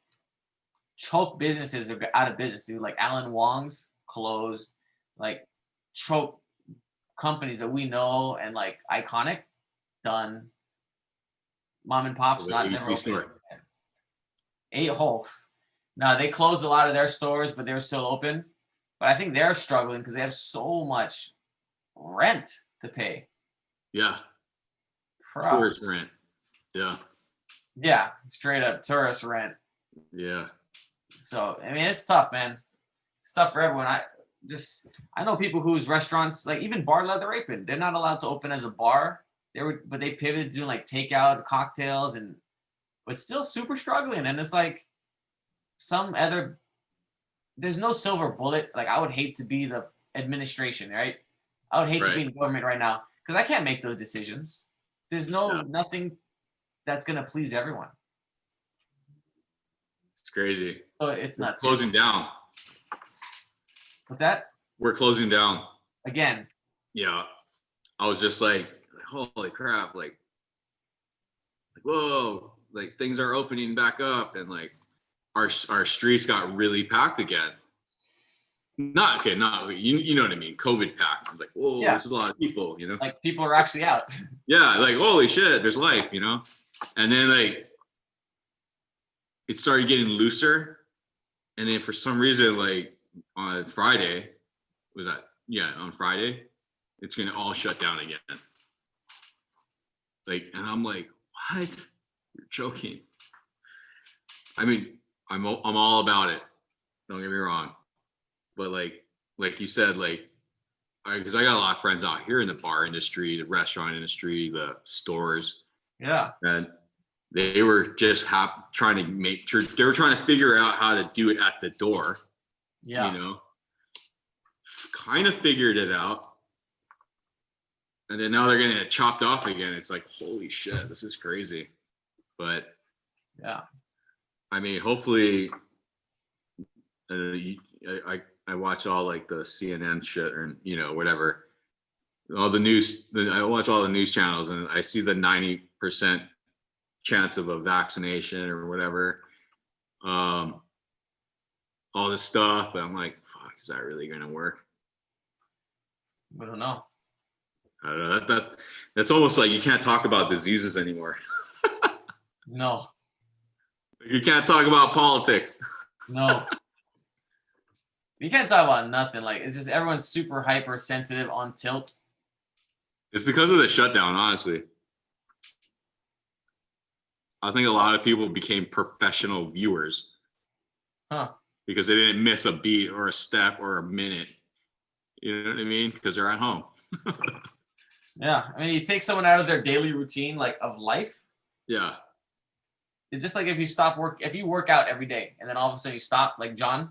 choke businesses are out of business, dude. Like Alan Wong's closed, like choke companies that we know and like iconic, done. Mom and pops not never open. No, they closed a lot of their stores, but they're still open. But I think they're struggling because they have so much rent to pay. Yeah. Tourist rent. Yeah. Yeah, straight up tourist rent. Yeah. So I mean, it's tough, man. It's tough for everyone. I know people whose restaurants, like even Bar Leather Apron, they're not allowed to open as a bar. But they pivoted to doing like takeout cocktails but still super struggling. And it's like there's no silver bullet. Like I would hate to be the administration, right? I would hate to be in the government right now because I can't make those decisions. There's nothing that's gonna please everyone. It's crazy. So it's not closing down. What's that? We're closing down again. Yeah, I was just like, holy crap! Like, whoa! Like things are opening back up, and like our streets got really packed again. You know what I mean? COVID packed. I'm like, whoa, There's a lot of people, you know? Like people are actually out. Yeah, like holy shit, there's life, you know? And then like it started getting looser. And then for some reason, like on Friday, on Friday, it's gonna all shut down again. Like, and I'm like, what? You're joking. I mean, I'm all about it. Don't get me wrong. But like you said, like, because I got a lot of friends out here in the bar industry, the restaurant industry, the stores. Yeah. And they were just trying to make sure, they were trying to figure out how to do it at the door. Yeah. You know, kind of figured it out. And then now they're going to get chopped off again. It's like, holy shit, this is crazy. But yeah, I mean, hopefully, I watch all like the CNN shit or whatever, all the news. I watch all the news channels and I see the 90% chance of a vaccination or whatever. All this stuff, but I'm like, fuck, is that really gonna work? We don't know. I don't know. That's almost like you can't talk about diseases anymore. No. You can't talk about politics. No. You can't talk about nothing. Like, it's just everyone's super hypersensitive on tilt. It's because of the shutdown, honestly. I think a lot of people became professional viewers. Huh. Because they didn't miss a beat or a step or a minute. You know what I mean? Because they're at home. Yeah. I mean, you take someone out of their daily routine, like of life. Yeah. It's just like if you work out every day and then all of a sudden you stop, like John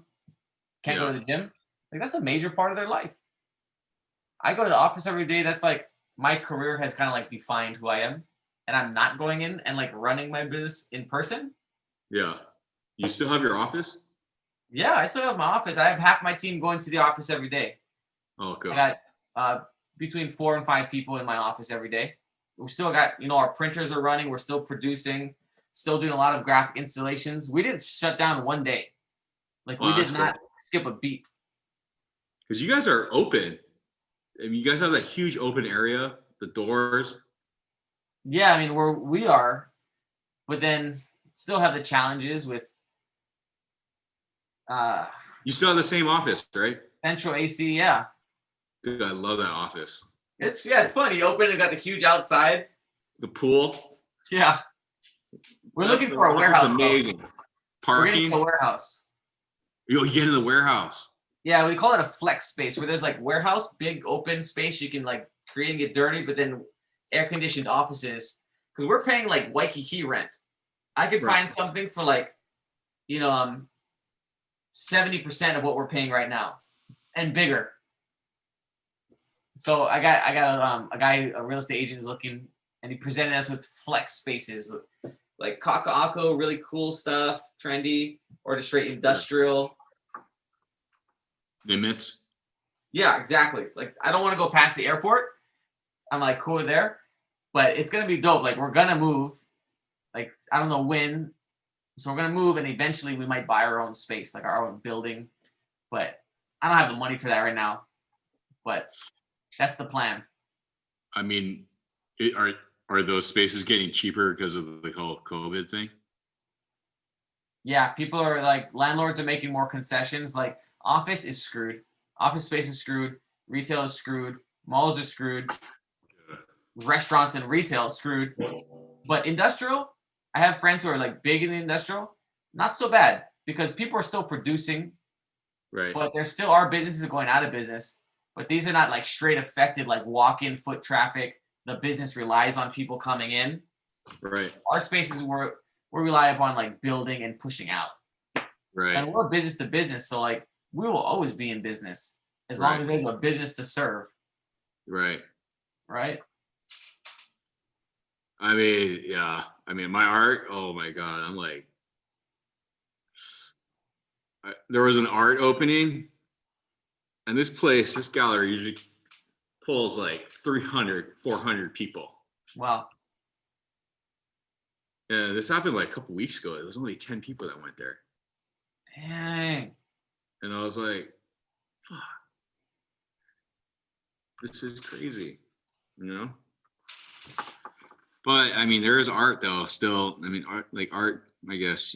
can't go to the gym. Like, that's a major part of their life. I go to the office every day. That's like my career has kind of like defined who I am. And I'm not going in and like running my business in person. Yeah. You still have your office? Yeah, I still have my office. I have half my team going to the office every day. Oh, good. I got between 4 and 5 people in my office every day. We still got, our printers are running. We're still producing, still doing a lot of graphic installations. We didn't shut down one day. Like, we did not skip a beat. Because you guys are open. I mean, you guys have that huge open area, the doors. Yeah, I mean, we are, but then still have the challenges with you still have the same office, right? central AC. Yeah, Dude, I love that office. it's funny. You open and got the huge outside. The pool. Yeah, we're looking for a warehouse. Amazing. We're getting Parking. a warehouse. You get in the warehouse. Yeah, we call it a flex space where there's like warehouse, big open space you can like create and get dirty, but then air conditioned offices. Because we're paying like Waikiki rent. I could find something for like, 70% of what we're paying right now, and bigger. So I got a guy, a real estate agent is looking, and he presented us with flex spaces, like Kaka'ako, really cool stuff, trendy, or just straight industrial. Limits. Yeah, exactly. Like, I don't want to go past the airport. I'm like, cool there, but it's gonna be dope. Like, we're gonna move. Like, I don't know when. So we're gonna move, and eventually we might buy our own space, like our own building. But I don't have the money for that right now. But that's the plan. I mean, are those spaces getting cheaper because of the whole COVID thing? Yeah, people are like, landlords are making more concessions. Like, office is screwed. Office space is screwed. Retail is screwed. Malls are screwed. Restaurants and retail is screwed. But industrial, I have friends who are like big in the industrial. Not so bad, because people are still producing. Right. But there still are businesses going out of business. But these are not like straight affected, like walk-in foot traffic. The business relies on people coming in. Right. Our spaces we rely upon like building and pushing out. Right. And we're business to business, so like we will always be in business as long as there's a business to serve. Right. Right. I mean, yeah. I mean, my art. Oh my god, I'm like, there was an art opening, and this gallery usually pulls like 300, 400 people. Wow. Yeah, this happened like a couple weeks ago. It was only 10 people that went there. Dang. And I was like, fuck. This is crazy, But I mean, there is art though, still. I mean, art, I guess,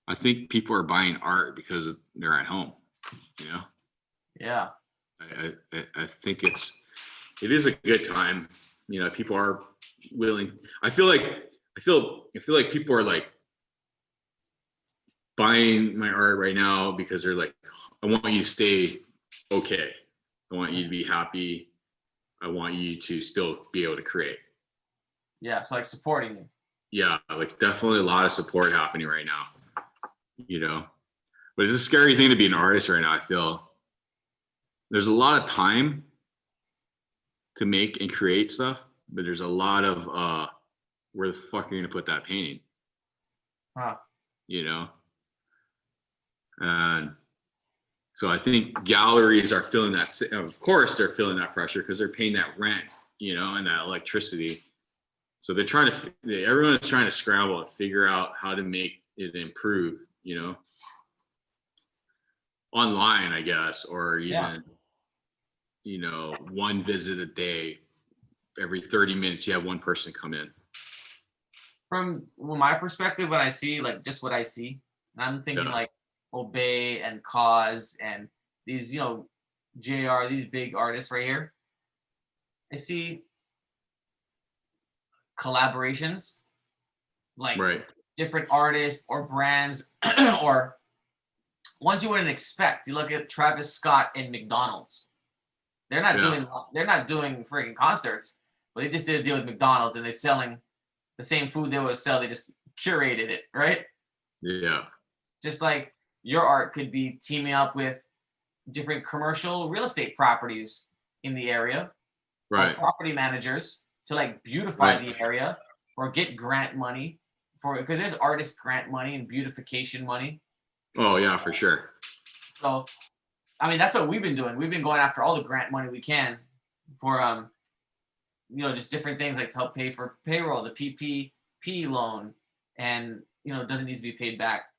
I think people are buying art because they're at home, Yeah. I think it is a good time. People are willing. I feel like people are like buying my art right now because they're like, I want you to stay okay. I want you to be happy. I want you to still be able to create. Yeah. So like supporting you. Yeah, like definitely a lot of support happening right now. But it's a scary thing to be an artist right now. I feel there's a lot of time to make and create stuff, but there's a lot of where the fuck are you gonna put that painting? Huh. You know, and so I think galleries are feeling that. Of course, they're feeling that pressure because they're paying that rent, you know, and that electricity. So they're trying to. Everyone's trying to scramble and figure out how to make it improve, you know, online, I guess, or even, you know, one visit a day. Every 30 minutes, you have one person come in. From my perspective, when I see like just what I see, I'm thinking Yeah. like Obey and Cause and these, you know, JR, these big artists right here. I see collaborations, like Right. different artists or brands or ones you wouldn't expect. You look at Travis Scott and McDonald's. They're not doing freaking concerts, but they just did a deal with McDonald's and they're selling the same food they would sell. They just curated it, right? Yeah. Just like your art could be teaming up with different commercial real estate properties in the area, or Right. property managers to like beautify Right. the area or get grant money for, because there's artist grant money and beautification money. Oh yeah, for sure. So, I mean, that's what we've been doing. We've been going after all the grant money we can for, you know, just different things like to help pay for payroll, the PPP loan, and, you know, it doesn't need to be paid back.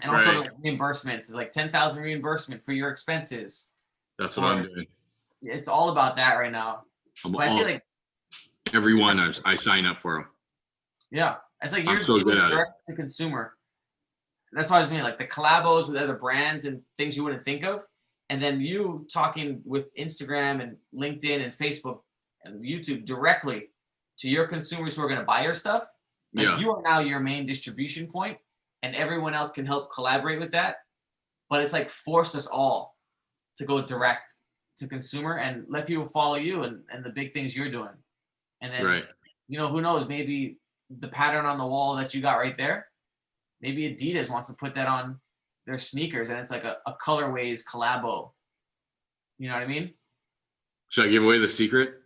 And also Right. the reimbursements is like 10,000 reimbursement for your expenses. That's what I'm doing. It's all about that right now. But I feel like, everyone I sign up for them. yeah, it's like I'm you're so good at it. direct to consumer. That's why I was meaning, like the collabos with other brands and things you wouldn't think of. And then you talking with Instagram and LinkedIn and Facebook and YouTube directly to your consumers who are going to buy your stuff. Like Yeah. you are now your main distribution point, and everyone else can help collaborate with that. But it's like force us all to go direct to consumer and let people follow you and the big things you're doing. And then, Right. you know, who knows, maybe the pattern on the wall that you got right there, maybe Adidas wants to put that on their sneakers and it's like a colorways collabo. You know what I mean? Should I give away the secret?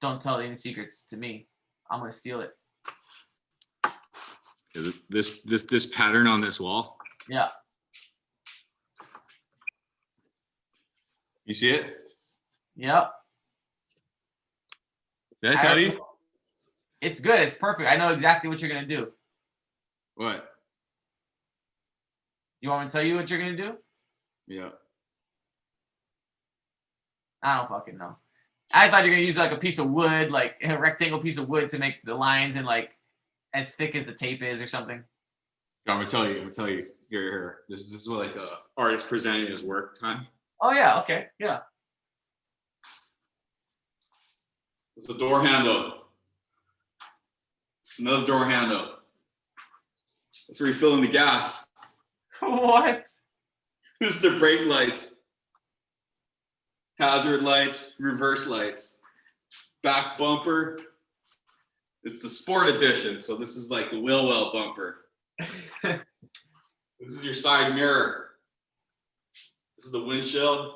Don't tell any secrets to me. I'm going to steal it. This pattern on this wall. Yeah. You see it? Yep. Did I tell you? It's good. It's perfect. I know exactly what you're going to do. What? You want me to tell you what you're going to do? Yeah. I don't fucking know. I thought you were going to use like a piece of wood, like a rectangle piece of wood to make the lines and like as thick as the tape is or something. I'm gonna tell you. Here. This is like a artist presenting his work time. Oh yeah, okay, yeah. It's the door handle. It's another door handle. That's where you fill in the gas. What? This is the brake lights, hazard lights, reverse lights, back bumper. It's the sport edition, so this is like the Wilwell bumper. This is your side mirror. This is the windshield.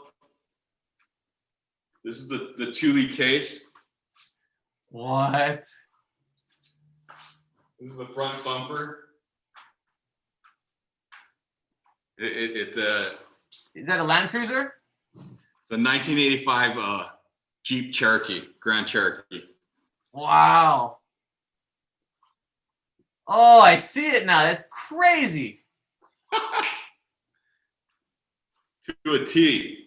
This is the Thule case. What? This is the front bumper. It's a Is that a Land Cruiser? the 1985 Jeep Cherokee, Grand Cherokee. Wow. Oh, I see it now. That's crazy. To a T.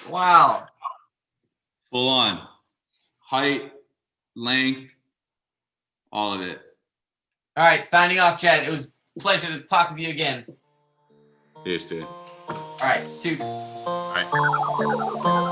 Wow. Full on. Height, length, all of it. All right, signing off, Chad. It was a pleasure to talk with you again. Yes, dude. All right, shoots. All right.